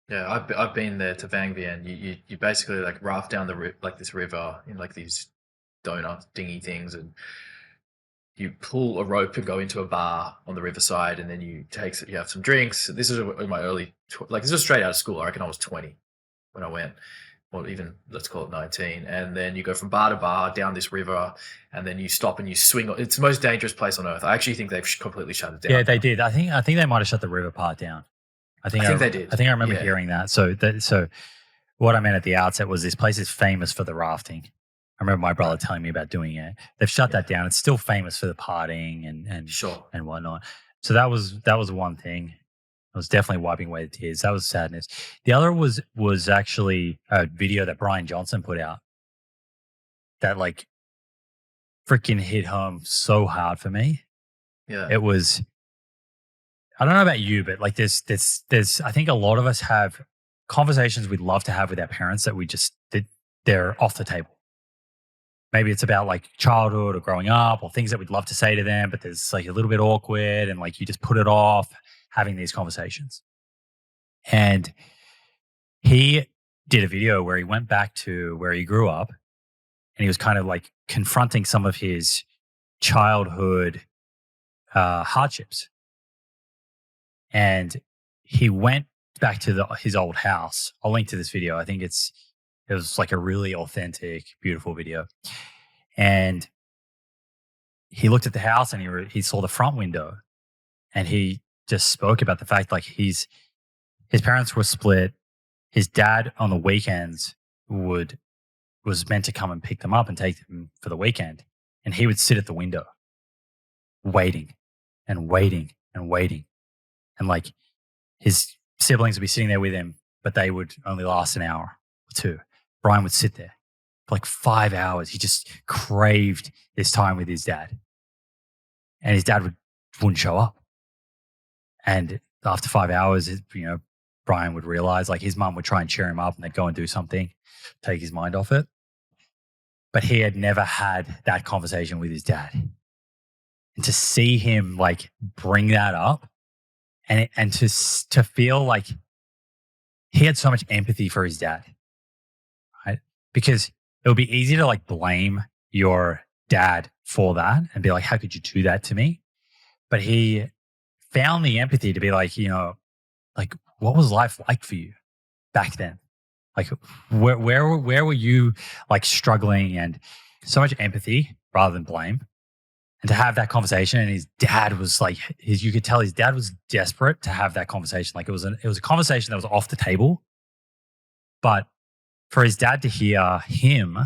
Yeah, I've been there to Vang Vieng. You basically like raft down this river in like these donut dinghy things, and you pull a rope and go into a bar on the riverside, and then you have some drinks. This is in my early this was straight out of school. I reckon I was 20 when I went, or even let's call it 19. And then you go from bar to bar down this river, and then you stop and you swing. It's the most dangerous place on earth. I actually think they've completely shut it down. Yeah, they did. I think they might have shut the river part down. I think they did. I think I remember hearing that. So what I meant at the outset was this place is famous for the rafting. I remember my brother telling me about doing it. They've shut that down. It's still famous for the partying and whatnot. So that was one thing. I was definitely wiping away the tears. That was sadness. The other was actually a video that Brian Johnson put out that like freaking hit home so hard for me. Yeah. It was, I don't know about you, but like there's I think a lot of us have conversations we'd love to have with our parents that they're off the table. Maybe it's about like childhood or growing up or things that we'd love to say to them, but there's like a little bit awkward and like you just put it off having these conversations. And he did a video where he went back to where he grew up and he was kind of like confronting some of his childhood hardships. And he went back to his old house. I'll link to this video. I think it was like a really authentic, beautiful video. And he looked at the house and he saw the front window, and he just spoke about the fact like his parents were split. His dad on the weekends was meant to come and pick them up and take them for the weekend, and he would sit at the window, waiting and waiting and waiting, and like his siblings would be sitting there with him, but they would only last an hour or 2. Brian would sit there for like 5 hours. He just craved this time with his dad. And his dad wouldn't show up. And after 5 hours, Brian would realize like his mum would try and cheer him up and they'd go and do something, take his mind off it. But he had never had that conversation with his dad. And to see him like bring that up and to feel like he had so much empathy for his dad. Because it would be easy to like blame your dad for that and be like, how could you do that to me? But he found the empathy to be like, like what was life like for you back then? Like where were you like struggling, and so much empathy. rather than blame. And to have that conversation, and his dad was like, you could tell his dad was desperate to have that conversation. Like it was a conversation that was off the table, but for his dad to hear him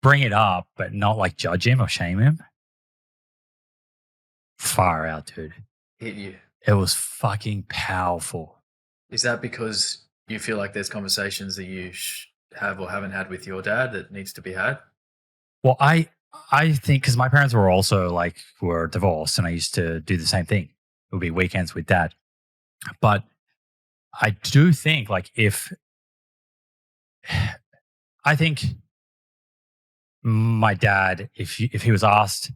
bring it up, but not like judge him or shame him, far out, dude. Hit you. It was fucking powerful. Is that because you feel like there's conversations that you have or haven't had with your dad that needs to be had? Well, I think because my parents were also were divorced, and I used to do the same thing. It would be weekends with dad. But I do think I think my dad, if he was asked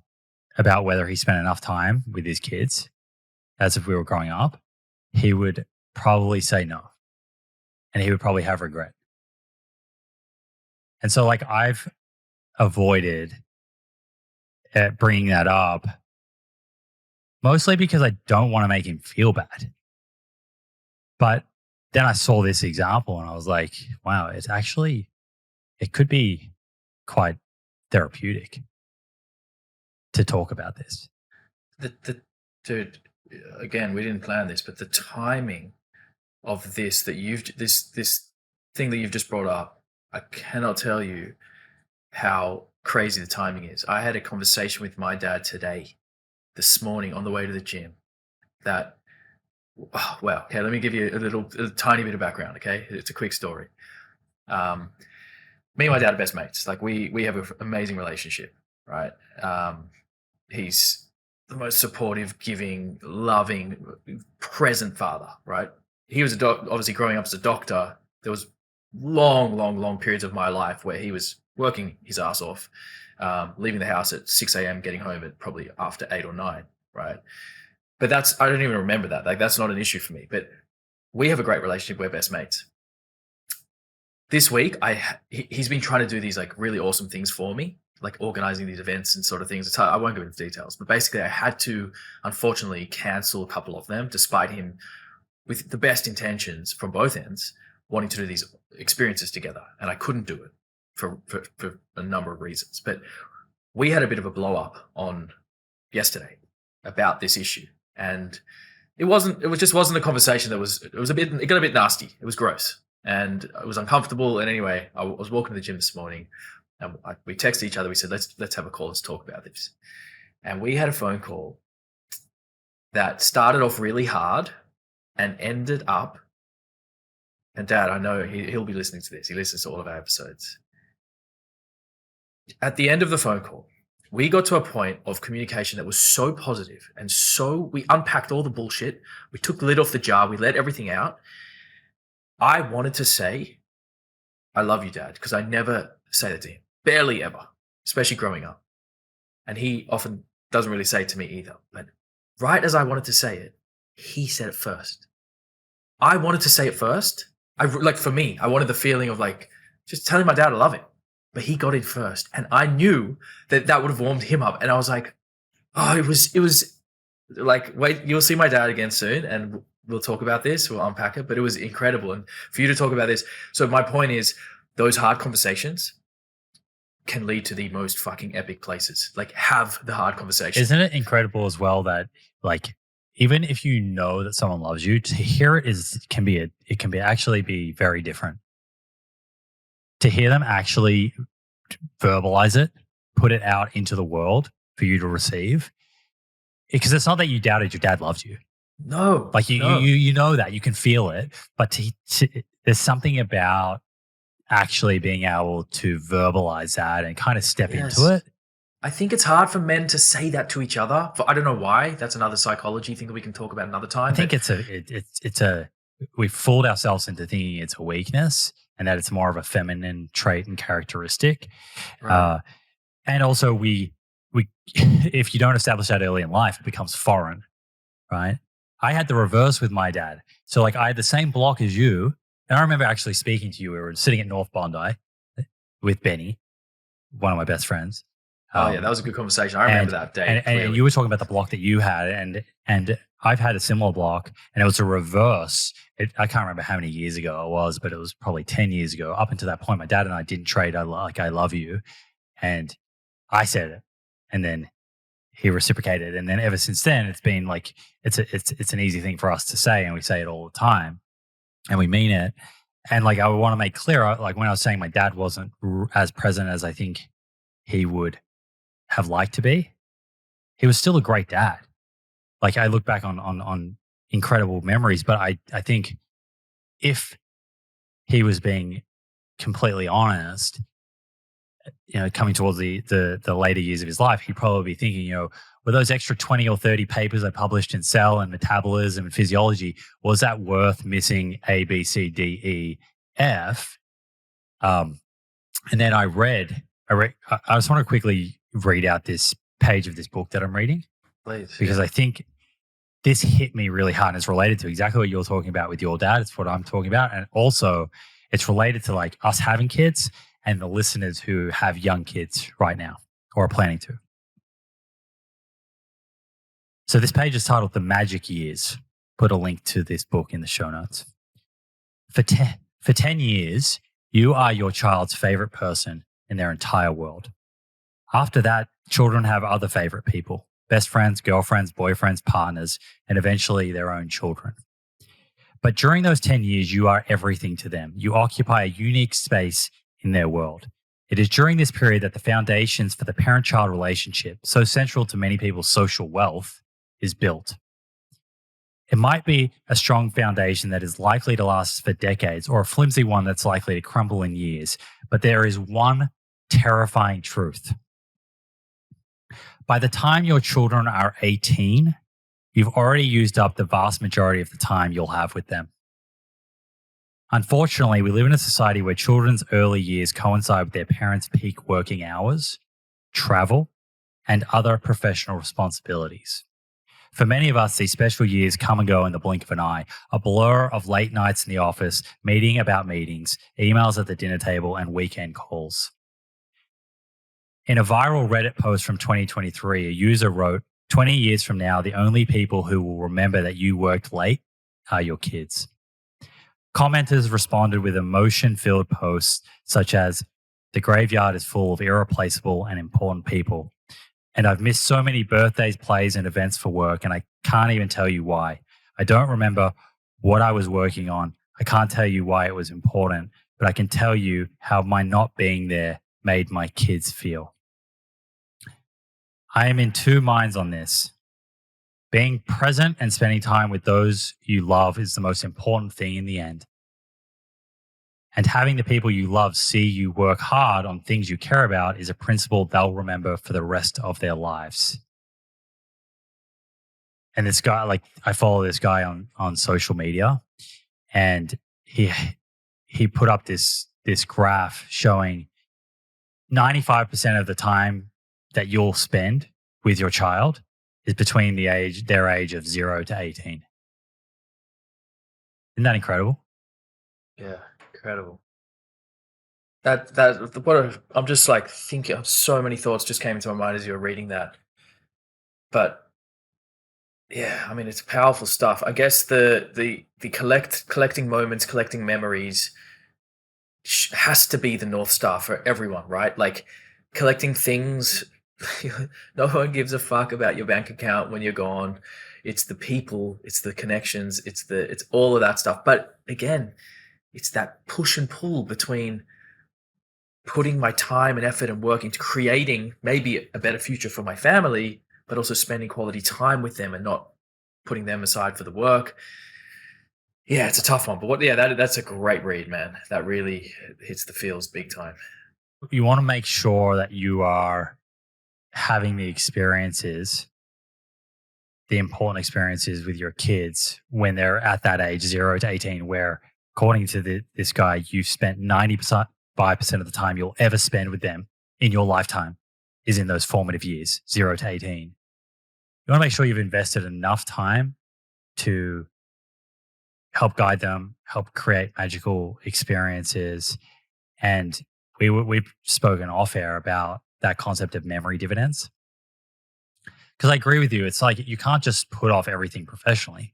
about whether he spent enough time with his kids as if we were growing up, he would probably say no. And he would probably have regret. And so I've avoided bringing that up mostly because I don't want to make him feel bad. But then I saw this example and I was like, wow, it could be quite therapeutic to talk about this. Dude, again, we didn't plan this, but the timing of this thing that you've just brought up, I cannot tell you how crazy the timing is. I had a conversation with my dad this morning on the way to the gym okay, let me give you a tiny bit of background, okay? It's a quick story. Me and my dad are best mates. We have an amazing relationship, right? He's the most supportive, giving, loving, present father, right? He was obviously growing up as a doctor. There was long periods of my life where he was working his ass off, leaving the house at 6 a.m., getting home at probably after 8 or 9, right? But I don't even remember that. That's not an issue for me. But we have a great relationship. We're best mates. This week, he's been trying to do these really awesome things for me, organizing these events and sort of things. I won't go into details, but basically I had to, unfortunately, cancel a couple of them despite him, with the best intentions from both ends, wanting to do these experiences together. And I couldn't do it for a number of reasons. But we had a bit of a blow up on yesterday about this issue. And it just wasn't a conversation it got a bit nasty. It was gross and it was uncomfortable. And anyway, I was walking to the gym this morning and we texted each other. We said, let's have a call. Let's talk about this. And we had a phone call that started off really hard and ended up, and Dad, I know he'll be listening to this. He listens to all of our episodes. At the end of the phone call, we got to a point of communication that was so positive, and we unpacked all the bullshit. We took the lid off the jar. We let everything out. I wanted to say, I love you, Dad, because I never say that to him. Barely ever, especially growing up. And he often doesn't really say it to me either. But right as I wanted to say it, he said it first. I wanted to say it first. For me, I wanted the feeling of just telling my dad I love him. But he got in first. And I knew that would have warmed him up. And I was like, oh, it was wait, you'll see my dad again soon and we'll talk about this. We'll unpack it. But it was incredible. And for you to talk about this. So my point is, those hard conversations can lead to the most fucking epic places. Have the hard conversation. Isn't it incredible as well that even if you know that someone loves you, to hear it can actually be very different. To hear them actually verbalize it, put it out into the world for you to receive, because it's not that you doubted your dad loved you. No, you know that you can feel it, but there's something about actually being able to verbalize that and kind of step into it. I think it's hard for men to say that to each other. I don't know why. That's another psychology thing that we can talk about another time. I think we've fooled ourselves into thinking it's a weakness and that it's more of a feminine trait and characteristic. Right. And also we if you don't establish that early in life, it becomes foreign, right? I had the reverse with my dad. So I had the same block as you. And I remember actually speaking to you. We were sitting at North Bondi with Benny, one of my best friends. Yeah, that was a good conversation. I remember that day. And you were talking about the block that you had, and I've had a similar block, and it was a reverse. I can't remember how many years ago it was, but it was probably 10 years ago. Up until that point, my dad and I didn't trade. I love you, and I said it, and then he reciprocated, and then ever since then, it's been like it's an easy thing for us to say, and we say it all the time, and we mean it. And like I want to make clear, like when I was saying my dad wasn't as present as I think he would have liked to be, he was still a great dad. Like I look back on incredible memories, but I think if he was being completely honest, coming towards the later years of his life, he'd probably be thinking, were those extra 20 or 30 papers I published in Cell and Metabolism and Physiology, was that worth missing A, B, C, D, E, F? And then I just want to quickly read out this page of this book that I'm reading. Please. Because I think this hit me really hard, and it's related to exactly what you're talking about with your dad. It's what I'm talking about. And also it's related to like us having kids and the listeners who have young kids right now or are planning to. So this page is titled The Magic Years. Put a link to this book in the show notes. For 10 years, you are your child's favorite person in their entire world. After that, children have other favorite people, best friends, girlfriends, boyfriends, partners, and eventually their own children. But during those 10 years, you are everything to them. You occupy a unique space in their world. It is during this period that the foundations for the parent-child relationship, so central to many people's social wealth, is built. It might be a strong foundation that is likely to last for decades, or a flimsy one that's likely to crumble in years. But there is one terrifying truth. By the time your children are 18, you've already used up the vast majority of the time you'll have with them. Unfortunately, we live in a society where children's early years coincide with their parents' peak working hours, travel, and other professional responsibilities. For many of us, these special years come and go in the blink of an eye, a blur of late nights in the office, meeting about meetings, emails at the dinner table, and weekend calls. In a viral Reddit post from 2023, a user wrote, 20 years from now, the only people who will remember that you worked late are your kids. Commenters responded with emotion-filled posts such as, the graveyard is full of irreplaceable and important people. And I've missed so many birthdays, plays, and events for work, and I can't even tell you why. I don't remember what I was working on. I can't tell you why it was important, but I can tell you how my not being there made my kids feel. I am in two minds on this. Being present and spending time with those you love is the most important thing in the end. And having the people you love see you work hard on things you care about is a principle they'll remember for the rest of their lives. And this guy, like I follow this guy on social media, and he put up this graph showing 95% of the time that you'll spend with your child is between their age of 0 to 18. Isn't that incredible? Yeah, incredible. I'm just like thinking. So many thoughts just came into my mind as you were reading that. But yeah, I mean, it's powerful stuff. I guess the collecting moments, collecting memories has to be the North Star for everyone, right? Like collecting things. No one gives a fuck about your bank account when you're gone. It's the people, it's the connections, it's all of that stuff. But again, it's that push and pull between putting my time and effort and work into creating maybe a better future for my family, but also spending quality time with them and not putting them aside for the work. Yeah, it's a tough one. But that's a great read, man. That really hits the feels big time. You want to make sure that you are having the important experiences with your kids when they're at that age, 0 to 18, where according to this guy, you've spent 95% of the time you'll ever spend with them in your lifetime is in those formative years, 0 to 18. You want to make sure you've invested enough time to help guide them, help create magical experiences. And we've spoken off air about that concept of memory dividends. Because I agree with you. It's like you can't just put off everything professionally.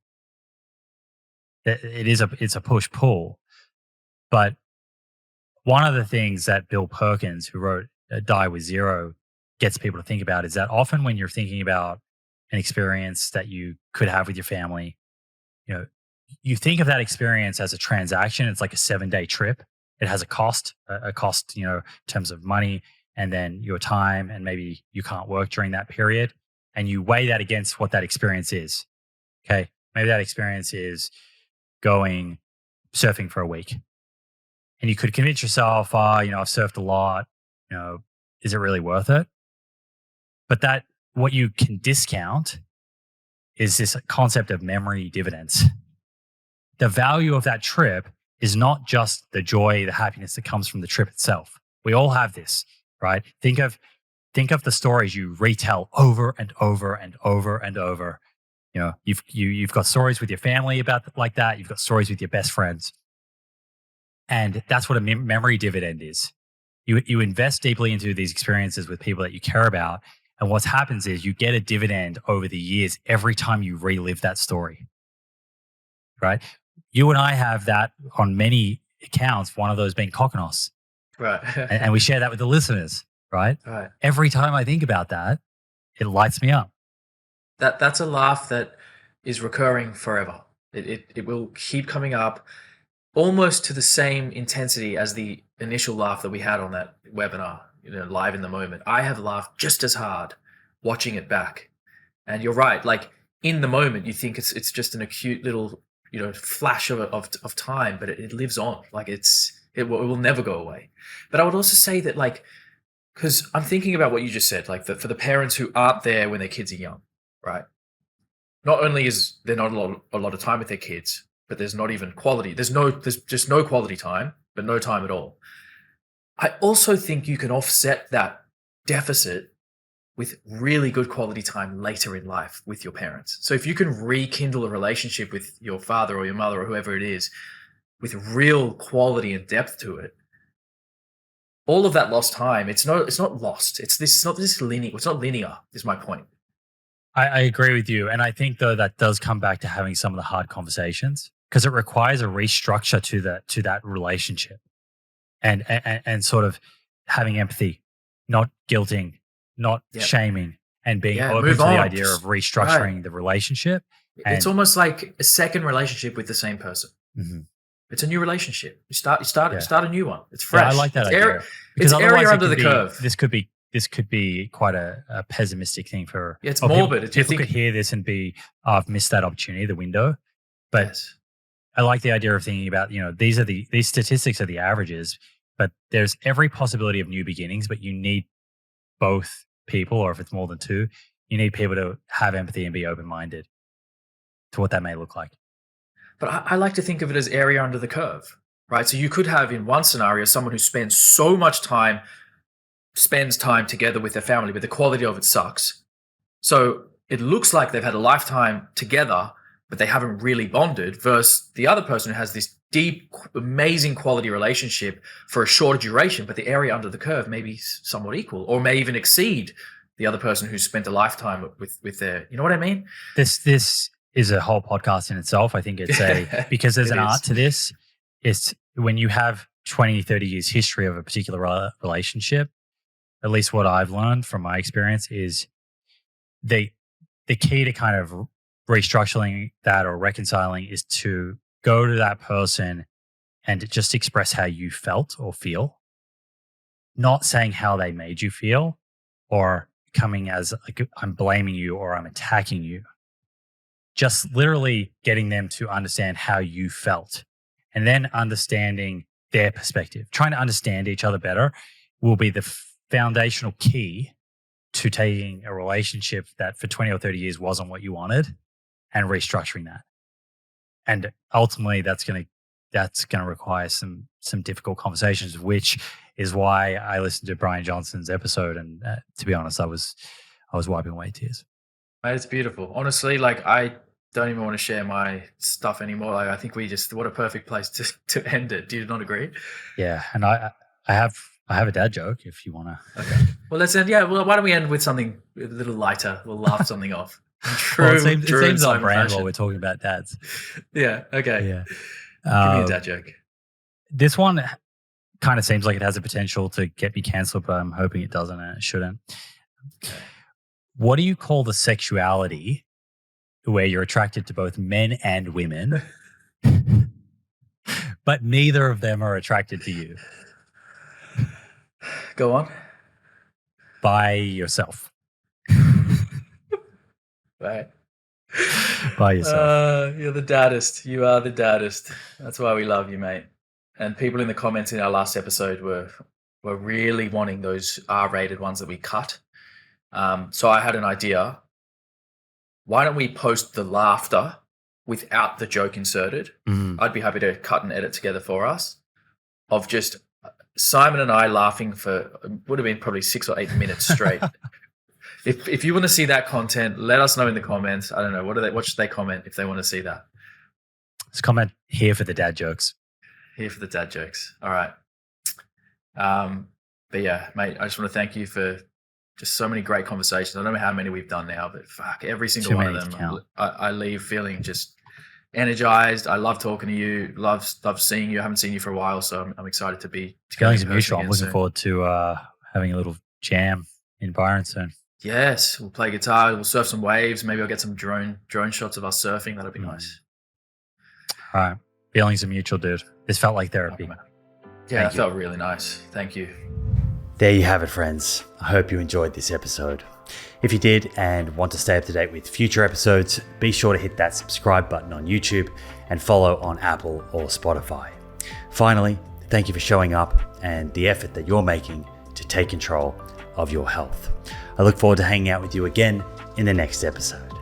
It's a push-pull. But one of the things that Bill Perkins, who wrote Die with Zero, gets people to think about is that often when you're thinking about an experience that you could have with your family, you think of that experience as a transaction. It's like a 7-day trip. It has a cost, in terms of money and then your time, and maybe you can't work during that period. And you weigh that against what that experience is. Okay. Maybe that experience is going surfing for a week. And you could convince yourself, I've surfed a lot. Is it really worth it? But what you can discount is this concept of memory dividends. The value of that trip is not just the joy, the happiness that comes from the trip itself. We all have this, right? Think of the stories you retell over and over and over and over. You've got stories with your family about like that. You've got stories with your best friends. And that's what a memory dividend is. You invest deeply into these experiences with people that you care about. And what happens is you get a dividend over the years every time you relive that story, right? You and I have that on many accounts, one of those being Kokkinos. Right. and we share that with the listeners, right? Right. Every time I think about that, it lights me up. That's a laugh that is recurring forever. It will keep coming up almost to the same intensity as the initial laugh that we had on that webinar, live in the moment. I have laughed just as hard watching it back. And you're right, like in the moment, you think it's just an acute little, flash of time, but it lives on. Like it will never go away. But I would also say that, like, because I'm thinking about what you just said, like for the parents who aren't there when their kids are young, right? Not only is there not a lot of time with their kids, but there's not even quality. There's just no quality time, but no time at all. I also think you can offset that deficit with really good quality time later in life with your parents. So if you can rekindle a relationship with your father or your mother or whoever it is with real quality and depth to it, all of that lost time, it's not lost. It's not linear, is my point. I agree with you. And I think, though, that does come back to having some of the hard conversations, because it requires a restructure to that relationship and sort of having empathy, not guilting, not shaming, and being open to the idea of restructuring the relationship. It's almost like a second relationship with the same person. Mm-hmm. It's a new relationship. You start a new one. It's fresh. Yeah, I like that idea. It's area under the curve. This could be quite a pessimistic thing for. Yeah, it's morbid. People could hear this and be, I've missed that opportunity, the window. But yes. I like the idea of thinking about, these statistics are the averages, but there's every possibility of new beginnings, but you need both people, or if it's more than two, you need people to have empathy and be open-minded to what that may look like. But I like to think of it as area under the curve, right? So you could have in one scenario someone who spends time together with their family, but the quality of it sucks. So it looks like they've had a lifetime together, but they haven't really bonded, versus the other person who has this deep, amazing quality relationship for a shorter duration, but the area under the curve may be somewhat equal, or may even exceed the other person who's spent a lifetime with their, you know what I mean? This is a whole podcast in itself. I think it's because there's an art to this. It's when you have 20, 30 years history of a particular relationship, at least what I've learned from my experience is the key to kind of restructuring that or reconciling is to go to that person and just express how you felt or feel, not saying how they made you feel or coming as like I'm blaming you or I'm attacking you. Just literally getting them to understand how you felt and then understanding their perspective. Trying to understand each other better will be the foundational key to taking a relationship that for 20 or 30 years wasn't what you wanted and restructuring that. And ultimately that's going to require some difficult conversations, which is why I listened to Brian Johnson's episode. And to be honest, I was wiping away tears. It's beautiful. Honestly, like I don't even want to share my stuff anymore. Like, I think what a perfect place to end it. Do you not agree? Yeah. And I have a dad joke if you want to. Okay. Well, let's end. Yeah. Well, why don't we end with something a little lighter? We'll laugh something off. It seems on brand while we're talking about dads. Yeah. Okay. Yeah. Give me a dad joke. This one kind of seems like it has the potential to get me cancelled, but I'm hoping it doesn't and it shouldn't. What do you call the sexuality where you're attracted to both men and women, but neither of them are attracted to you? Go on. By yourself. Right. By yourself. You're the daddest. You are the daddest. That's why we love you, mate. And people in the comments in our last episode were really wanting those R-rated ones that we cut. So I had an idea. Why don't we post the laughter without the joke inserted? I'd be happy to cut and edit together for us of just Simon and I laughing for, would have been probably 6 or 8 minutes straight. If you want to see that content, let us know in the comments. I don't know. What should they comment if they want to see that? Just comment here for the dad jokes. Here for the dad jokes. All right. But yeah, mate, I just want to thank you for just so many great conversations. I don't know how many we've done now, but fuck, every single one of them, I leave feeling just energized. I love talking to you. Love seeing you. I haven't seen you for a while, so I'm excited to be together. Feelings are mutual. I'm looking forward to having a little jam in Byron soon. Yes, we'll play guitar. We'll surf some waves. Maybe I'll get some drone shots of us surfing. That'll be nice. All right. Feelings are mutual, dude. This felt like therapy. Yeah, it felt really nice. Thank you. There you have it, friends. I hope you enjoyed this episode. If you did and want to stay up to date with future episodes, be sure to hit that subscribe button on YouTube and follow on Apple or Spotify. Finally, thank you for showing up and the effort that you're making to take control of your health. I look forward to hanging out with you again in the next episode.